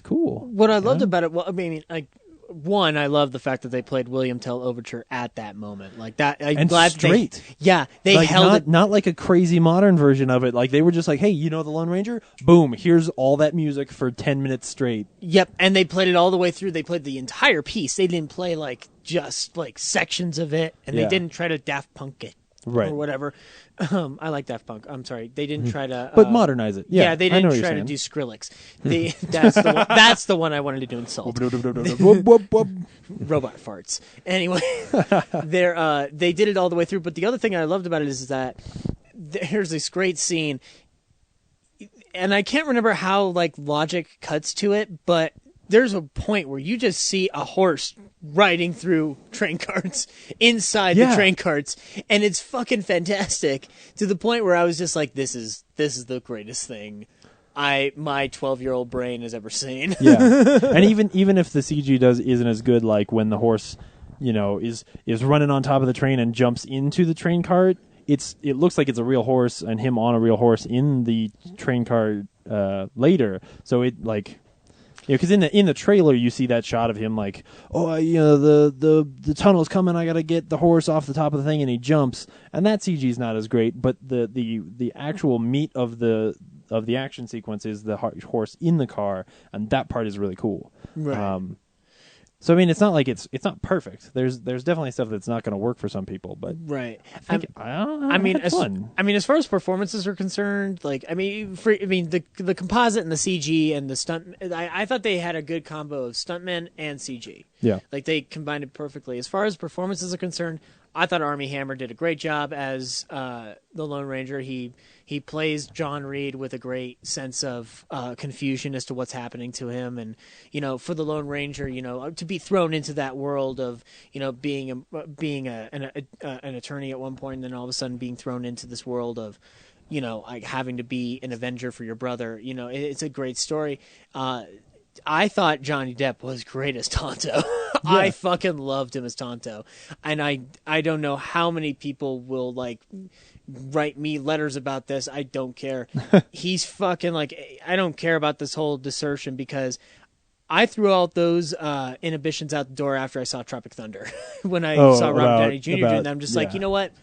cool.
What I loved about it, well, I mean, like, one, I love the fact that they played William Tell Overture at that moment, like that. I'm glad
straight.
They
like,
held it,
not like a crazy modern version of it. Like they were just like, hey, the Lone Ranger? Boom! Here's all that music for 10 minutes straight.
Yep, and they played it all the way through. They played the entire piece. They didn't play like just like sections of it, and they didn't try to Daft Punk it.
Right.
Or whatever. I like Daft Punk. I'm sorry. They didn't try to...
but modernize it. Yeah,
they didn't try to do Skrillex. That's the one I wanted to do insult. Robot farts. Anyway, they did it all the way through. But the other thing I loved about it is that there's this great scene, and I can't remember how like logic cuts to it, but there's a point where you just see a horse riding through train carts inside the train carts, and it's fucking fantastic, to the point where I was just like, this is the greatest thing my 12-year-old brain has ever seen.
Yeah. And even if the CG isn't as good, like when the horse, is running on top of the train and jumps into the train cart, it looks like it's a real horse and him on a real horse in the train cart later. So it like... because in the trailer you see that shot of him like, the tunnel's coming, I gotta get the horse off the top of the thing, and he jumps, and that CG's not as great, but the actual meat of the action sequence is the horse in the car, and that part is really cool.
Right.
So I mean, it's not like it's not perfect. There's definitely stuff that's not going to work for some people, but
right.
I mean,
as far as performances are concerned, like the composite and the CG and the stunt, I thought they had a good combo of stuntmen and CG.
Yeah,
like they combined it perfectly. As far as performances are concerned, I thought Armie Hammer did a great job as the Lone Ranger. He plays John Reed with a great sense of confusion as to what's happening to him, and for the Lone Ranger, to be thrown into that world of being an attorney at one point, and then all of a sudden being thrown into this world of like having to be an Avenger for your brother. It's a great story. I thought Johnny Depp was great as Tonto. Yeah. I fucking loved him as Tonto, and I don't know how many people will like write me letters about this. I don't care. He's fucking like, I don't care about this whole desertion, because I threw all those inhibitions out the door after I saw Tropic Thunder. When I saw Robert Downey Jr. doing that, I'm just like, you know what?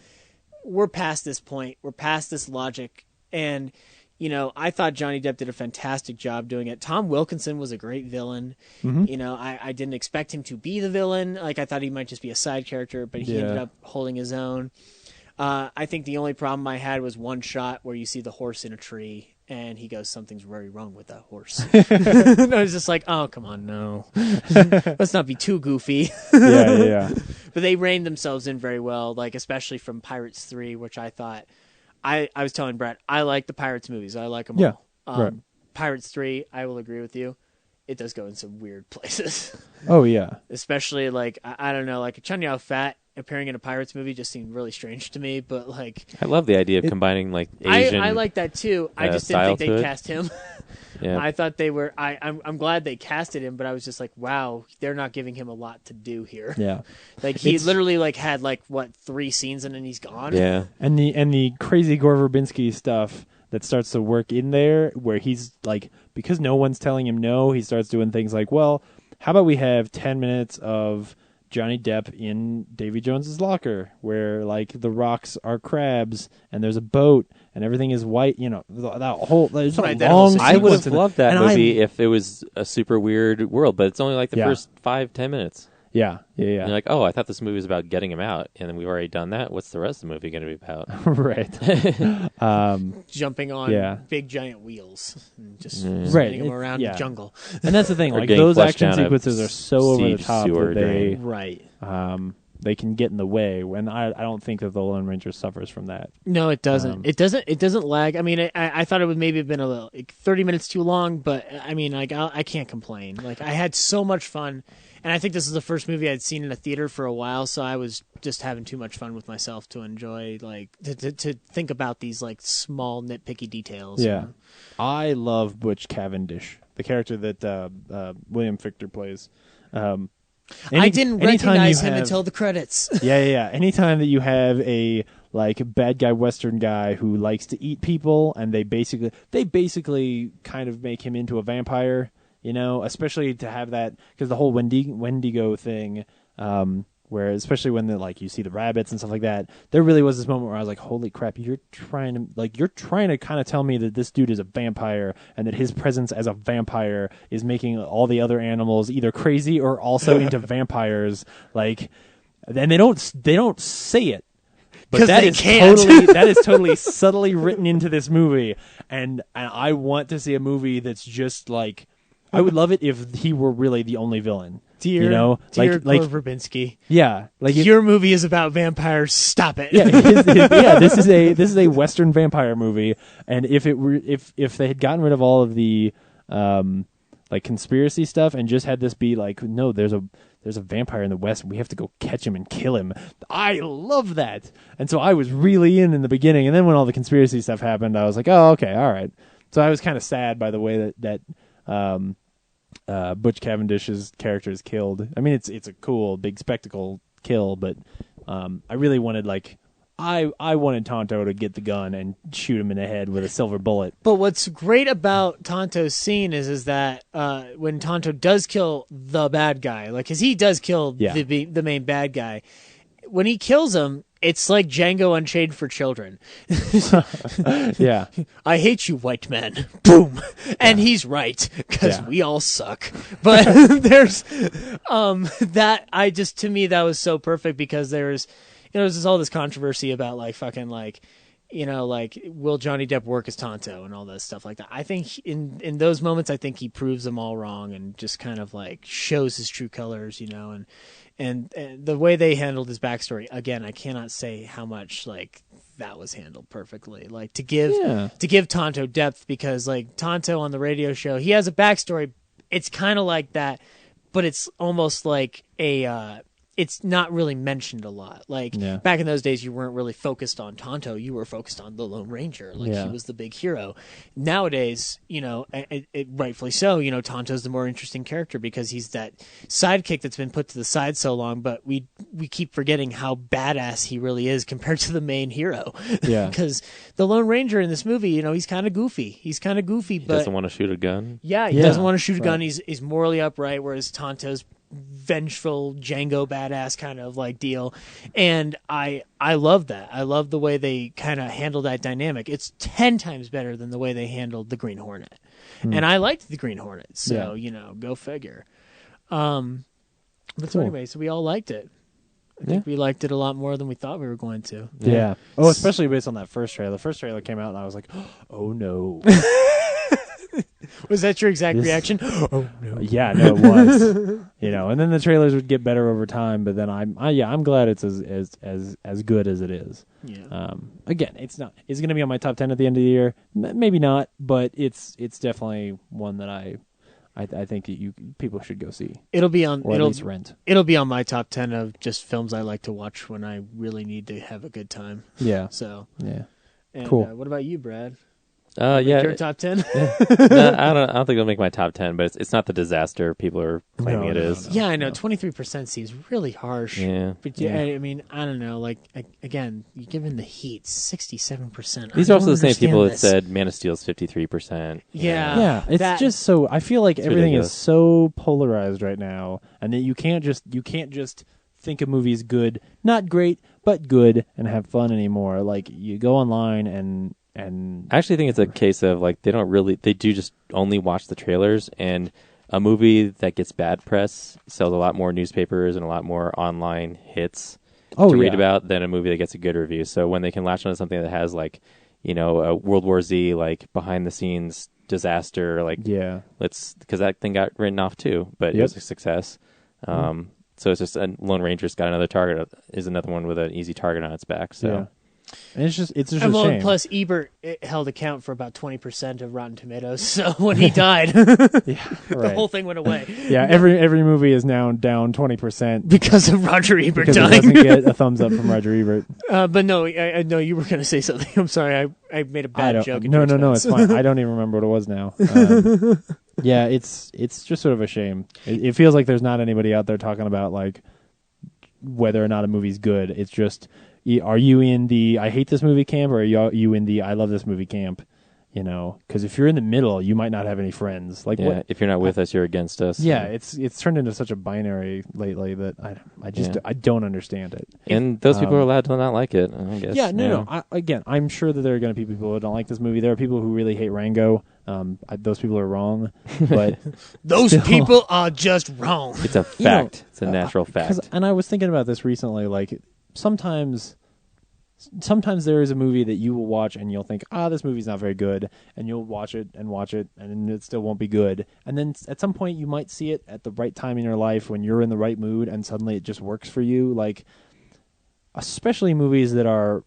We're past this point. We're past this logic, and I thought Johnny Depp did a fantastic job doing it. Tom Wilkinson was a great villain. Mm-hmm. I didn't expect him to be the villain. Like, I thought he might just be a side character, but he ended up holding his own. I think the only problem I had was one shot where you see the horse in a tree, and he goes, something's very wrong with that horse. And I was just like, oh, come on, no. Let's not be too goofy.
Yeah.
But they reined themselves in very well, like especially from Pirates 3, which I thought... I was telling Brett, I like the Pirates movies. I like them all.
Right.
Pirates 3, I will agree with you. It does go in some weird places.
Oh, yeah.
Especially, like, I don't know, like Chun Yao Fat appearing in a Pirates movie just seemed really strange to me. But like,
I love the idea of combining like Asian.
I like that too. I just didn't
style
think
to
they'd
it.
cast him.
Yeah.
I thought they were. I'm glad they casted him, but I was just like, wow, they're not giving him a lot to do here.
Yeah.
Like he
It's-
literally like had like what 3 scenes and then he's gone.
Yeah.
And the crazy Gore Verbinski stuff that starts to work in there, where he's like, because no one's telling him no, he starts doing things like, well, how about we have 10 minutes of Johnny Depp in Davy Jones's locker, where like the rocks are crabs and there's a boat and everything is white. You know, that whole there's
Right,
a
that whole
long.
sequence.
I would have
sequence in it.
loved that
And
movie if it was a super weird world, but it's only like the
Yeah.
first 5-10 minutes.
Yeah.
And you're like, oh, I thought this movie was about getting him out, and then we've already done that. What's the rest of the movie going to be about?
Right.
Jumping on
Yeah.
big giant wheels and just
Right.
spinning them around
Yeah.
the jungle.
And that's the thing.
Or
Like
getting
those
flushed
action
down a
sequences are so over the
siege
top
sewer
that they
Right.
they can get in the way. When I don't think that the Lone Ranger suffers from that.
No, it doesn't. It doesn't lag. I mean, I thought it would maybe have been a little 30 minutes too long, but I mean, like I can't complain. Like I had so much fun, and I think this is the first movie I'd seen in a theater for a while, so I was just having too much fun with myself to enjoy, like to think about these like small nitpicky details. you
Yeah,
know?
I love Butch Cavendish, the character that William Fichtner plays.
I didn't
anytime
recognize
you
him
have-
until the credits.
Yeah. Anytime that you have a like bad guy Western guy who likes to eat people, and they basically kind of make him into a vampire, you know, especially to have that, because the whole Wendigo thing, where especially when you see the rabbits and stuff like that, there really was this moment where I was like, holy crap, you're trying to kind of tell me that this dude is a vampire, and that his presence as a vampire is making all the other animals either crazy or also into vampires. Like, and they don't say it, but
'Cause
that
they
is
can't.
totally subtly written into this movie, and I want to see a movie that's just like, I would love it if he were really the only villain.
Dear,
you know,
dear
like
Gore Verbinski.
yeah, like
Your movie is about vampires. Stop it.
yeah, this is a Western vampire movie, and if they had gotten rid of all of the like conspiracy stuff and just had this be like, no, there's a vampire in the West and we have to go catch him and kill him. I love that, and so I was really in the beginning, and then when all the conspiracy stuff happened, I was like, oh, okay, all right. So I was kind of sad by the way that Butch Cavendish's character is killed. I mean, it's a cool big spectacle kill, but I really wanted I wanted Tonto to get the gun and shoot him in the head with a silver bullet.
But what's great about Tonto's scene is that when Tonto does kill the bad guy, like, 'cause he does kill the main bad guy, when he kills him, it's like Django Unchained for children.
Yeah.
I hate you, white man. Boom. And he's right, because we all suck. But there's to me, that was so perfect, because there's all this controversy about like fucking like, you know, like, will Johnny Depp work as Tonto and all that stuff like that. I think in those moments, I think he proves them all wrong and just kind of like shows his true colors, you know, and the way they handled his backstory, again, I cannot say how much like that was handled perfectly. Like to give Tonto depth, because like Tonto on the radio show, he has a backstory. It's kind of like that, but it's almost like it's not really mentioned a lot. Like back in those days, you weren't really focused on Tonto. You were focused on the Lone Ranger. Like he was the big hero. Nowadays, you know, it rightfully so, you know, Tonto's the more interesting character because he's that sidekick that's been put to the side so long, but we keep forgetting how badass he really is compared to the main hero.
Yeah.
Because the Lone Ranger in this movie, you know, he's kind of goofy.
But doesn't want to shoot a gun.
Yeah, he doesn't want to shoot a gun. He's morally upright, whereas Tonto's vengeful Django badass kind of like deal, and I love that. I love the way they kind of handle that dynamic. It's 10 times better than the way they handled the Green Hornet, and I liked the Green Hornet, so you know, go figure. But so anyway, so we all liked it. I think we liked it a lot more than we thought we were going to.
Yeah. Oh, especially based on that first trailer. The first trailer came out and I was like, oh no.
Was that your exact reaction? Oh no.
Yeah, no, it was. You know, and then the trailers would get better over time, but then I'm glad it's as good as it is.
Yeah.
Again, it's not. Is it going to be on my top 10 at the end of the year? Maybe not, but it's definitely one that I think that people should go see.
It'll be on.
Or at least rent.
It'll be on my top 10 of just films I like to watch when I really need to have a good time.
Yeah.
So.
Yeah.
And,
cool.
What about you, Brad?
Yeah.
Your top 10?
No, I don't think it'll make my top 10, but it's not the disaster people are claiming it is.
Yeah, I know. 23% seems really harsh.
Yeah.
But I mean, I don't know. Like, again, you're given the heat, 67%.
These are also the same people that said Man of Steel's 53%.
Yeah.
Yeah, it's just so. I feel like everything
ridiculous.
is so polarized right now, and that you can't just think a movie's good, not great, but good, and have fun anymore. Like you go online and.
I actually think it's a case of like they do just only watch the trailers, and a movie that gets bad press sells a lot more newspapers and a lot more online hits to read about than a movie that gets a good review. So when they can latch onto something that has like, a World War Z like behind the scenes disaster, like because that thing got written off too, but it was a success. So it's just Lone Ranger's got another target, is another one with an easy target on its back. So.
Yeah. And it's just a
shame. Plus, Ebert held account for about 20% of Rotten Tomatoes. So when he died, the whole thing went away.
Yeah, every movie is now down 20%
because of Roger Ebert dying.
It doesn't get a thumbs up from Roger Ebert.
But no, I know you were going to say something. I'm sorry, I made a bad joke.
No, it's fine. I don't even remember what it was now. Yeah, it's just sort of a shame. It feels like there's not anybody out there talking about like whether or not a movie's good. It's just. Are you in the I hate this movie camp, or are you in the I love this movie camp? Because if you're in the middle, you might not have any friends. Like,
if you're not with us, you're against us.
Yeah, it's turned into such a binary lately that I don't understand it.
And those people are allowed to not like it, I guess.
Yeah, no. I'm sure that there are going to be people who don't like this movie. There are people who really hate Rango. Those people are wrong, but
those people are just wrong.
It's a fact. It's a natural fact.
And I was thinking about this recently, like. Sometimes there is a movie that you will watch and you'll think, this movie's not very good, and you'll watch it, and it still won't be good. And then at some point you might see it at the right time in your life when you're in the right mood, and suddenly it just works for you. Like, especially movies that are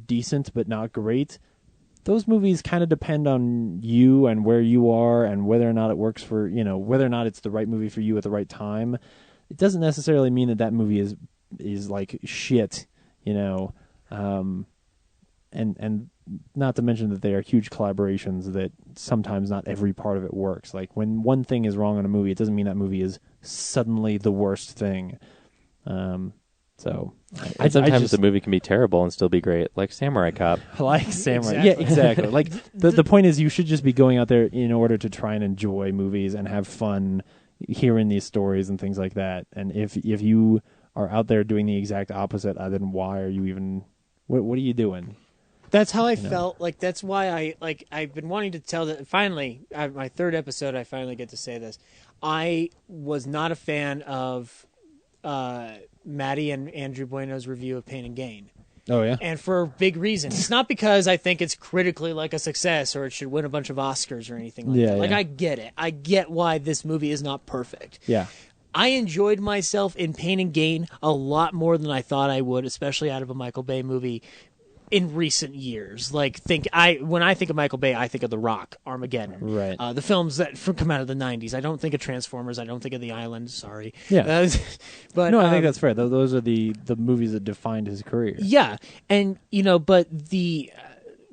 decent but not great. Those movies kind of depend on you and where you are and whether or not it works for, whether or not it's the right movie for you at the right time. It doesn't necessarily mean that movie is like shit, and not to mention that they are huge collaborations that sometimes not every part of it works. Like when one thing is wrong in a movie, it doesn't mean that movie is suddenly the worst thing.
Sometimes the movie can be terrible and still be great, like Samurai Cop.
Like Samurai, yeah, exactly. Like the point is, you should just be going out there in order to try and enjoy movies and have fun hearing these stories and things like that. And if you are out there doing the exact opposite, then why are you even? What are you doing?
That's how I felt. Like that's why I've been wanting to tell that. Finally, my third episode, I finally get to say this. I was not a fan of Maddie and Andrew Bueno's review of Pain and Gain.
Oh yeah,
and for a big reason. It's not because I think it's critically like a success or it should win a bunch of Oscars or anything like that. Like I get it. I get why this movie is not perfect.
Yeah.
I enjoyed myself in Pain and Gain a lot more than I thought I would, especially out of a Michael Bay movie in recent years. Like when I think of Michael Bay, I think of The Rock, Armageddon,
right?
The films that come out of the '90s. I don't think of Transformers. I don't think of The Island. Sorry.
Yeah.
But
no, I think that's fair. Those are the movies that defined his career.
Yeah, and but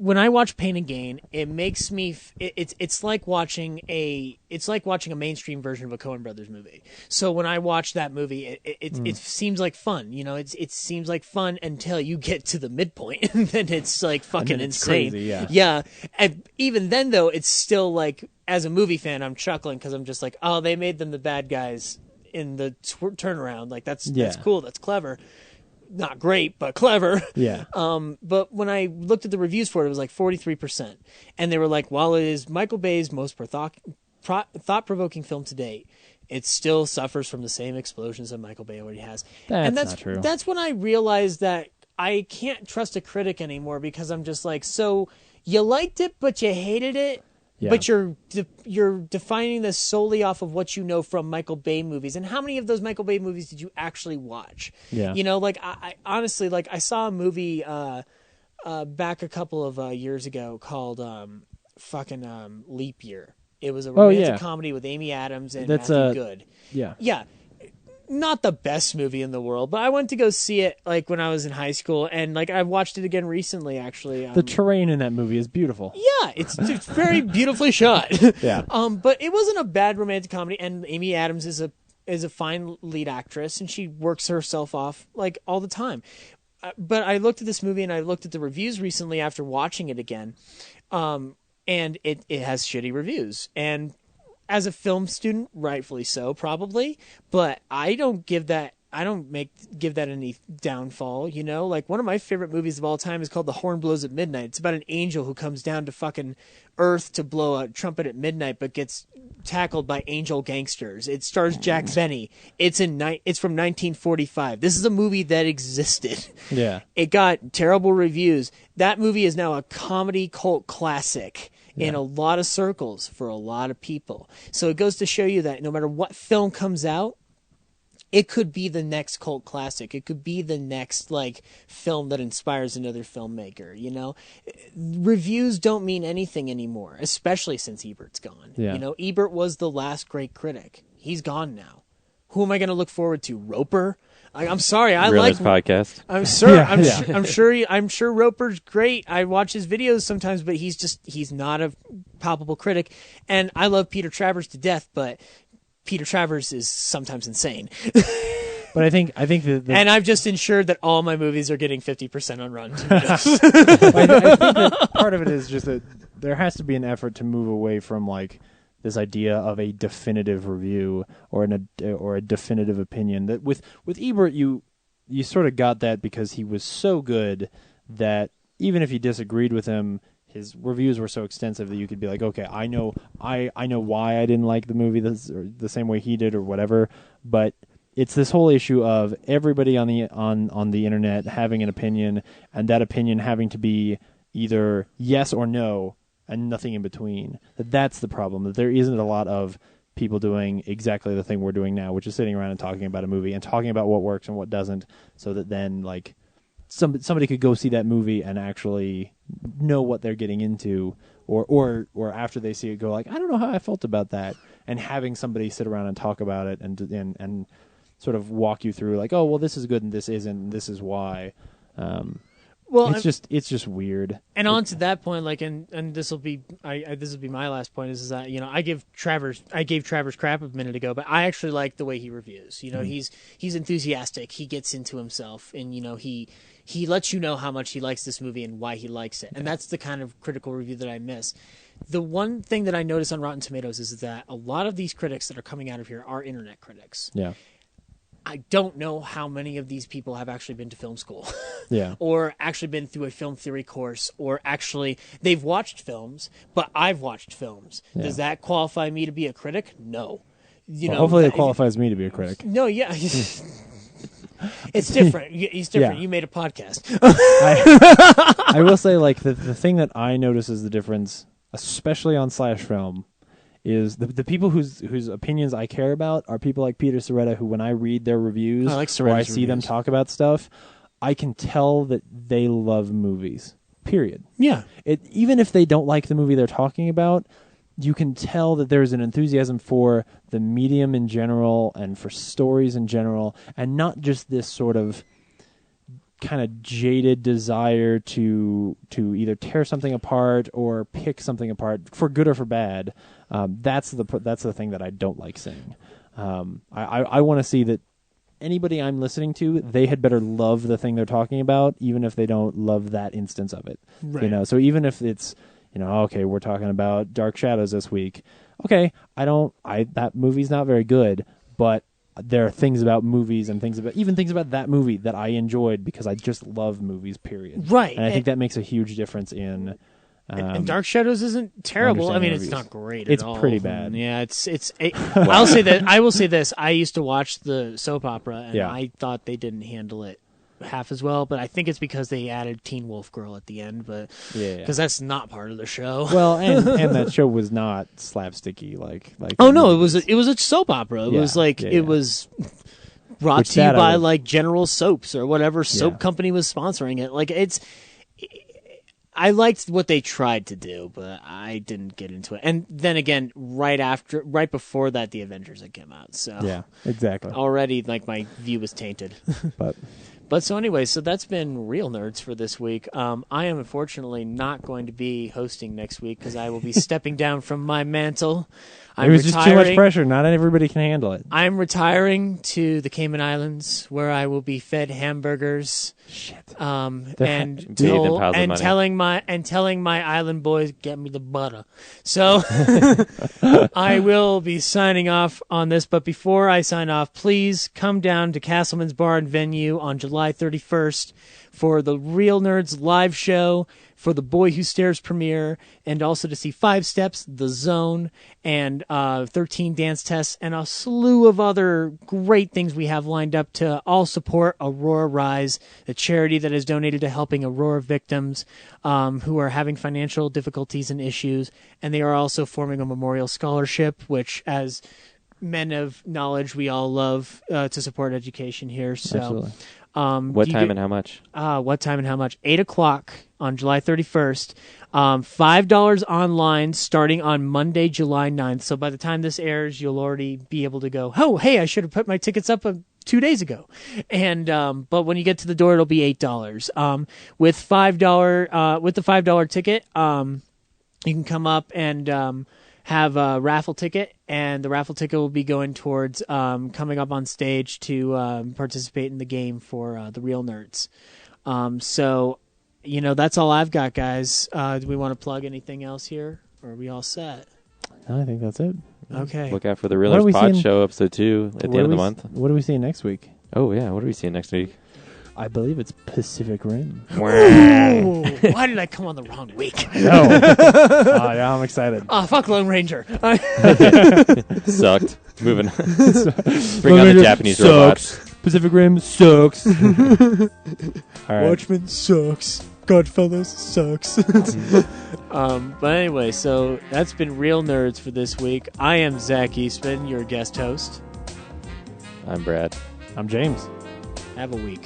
when I watch Pain and Gain, it makes me. It's like watching a mainstream version of a Coen Brothers movie. So when I watch that movie, it seems like fun. It seems like fun until you get to the midpoint, and then it's like fucking insane.
Crazy, yeah.
Yeah, and even then though, it's still like as a movie fan, I'm chuckling because I'm just like, oh, they made them the bad guys in the turnaround. Like that's cool. That's clever. Not great, but clever.
Yeah.
But when I looked at the reviews for it, it was like 43%. And they were like, while it is Michael Bay's most thought-provoking film to date, it still suffers from the same explosions that Michael Bay already has.
That's not true.
That's when I realized that I can't trust a critic anymore because I'm just like, so you liked it, but you hated it?
Yeah.
But you're defining this solely off of what you know from Michael Bay movies. And how many of those Michael Bay movies did you actually watch?
Yeah.
I honestly, I saw a movie back a couple of years ago called Leap Year. It was a romantic
yeah.
comedy with Amy Adams and
That's
Matthew Good.
Yeah.
Yeah. Not the best movie in the world, but I went to go see it like when I was in high school, and like I watched it again recently. Actually,
The terrain in that movie is beautiful.
yeah, it's very beautifully shot.
Yeah.
But it wasn't a bad romantic comedy, and Amy Adams is a fine lead actress, and she works herself off like all the time. But I looked at this movie and I looked at the reviews recently after watching it again, and it has shitty reviews. And as a film student, rightfully so, probably, but I don't give that any downfall, you know? Like, one of my favorite movies of all time is called The Horn Blows at Midnight. It's about an angel who comes down to fucking Earth to blow a trumpet at midnight, but gets tackled by angel gangsters. It stars Jack Benny. It's from 1945. This is a movie that existed.
Yeah.
It got terrible reviews. That movie is now a comedy cult classic in a lot of circles for a lot of people. So it goes to show you that no matter what film comes out, it could be the next cult classic. It could be the next like film that inspires another filmmaker, you know? Reviews don't mean anything anymore, especially since Ebert's gone.
Yeah.
You know, Ebert was the last great critic. He's gone now. Who am I going to look forward to? Roper? I'm sorry. I
Realist
like
podcast.
I'm sure Roper's great. I watch his videos sometimes, but he's not a palpable critic. And I love Peter Travers to death, but Peter Travers is sometimes insane.
But I think that
and I've just ensured that all my movies are getting 50% on Rotten
I
Tomatoes.
think that part of it is just that there has to be an effort to move away from like this idea of a definitive review or a definitive opinion. That with Ebert, you sort of got that because he was so good that even if you disagreed with him, his reviews were so extensive that you could be like, okay, I know why I didn't like the movie the same way he did or whatever. But it's this whole issue of everybody on the internet having an opinion, and that opinion having to be either yes or no, and nothing in between. That's the problem, that there isn't a lot of people doing exactly the thing we're doing now, which is sitting around and talking about a movie and talking about what works and what doesn't, so that then like somebody could go see that movie and actually know what they're getting into, or after they see it go like, I don't know how I felt about that, and having somebody sit around and talk about it and sort of walk you through like, oh well, this is good and this isn't, and this is why.
Well,
it's just weird.
And on to that point, like, and this will be my last point is that, you know, I gave Travers crap a minute ago, but I actually like the way he reviews. You know, he's enthusiastic. He gets into himself, and you know, he lets you know how much he likes this movie and why he likes it. And that's the kind of critical review that I miss. The one thing that I notice on Rotten Tomatoes is that a lot of these critics that are coming out of here are internet critics.
Yeah.
I don't know how many of these people have actually been to film school.
Yeah.
Or actually been through a film theory course, or actually they've watched films, but I've watched films.
Yeah.
Does that qualify me to be a critic? No. You know,
hopefully it qualifies me to be a critic.
No, yeah. It's different. He's different.
Yeah.
You made a podcast.
I will say, like, the thing that I notice is the difference, especially on Slash Film, is the people whose opinions I care about are people like Peter Soretta, who when I read their reviews,
I like
or I
Soretta's
see them
reviews.
talk about stuff, I can tell that they love movies. Period.
Yeah.
Even if they don't like the movie they're talking about, you can tell that there's an enthusiasm for the medium in general and for stories in general, and not just this sort of kind of jaded desire to either tear something apart or pick something apart for good or for bad. That's the thing that I don't like seeing. I want to see that anybody I'm listening to, they had better love the thing they're talking about, even if they don't love that instance of it.
Right.
You know, so even if it's, you know, okay, we're talking about Dark Shadows this week. Okay, that movie's not very good, but there are things about movies and things about that movie that I enjoyed because I just love movies, period.
Right.
And I think that makes a huge difference in...
and Dark Shadows isn't terrible. I mean,
understanding
it's
movies.
not great
It's
at all.
pretty bad.
Yeah, I'll say that. I will say this. I used to watch the soap opera, and
Yeah.
I thought they didn't handle it half as well, but I think it's because they added Teen Wolf Girl at the end, but because that's not part of the show.
Well, and that show was not slapsticky like.
Oh no, it was a soap opera. It was like
yeah.
it was brought
Which
to you
that I
by
would-
like General Soaps or whatever soap
Yeah.
company was sponsoring it. Like I liked what they tried to do, but I didn't get into it. And then again, right before that, the Avengers had come out. So
Yeah, exactly.
already, like, my view was tainted. But so anyway, so that's been Real Nerds for this week. I am unfortunately not going to be hosting next week because I will be stepping down from my mantle.
It was just too much pressure. Not everybody can handle it.
I'm retiring to the Cayman Islands, where I will be fed hamburgers.
Shit.
And telling my island boys, get me the butter. So I will be signing off on this. But before I sign off, please come down to Castleman's Bar and Venue on July 31st for the Real Nerds live show, for the Boy Who Stares premiere, and also to see 5 Steps, The Zone, and 13 Dance Tests, and a slew of other great things we have lined up to all support Aurora Rise, the charity that is donated to helping Aurora victims who are having financial difficulties and issues. And they are also forming a memorial scholarship, which, as men of knowledge, we all love to support education here. So.
Absolutely. What time and how much?
8 o'clock on July 31st. $5 online starting on Monday, July 9th. So by the time this airs, you'll already be able to go, oh, hey, I should have put my tickets up 2 days ago. And but when you get to the door, it'll be $8. With the $5 ticket, you can come up and have a raffle ticket, and the raffle ticket will be going towards coming up on stage to participate in the game for the Real Nerds. So, that's all I've got, guys. Do we want to plug anything else here, or are we all set?
No, I think that's it.
Okay.
Look out for the Real Nerds Pod Show episode 2 at the end of the month.
What are we seeing next week?
Oh, yeah. What are we seeing next week?
I believe it's Pacific Rim.
Ooh, why did I come on the wrong week?
No. Yeah, I'm excited.
Oh, fuck Lone Ranger.
Sucked. Moving. Bring on the Japanese robots.
Pacific Rim sucks. All right.
Watchmen sucks. Godfellas sucks. But anyway, so that's been Real Nerds for this week. I am Zach Eastman, your guest host.
I'm Brad.
I'm James.
Have a week.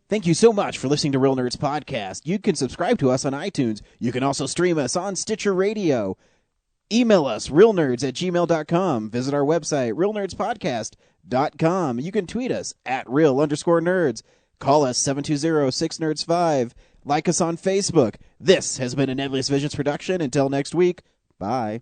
Thank you so much for listening to Real Nerds Podcast. You can subscribe to us on iTunes. You can also stream us on Stitcher Radio. Email us, realnerds@gmail.com. Visit our website, realnerdspodcast.com. You can tweet us at @real_nerds. Call us 720-6nerds5. Like us on Facebook. This has been a Nebulous Visions production. Until next week, bye.